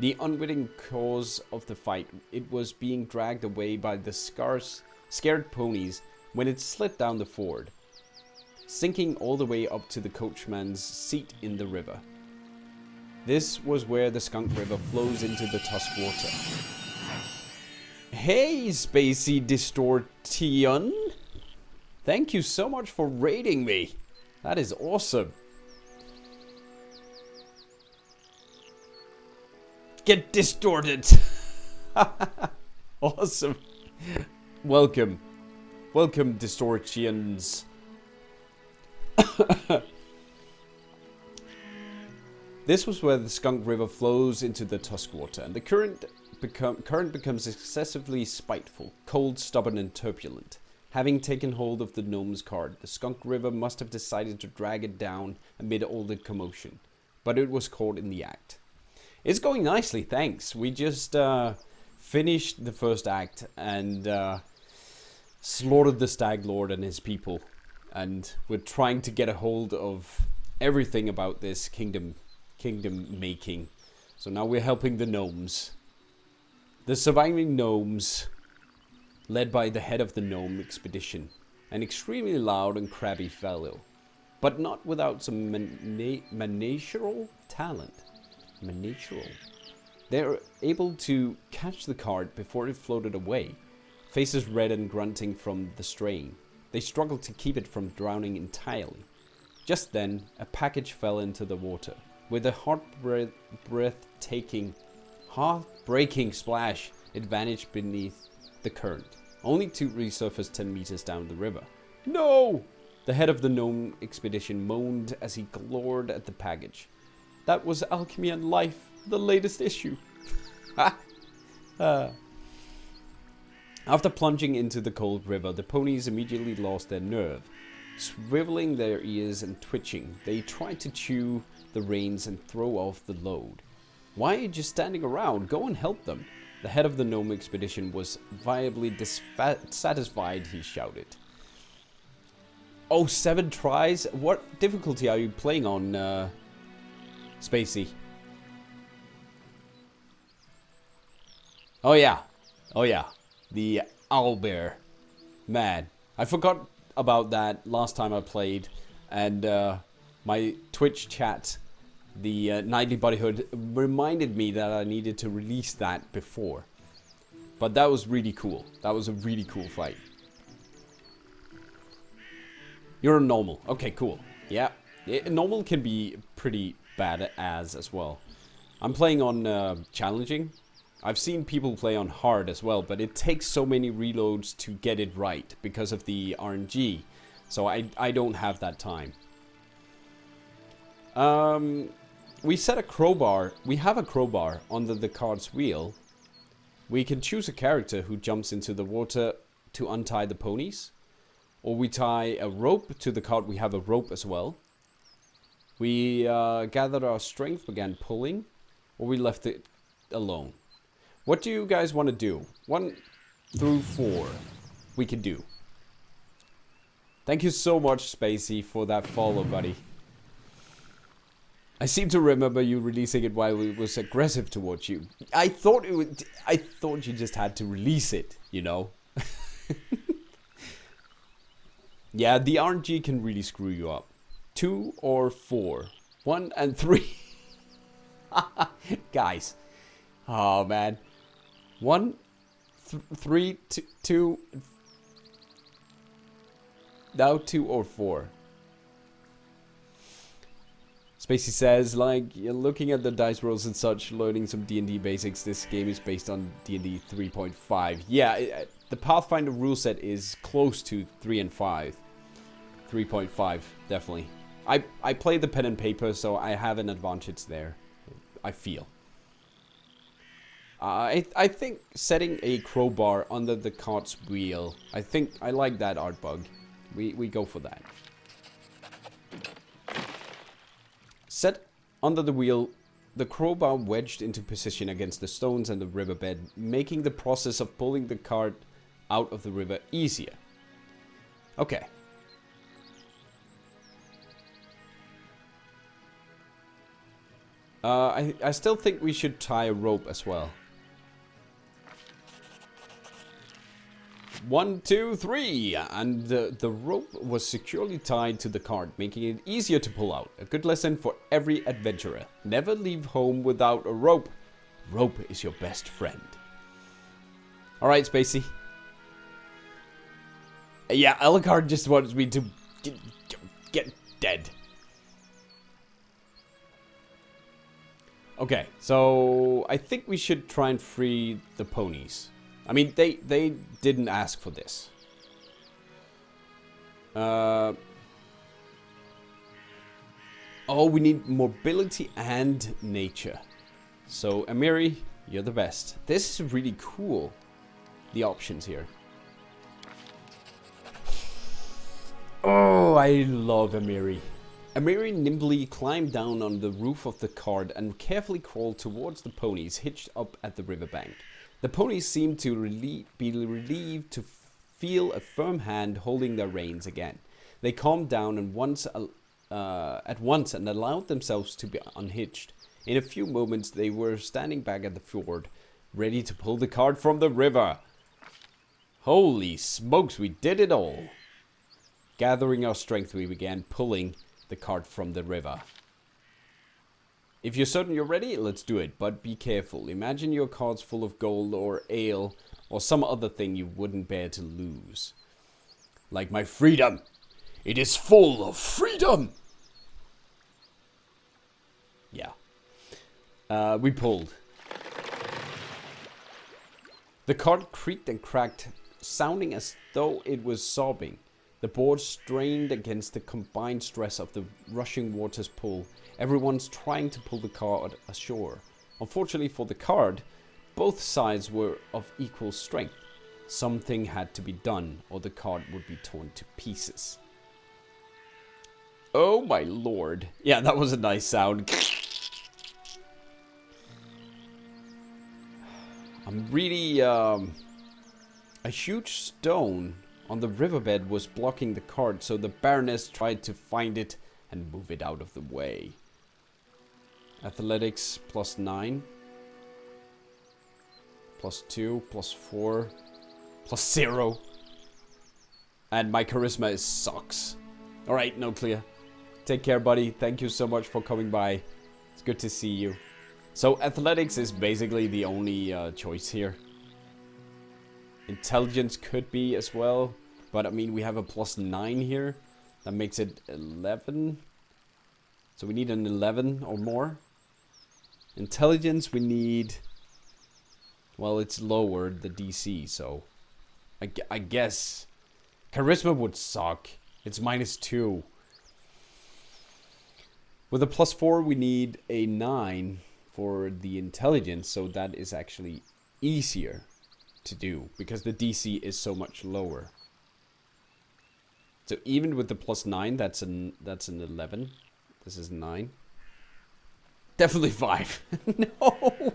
The unwitting cause of the fight, it was being dragged away by the scared ponies when it slid down the ford, sinking all the way up to the coachman's seat in the river. This was where the Skunk River flows into the Tusk Water. Hey, Spacey Distortion! Thank you so much for raiding me. That is awesome. Get distorted. Awesome. Welcome. Welcome, Distortions. This was where the Skunk River flows into the Tusk Water, and the current becomes excessively spiteful, cold, stubborn, and turbulent. Having taken hold of the gnome's cart, the Skunk River must have decided to drag it down amid all the commotion, but it was caught in the act. It's going nicely, thanks. We just finished the first act and slaughtered the Stag Lord and his people, and we're trying to get a hold of everything about this kingdom making. So now we're helping the gnomes. The surviving gnomes, led by the head of the gnome expedition. An extremely loud and crabby fellow, but not without some managerial talent. Managerial. They're able to catch the cart before it floated away, faces red and grunting from the strain. They struggled to keep it from drowning entirely. Just then, a package fell into the water. With a heartbreaking splash, it vanished beneath the current, only to resurface 10 meters down the river. No! The head of the gnome expedition moaned as he glowered at the package. That was Alchemy and Life, the latest issue. After plunging into the cold river, the ponies immediately lost their nerve. Swiveling their ears and twitching, they tried to chew the reins and throw off the load. Why are you just standing around? Go and help them. The head of the gnome expedition was viably dissatisfied, he shouted. Oh, 7 tries? What difficulty are you playing on, Spacey? Oh yeah. The owlbear. Man, I forgot about that last time I played. And my Twitch chat, the Nightly Bodyhood, reminded me that I needed to release that before. But that was really cool. That was a really cool fight. You're a normal. Okay, cool. Yeah. Normal can be pretty bad as well. I'm playing on challenging. I've seen people play on hard as well, but it takes so many reloads to get it right because of the RNG. So I don't have that time. We set a crowbar. We have a crowbar under the cart's wheel. We can choose a character who jumps into the water to untie the ponies. Or we tie a rope to the cart. We have a rope as well. We gathered our strength, began pulling. Or we left it alone. What do you guys want to do? 1 through 4 we can do. Thank you so much, Spacey, for that follow, buddy. I seem to remember you releasing it while it was aggressive towards you. I thought you just had to release it, you know. Yeah, the RNG can really screw you up. 2 or 4. 1 and 3. Guys. Oh, man. 1, 3, 2. Now 2 or 4. Spacey says, like, you're looking at the dice rolls and such, learning some D&D basics. This game is based on D&D 3.5. Yeah, the Pathfinder rule set is close to 3 and 5. 3.5, definitely. I play the pen and paper, so I have an advantage there, I feel. I think setting a crowbar under the cart's wheel, I like that art bug. We go for that. Set under the wheel, the crowbar wedged into position against the stones and the riverbed, making the process of pulling the cart out of the river easier. Okay. I still think we should tie a rope as well. 1, 2, 3, and the rope was securely tied to the cart, making it easier to pull out. A good lesson for every adventurer. Never leave home without a rope. Rope is your best friend. Alright, Spacey. Yeah, Alucard just wants me to get dead. Okay, so I think we should try and free the ponies. I mean, they didn't ask for this. Oh, we need mobility and nature. So, Amiri, you're the best. This is really cool, the options here. Oh, I love Amiri. Amiri nimbly climbed down on the roof of the cart and carefully crawled towards the ponies hitched up at the riverbank. The ponies seemed to be relieved to feel a firm hand holding their reins again. They calmed down at once and allowed themselves to be unhitched. In a few moments, they were standing back at the ford, ready to pull the cart from the river. Holy smokes, we did it all. Gathering our strength, we began pulling the cart from the river. If you're certain you're ready, let's do it, but be careful. Imagine your cart's full of gold or ale or some other thing you wouldn't bear to lose. Like my freedom. It is full of freedom. Yeah. We pulled. The cart creaked and cracked, sounding as though it was sobbing. The board strained against the combined stress of the rushing water's pull. Everyone's trying to pull the cart ashore. Unfortunately for the cart, both sides were of equal strength. Something had to be done, or the cart would be torn to pieces. Oh my lord. Yeah, that was a nice sound. I'm really, a huge stone on the riverbed was blocking the cart, so the Baroness tried to find it and move it out of the way. Athletics +9. +2, +4, +0. And my charisma is sucks. Alright, no clear. Take care, buddy. Thank you so much for coming by. It's good to see you. So athletics is basically the only choice here. Intelligence could be as well. But I mean, we have a +9 here. That makes it 11. So we need an 11 or more. Intelligence we need... Well, it's lowered, the DC, so... I guess... Charisma would suck. It's -2. With a +4 we need a 9 for the intelligence, so that is actually easier to do, because the DC is so much lower. So even with the +9, that's an 11. This is 9. Definitely 5. No!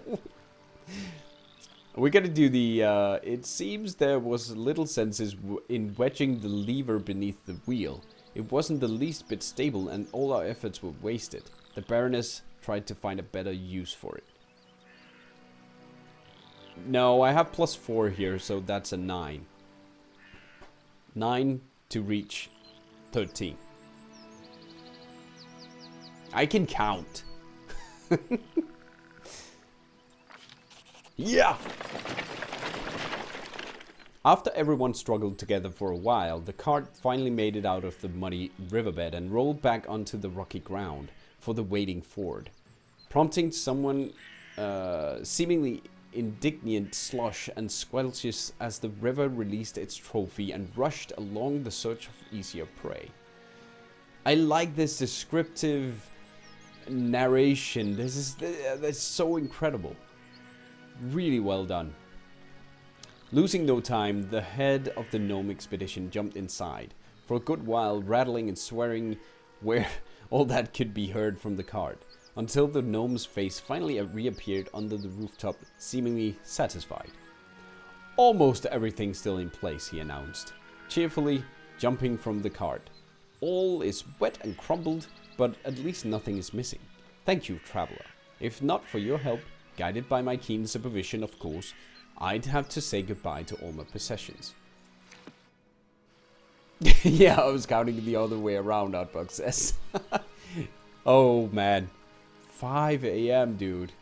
We're gonna do the, it seems there was little sense in wedging the lever beneath the wheel. It wasn't the least bit stable and all our efforts were wasted. The Baroness tried to find a better use for it. No, I have +4 here, so that's a 9. 9 to reach 13. I can count. Yeah! After everyone struggled together for a while, the cart finally made it out of the muddy riverbed and rolled back onto the rocky ground for the waiting ford, prompting someone seemingly indignant slush and squelches as the river released its trophy and rushed along the search of easier prey. I like this descriptive narration. That's so incredible. Really well done. Losing no time, the head of the gnome expedition jumped inside, for a good while rattling and swearing where all that could be heard from the cart, until the gnome's face finally reappeared under the rooftop, seemingly satisfied. Almost everything's still in place, he announced, cheerfully jumping from the cart. All is wet and crumbled, but at least nothing is missing. Thank you, traveler. If not for your help, guided by my keen supervision, of course, I'd have to say goodbye to all my possessions. Yeah, I was counting the other way around, Outbug says. Oh, man. 5 AM, dude.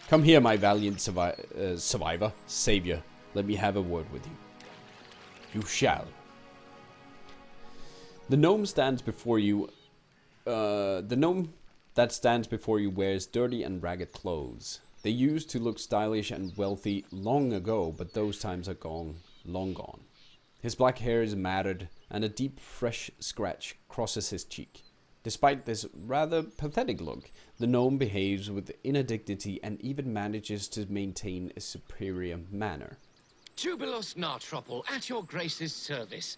Come here, my valiant survivor, savior. Let me have a word with you. You shall. The gnome stands before you. The gnome that stands before you wears dirty and ragged clothes. They used to look stylish and wealthy long ago, but those times are gone, long gone. His black hair is matted, and a deep, fresh scratch crosses his cheek. Despite this rather pathetic look, the gnome behaves with inner dignity and even manages to maintain a superior manner. Tubulos Nartropple, at your grace's service.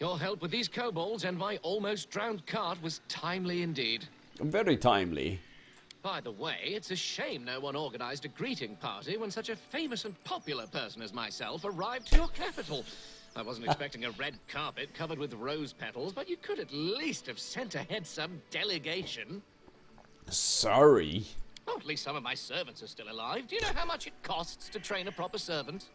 Your help with these kobolds and my almost drowned cart was timely indeed. Very timely. By the way, it's a shame no one organized a greeting party when such a famous and popular person as myself arrived to your capital. I wasn't expecting a red carpet covered with rose petals, but you could at least have sent ahead some delegation. Sorry. Oh, at least some of my servants are still alive. Do you know how much it costs to train a proper servant?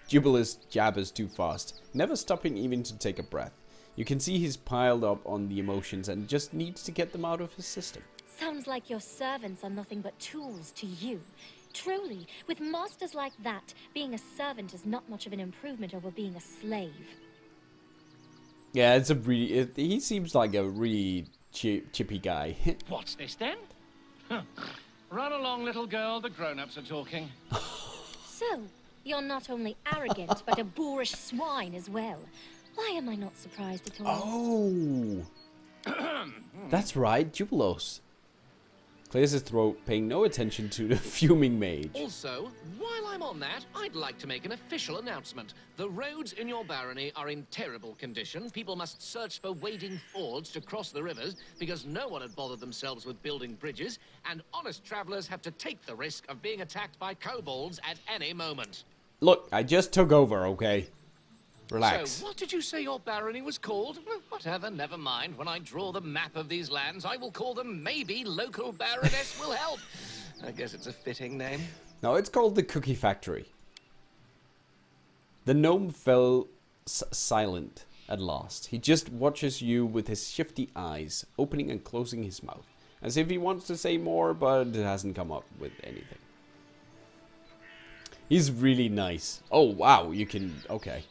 Jubileus jabbers too fast, never stopping even to take a breath. You can see he's piled up on the emotions and just needs to get them out of his system. Sounds like your servants are nothing but tools to you. Truly, with masters like that, being a servant is not much of an improvement over being a slave. Yeah, it's a really... he seems like a really chippy guy. What's this then? Run along, little girl. The grown-ups are talking. So, you're not only arrogant, but a boorish swine as well. Why am I not surprised at all? Oh! That's right, Jubileus. Clears his throat, paying no attention to the fuming mage. Also, while I'm on that, I'd like to make an official announcement. The roads in your barony are in terrible condition. People must search for wading fords to cross the rivers because no one had bothered themselves with building bridges, and honest travelers have to take the risk of being attacked by kobolds at any moment. Look, I just took over, okay? Relax. So, what did you say your barony was called? Whatever, never mind. When I draw the map of these lands, I will call them Maybe Local Baroness Will Help. I guess it's a fitting name. No, it's called the Cookie Factory. The gnome fell silent at last. He just watches you with his shifty eyes, opening and closing his mouth, as if he wants to say more, but hasn't come up with anything. He's really nice. Oh, wow, you can... okay.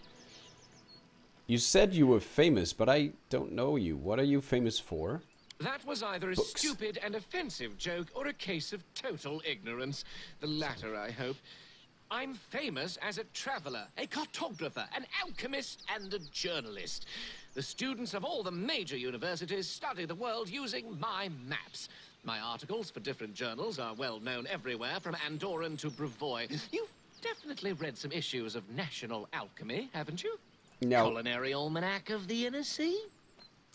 You said you were famous, but I don't know you. What are you famous for? That was either a stupid and offensive joke or a case of total ignorance. The latter, I hope. I'm famous as a traveler, a cartographer, an alchemist, and a journalist. The students of all the major universities study the world using my maps. My articles for different journals are well known everywhere, from Andorran to Brevoy. You've definitely read some issues of National Alchemy, haven't you? No. Culinary Almanac of the Inner Sea?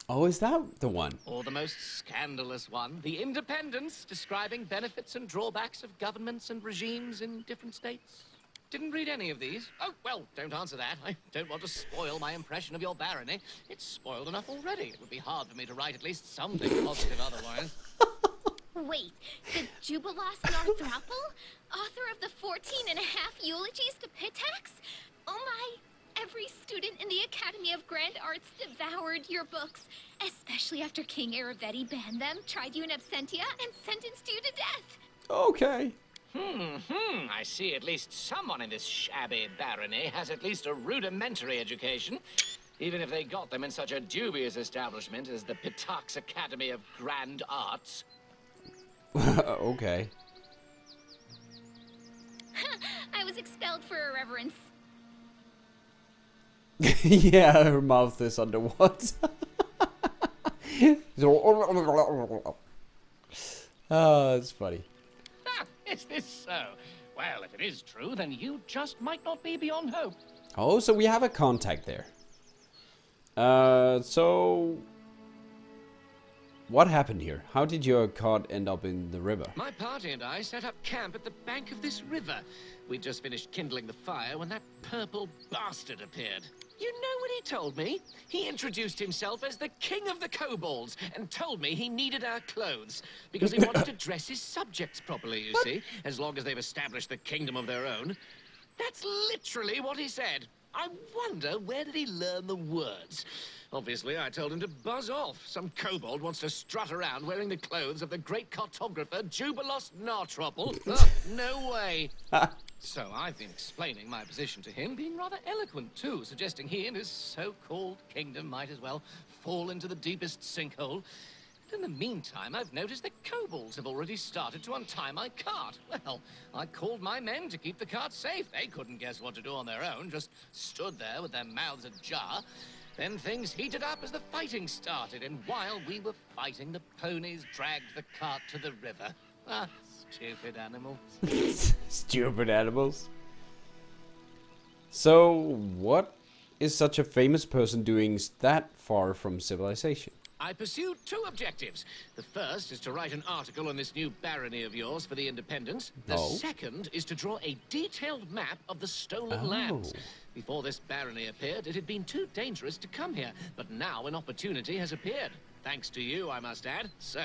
Oh, is that the one? Or the most scandalous one, The Independence, describing benefits and drawbacks of governments and regimes in different states? Didn't read any of these. Oh, well, don't answer that. I don't want to spoil my impression of your barony. It's spoiled enough already. It would be hard for me to write at least something positive otherwise. Wait, the Jubileus Narthropple? Author of the 14.5 eulogies to Pitax? Oh my... Every student in the Academy of Grand Arts devoured your books, especially after King Aravetti banned them, tried you in absentia, and sentenced you to death. Okay. I see at least someone in this shabby barony has at least a rudimentary education, even if they got them in such a dubious establishment as the Pitax Academy of Grand Arts. Okay. I was expelled for irreverence. Yeah, her mouth is underwater. Oh, that's funny. Is this so? Well, if it is true, then you just might not be beyond hope. Oh, so we have a contact there. So... what happened here? How did your cart end up in the river? My party and I set up camp at the bank of this river. We'd just finished kindling the fire when that purple bastard appeared. You know what he told me? He introduced himself as the king of the kobolds and told me he needed our clothes because he wanted to dress his subjects properly, you see, as long as they've established the kingdom of their own. That's literally what he said. I wonder, where did he learn the words? Obviously, I told him to buzz off. Some kobold wants to strut around wearing the clothes of the great cartographer Jubileus Narthropple. Oh, no way. So I've been explaining my position to him, being rather eloquent too, suggesting he and his so-called kingdom might as well fall into the deepest sinkhole. But in the meantime, I've noticed that kobolds have already started to untie my cart. Well, I called my men to keep the cart safe. They couldn't guess what to do on their own, just stood there with their mouths ajar. Then things heated up as the fighting started, and while we were fighting, the ponies dragged the cart to the river. Ah, stupid animals. Stupid animals. So, what is such a famous person doing that far from civilization? I pursue two objectives. The first is to write an article on this new barony of yours for the Independents. The second is to draw a detailed map of the stolen lands. Before this barony appeared, it had been too dangerous to come here, but now an opportunity has appeared. Thanks to you, I must add. So,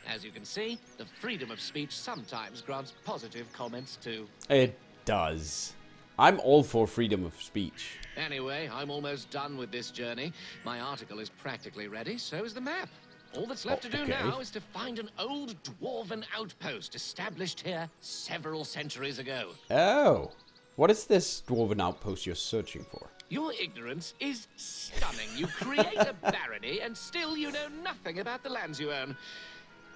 as you can see, the freedom of speech sometimes grants positive comments too. It does. I'm all for freedom of speech. Anyway, I'm almost done with this journey. My article is practically ready, so is the map. All that's left to do now is to find an old dwarven outpost established here several centuries ago. Oh. What is this dwarven outpost you're searching for? Your ignorance is stunning. You create a barony, and still you know nothing about the lands you own.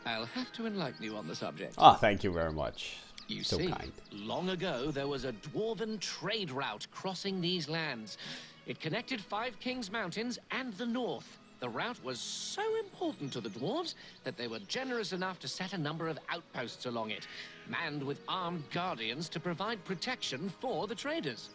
I'll have to enlighten you on the subject. Ah, thank you very much. You so see, kind. Long ago there was a dwarven trade route crossing these lands. It connected Five Kings Mountains and the north. The route was so important to the dwarves that they were generous enough to set a number of outposts along it, manned with armed guardians to provide protection for the traders.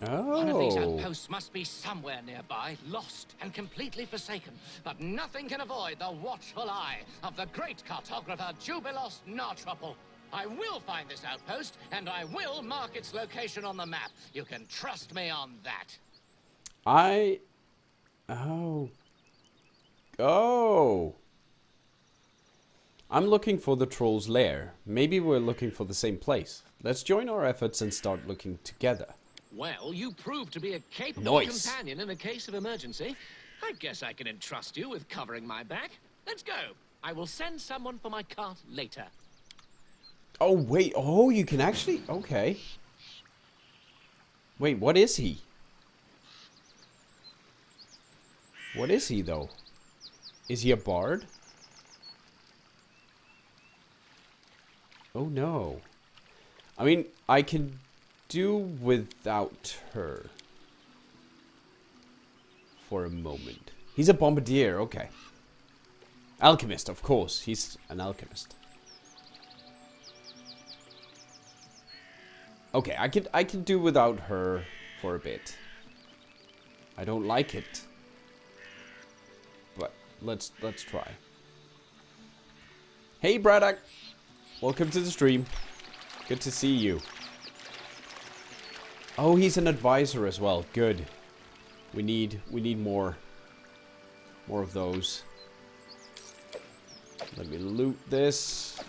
One of these outposts must be somewhere nearby, lost and completely forsaken. But nothing can avoid the watchful eye of the great cartographer Jubilos Nartropple. I will find this outpost, and I will mark its location on the map. You can trust me on that. I'm looking for the troll's lair. Maybe we're looking for the same place. Let's join our efforts and start looking together. Well, you prove to be a capable companion in a case of emergency. I guess I can entrust you with covering my back. Let's go. I will send someone for my cart later. Oh, wait. Oh, you can actually... Okay. Wait, what is he? What is he, though? Is he a bard? Oh, no. I mean, I can do without her. For a moment. He's a bombardier, okay. Alchemist, of course. He's an alchemist. Okay, I can do without her for a bit. I don't like it. But let's try. Hey Braddock! Welcome to the stream. Good to see you. Oh, he's an advisor as well. Good. We need more of those. Let me loot this.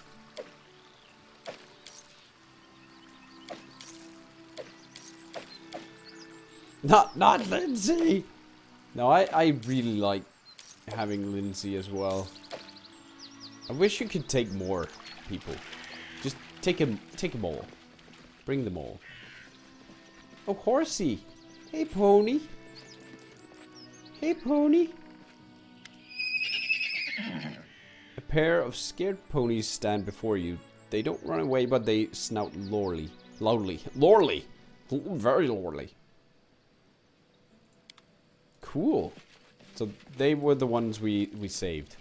Not Lindsay. No, I really like having Lindsay as well. I wish you could take more people. Just take them all. Bring them all. Oh, Horsey. Hey, Pony. Hey, Pony. A pair of scared ponies stand before you. They don't run away, but they snout loudly. Very loudly. Cool. So they were the ones we saved.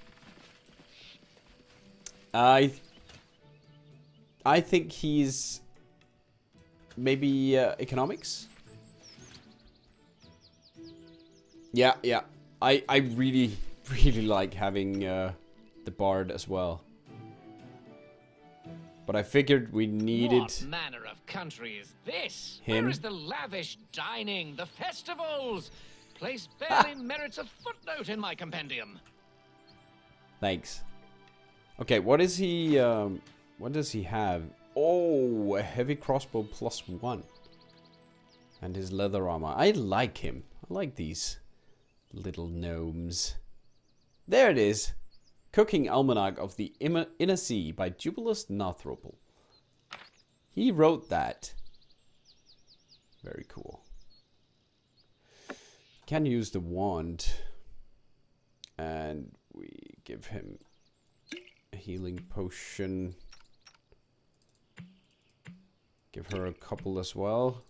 I think he's maybe economics. Yeah. I really like having the bard as well. But I figured we needed What manner of country is this? him. Where is the lavish dining, the festivals? Place barely merits a footnote in my compendium. Thanks. Okay, what is he? What does he have? Oh, a heavy crossbow +1. And his leather armor. I like him. I like these little gnomes. There it is. Cooking Almanac of the Inner Sea by Jubilos Nartropple. He wrote that. Very cool. Can use the wand. And we give him a healing potion. Give her a couple as well.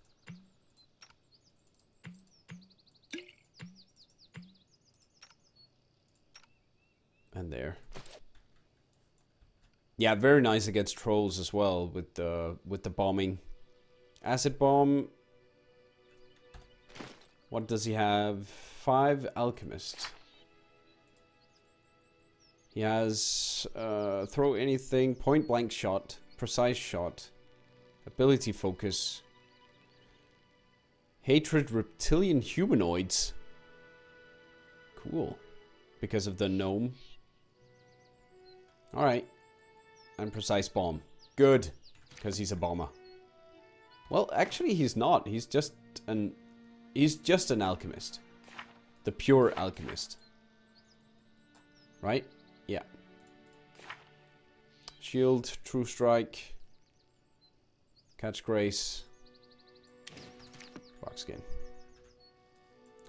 And there. Yeah, very nice against trolls as well with the bombing. Acid bomb. What does he have? 5 alchemists. He has throw anything, point blank shot, precise shot, ability focus, hatred reptilian humanoids. Cool. Because of the gnome. Alright. And precise bomb. Good. Because he's a bomber. Well, actually he's not. He's just an alchemist. The pure alchemist. Right? Yeah. Shield, true strike. Catch grace. Rock skin.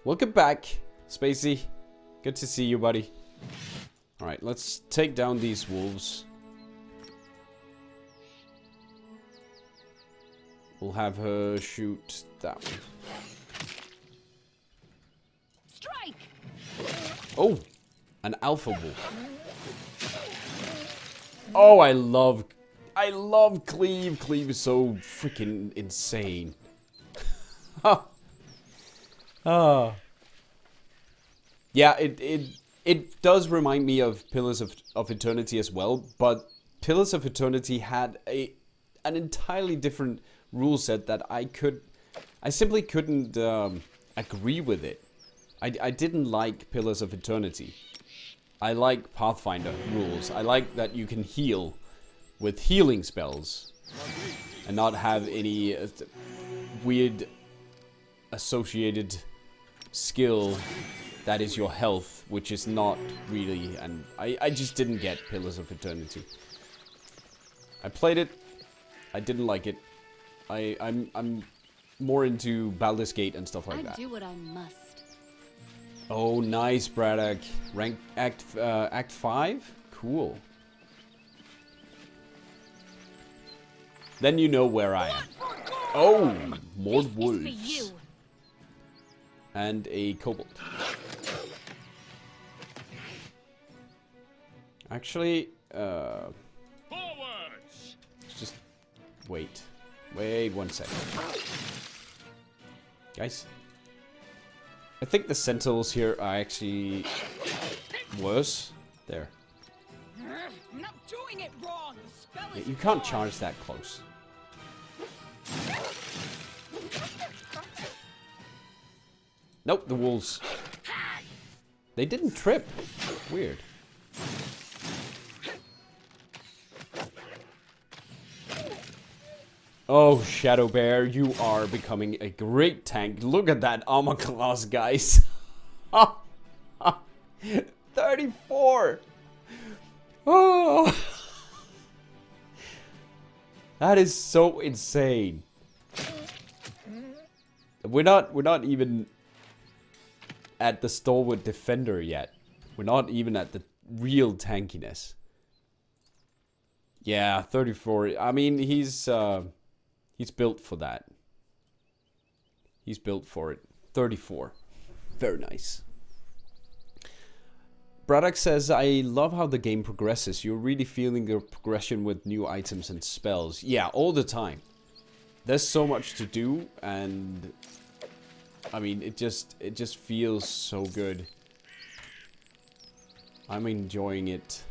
Welcome back, Spacey. Good to see you, buddy. Alright, let's take down these wolves. We'll have her shoot that one. Strike! Oh! An alpha wolf. Oh, I love Cleave. Cleave is so freaking insane. Ah. Yeah, it does remind me of Pillars of Eternity as well, but Pillars of Eternity had an entirely different rule set that I simply couldn't agree with it. I didn't like Pillars of Eternity. I like Pathfinder rules. I like that you can heal with healing spells and not have any weird associated skill that is your health, which is not really, and I just didn't get Pillars of Eternity. I played it, I didn't like it. I'm more into Baldur's Gate and stuff like that. I do what I must. Oh, nice, Braddock. Rank Act 5? Cool. Then you know where I am. Oh, more wolves. And a kobold. Actually, Forwards! just wait. Wait 1 second. Guys. I think the sentinels here are actually worse. There. I'm not doing it wrong. The spell Yeah, is you can't flawed. charge that close. Nope, the wolves. They didn't trip. Weird. Oh, Shadow Bear, you are becoming a great tank. Look at that armor class, guys. 34. Oh. That is so insane. We're not even at the stalwart defender yet. We're not even at the real tankiness. Yeah, 34. I mean, he's built for that. He's built for it. 34. Very nice. Braddock says, I love how the game progresses. You're really feeling the progression with new items and spells. Yeah, all the time. There's so much to do, and I mean, it just feels so good. I'm enjoying it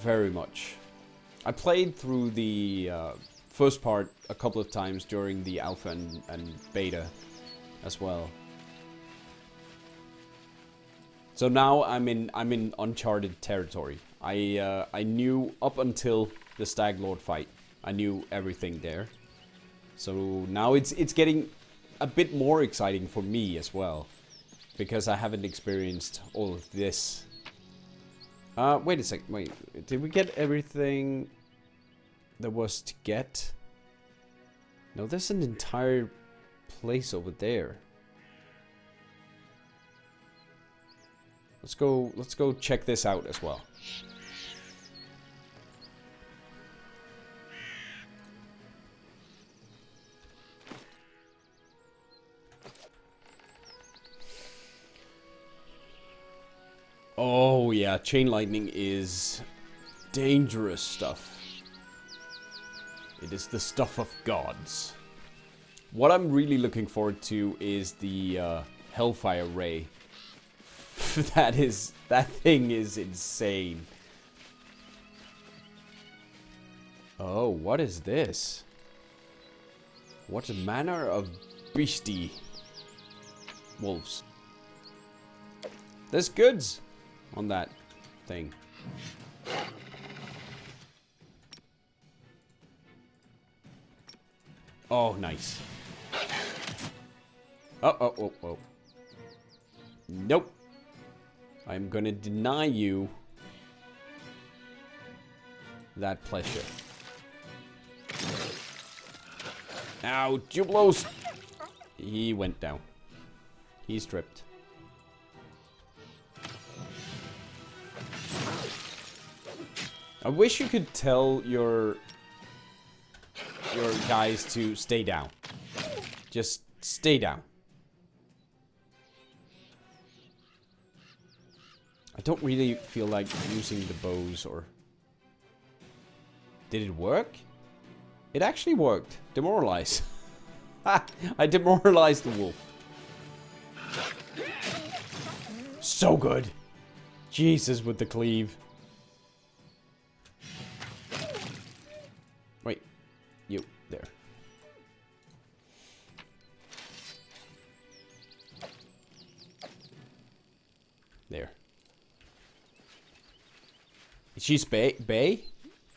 very much. I played through the first part a couple of times during the alpha and beta as well. So now I'm in uncharted territory. I knew up until the Stag Lord fight, I knew everything there. So now it's getting a bit more exciting for me as well, because I haven't experienced all of this. Wait a sec. Wait, did we get everything there was to get? No, there's an entire place over there. Let's go check this out as well. Oh yeah, chain lightning is dangerous stuff. It is the stuff of gods. What I'm really looking forward to is the Hellfire Ray. That thing is insane. Oh, what is this? What manner of beastie wolves? There's goods on that thing. Oh, nice. Oh. Nope. I'm gonna deny you that pleasure. Ow, Jubilos! He went down. He's stripped. I wish you could tell your guys to stay down. Just stay down. I don't really feel like using the bows or... Did it work? It actually worked. Demoralize. Ha! I demoralized the wolf. So good. Jesus with the cleave. Wait. You. There. There. She's Bay?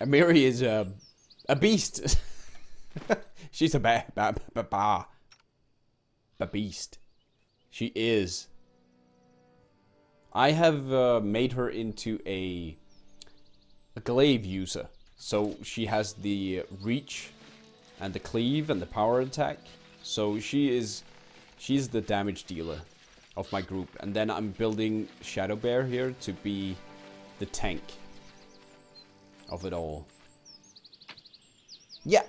Amiri is a beast. She's a beast. She is. I have made her into a glaive user. So she has the reach and the cleave and the power attack. So she's the damage dealer of my group. And then I'm building Shadow Bear here to be the tank of it all. Yeah,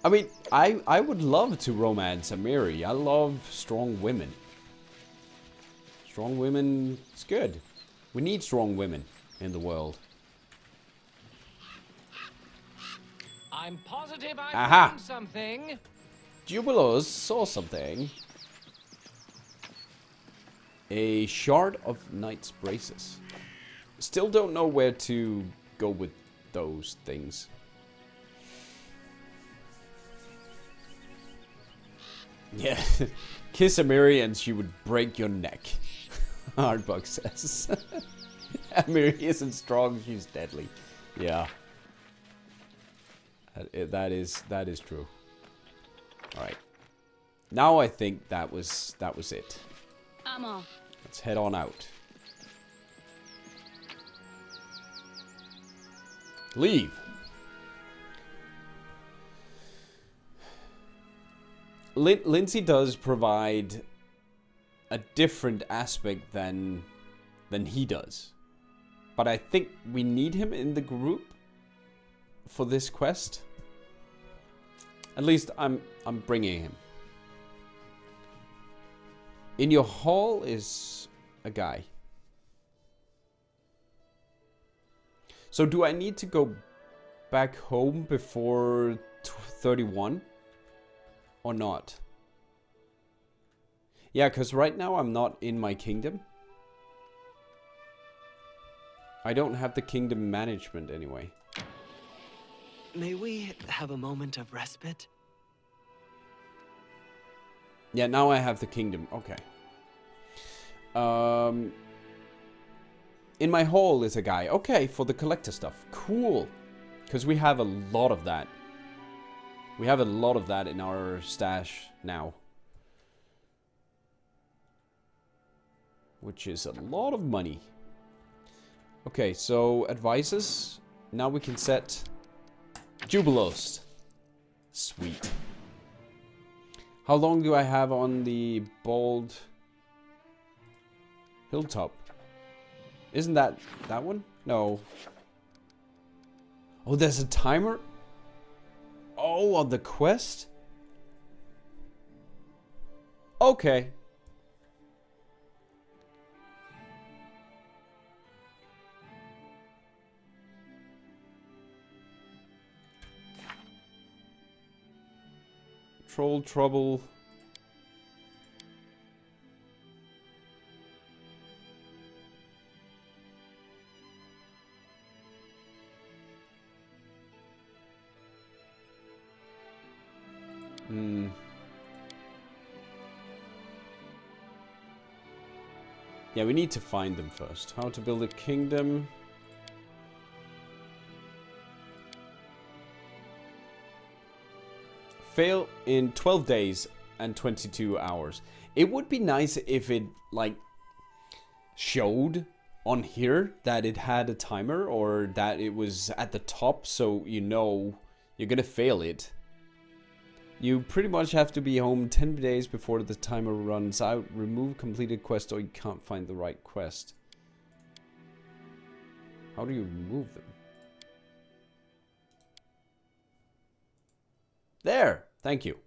I mean, I would love to romance Amiri. I love strong women. Strong women is good. We need strong women in the world. I'm positive I Aha! found something. Jubilos saw something. A shard of knight's braces. Still don't know where to go with those things. Yeah, kiss Amiri and she would break your neck. Hardbug says. Amiri isn't strong, she's deadly. Yeah. That is true. Alright. Now I think that was it. I'm off. Let's head on out. Leave. Lindsay does provide a different aspect than he does. But I think we need him in the group for this quest. At least I'm bringing him. In your hall is a guy. So do I need to go back home before 31? Or not? Yeah, because right now I'm not in my kingdom. I don't have the kingdom management anyway. May we have a moment of respite? Yeah, now I have the kingdom. Okay. In my hall is a guy. Okay, for the collector stuff. Cool. Because we have a lot of that. We have a lot of that in our stash now. Which is a lot of money. Okay, so advices. Now we can set Jubilos. Sweet. How long do I have on the bald hilltop? Isn't that one? No. Oh, there's a timer? Oh, on the quest? Okay. Troll trouble. Yeah, we need to find them first. How to build a kingdom. Fail in 12 days and 22 hours. It would be nice if it, like, showed on here that it had a timer or that it was at the top, so you know you're gonna fail it. You pretty much have to be home 10 days before the timer runs out. Remove completed quest or you can't find the right quest. How do you remove them? There! Thank you.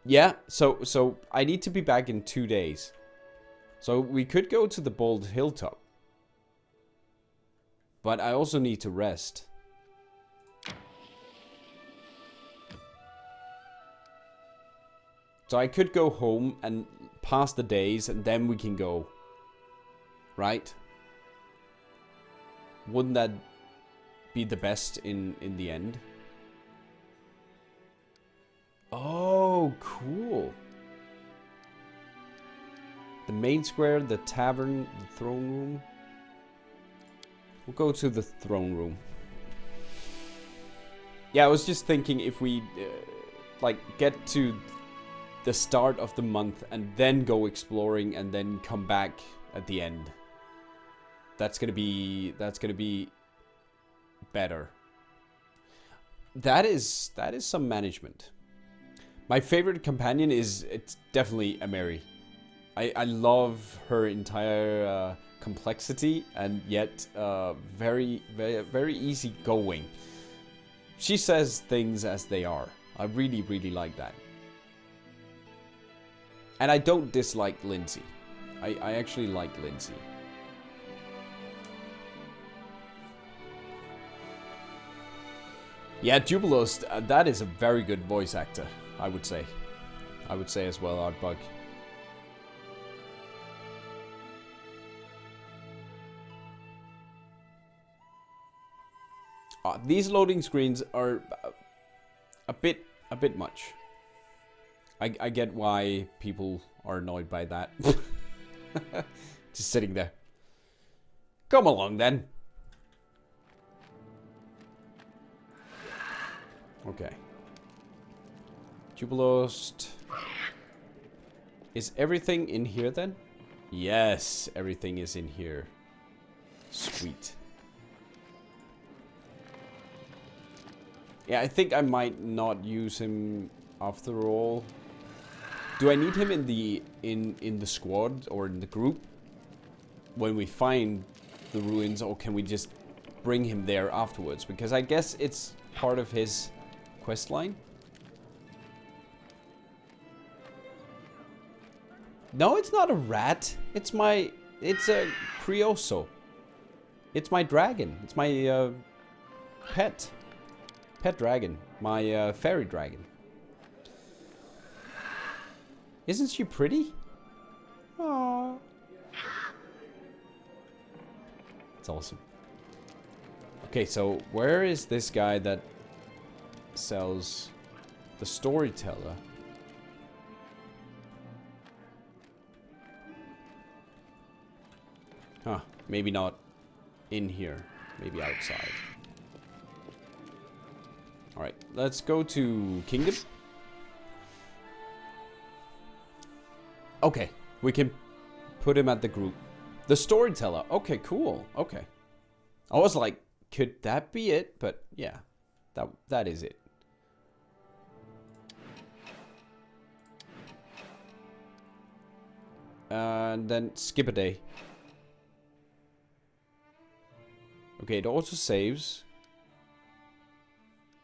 Yeah, so I need to be back in 2 days. So we could go to the Bold Hilltop. But I also need to rest. So I could go home and pass the days and then we can go. Right? Wouldn't that be the best in the end? Oh, cool. The main square, the tavern, the throne room. We'll go to the throne room. Yeah, I was just thinking if we like get to the start of the month and then go exploring and then come back at the end. That's gonna be better. That is some management. My favorite companion it's definitely Ameri. I love her entire complexity and yet very easygoing. She says things as they are. I really like that. And I don't dislike Lindsay. I actually like Lindsay. Yeah, Jubilos, that is a very good voice actor, I would say. I would say as well, Artbug. These loading screens are a bit much. I get why people are annoyed by that. Just sitting there. Come along then. Okay. Jubilost. Is everything in here then? Yes, everything is in here. Sweet. Yeah, I think I might not use him after all. Do I need him in the squad or in the group when we find the ruins, or can we just bring him there afterwards? Because I guess it's part of his quest line. No, it's not a rat. It's a Creoso. It's my dragon. It's my pet dragon. My fairy dragon. Isn't she pretty? Aww. It's awesome. Okay, so where is this guy that sells the storyteller? Huh, maybe not in here. Maybe outside. Alright, let's go to Kingdom. Okay, we can put him at the group. The storyteller. Okay, cool. Okay. I was like, could that be it? But yeah, that is it. And then skip a day. Okay, it also saves.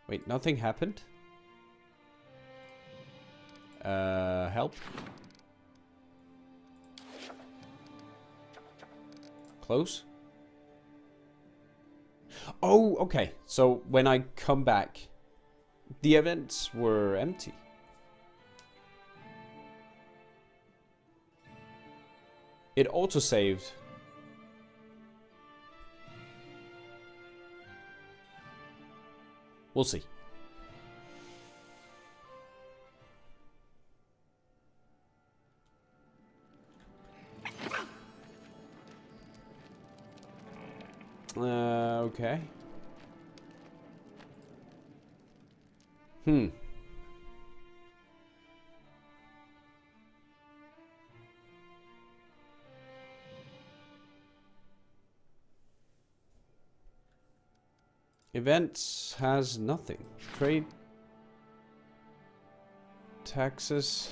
Wait, nothing happened? Help? Close? Oh, okay. So when I come back, the events were empty. It auto-saved. We'll see. Okay. Events has nothing. Trade. Taxes.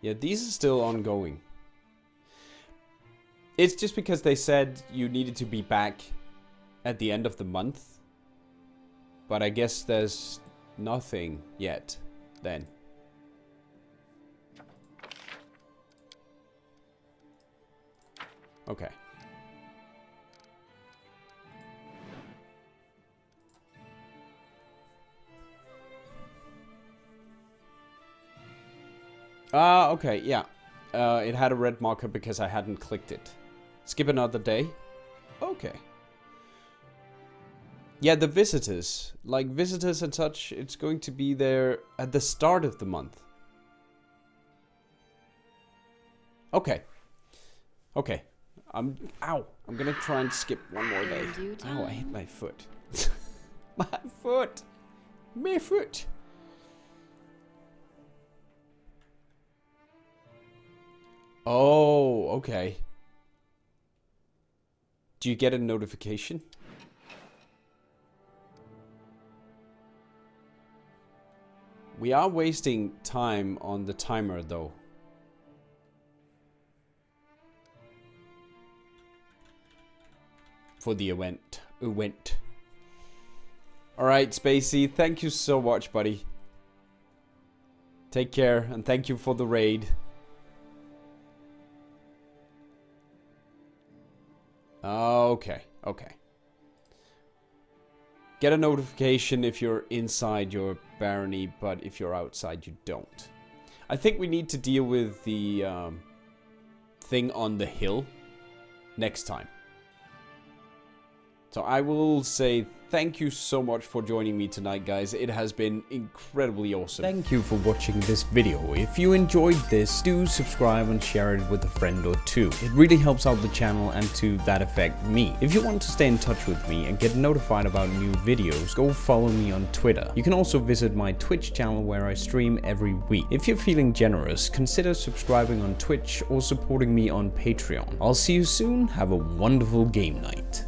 Yeah, these are still ongoing. It's just because they said you needed to be back at the end of the month. But I guess there's nothing yet then. Okay. Okay, yeah. It had a red marker because I hadn't clicked it. Skip another day? Okay. Yeah, the visitors. Like, visitors and such, it's going to be there at the start of the month. Okay. Okay. Ow! I'm gonna try and skip one more day. Ow, I hit my foot. My foot! My foot! Oh, okay. Do you get a notification? We are wasting time on the timer, though. For the event. Alright, Spacey, thank you so much, buddy. Take care, and thank you for the raid. Okay, okay. Get a notification if you're inside your barony, but if you're outside, you don't. I think we need to deal with the thing on the hill next time. So I will say thank you so much for joining me tonight, guys. It has been incredibly awesome. Thank you for watching this video. If you enjoyed this, do subscribe and share it with a friend or two. It really helps out the channel and to that effect me. If you want to stay in touch with me and get notified about new videos, go follow me on Twitter. You can also visit my Twitch channel where I stream every week. If you're feeling generous, consider subscribing on Twitch or supporting me on Patreon. I'll see you soon. Have a wonderful game night.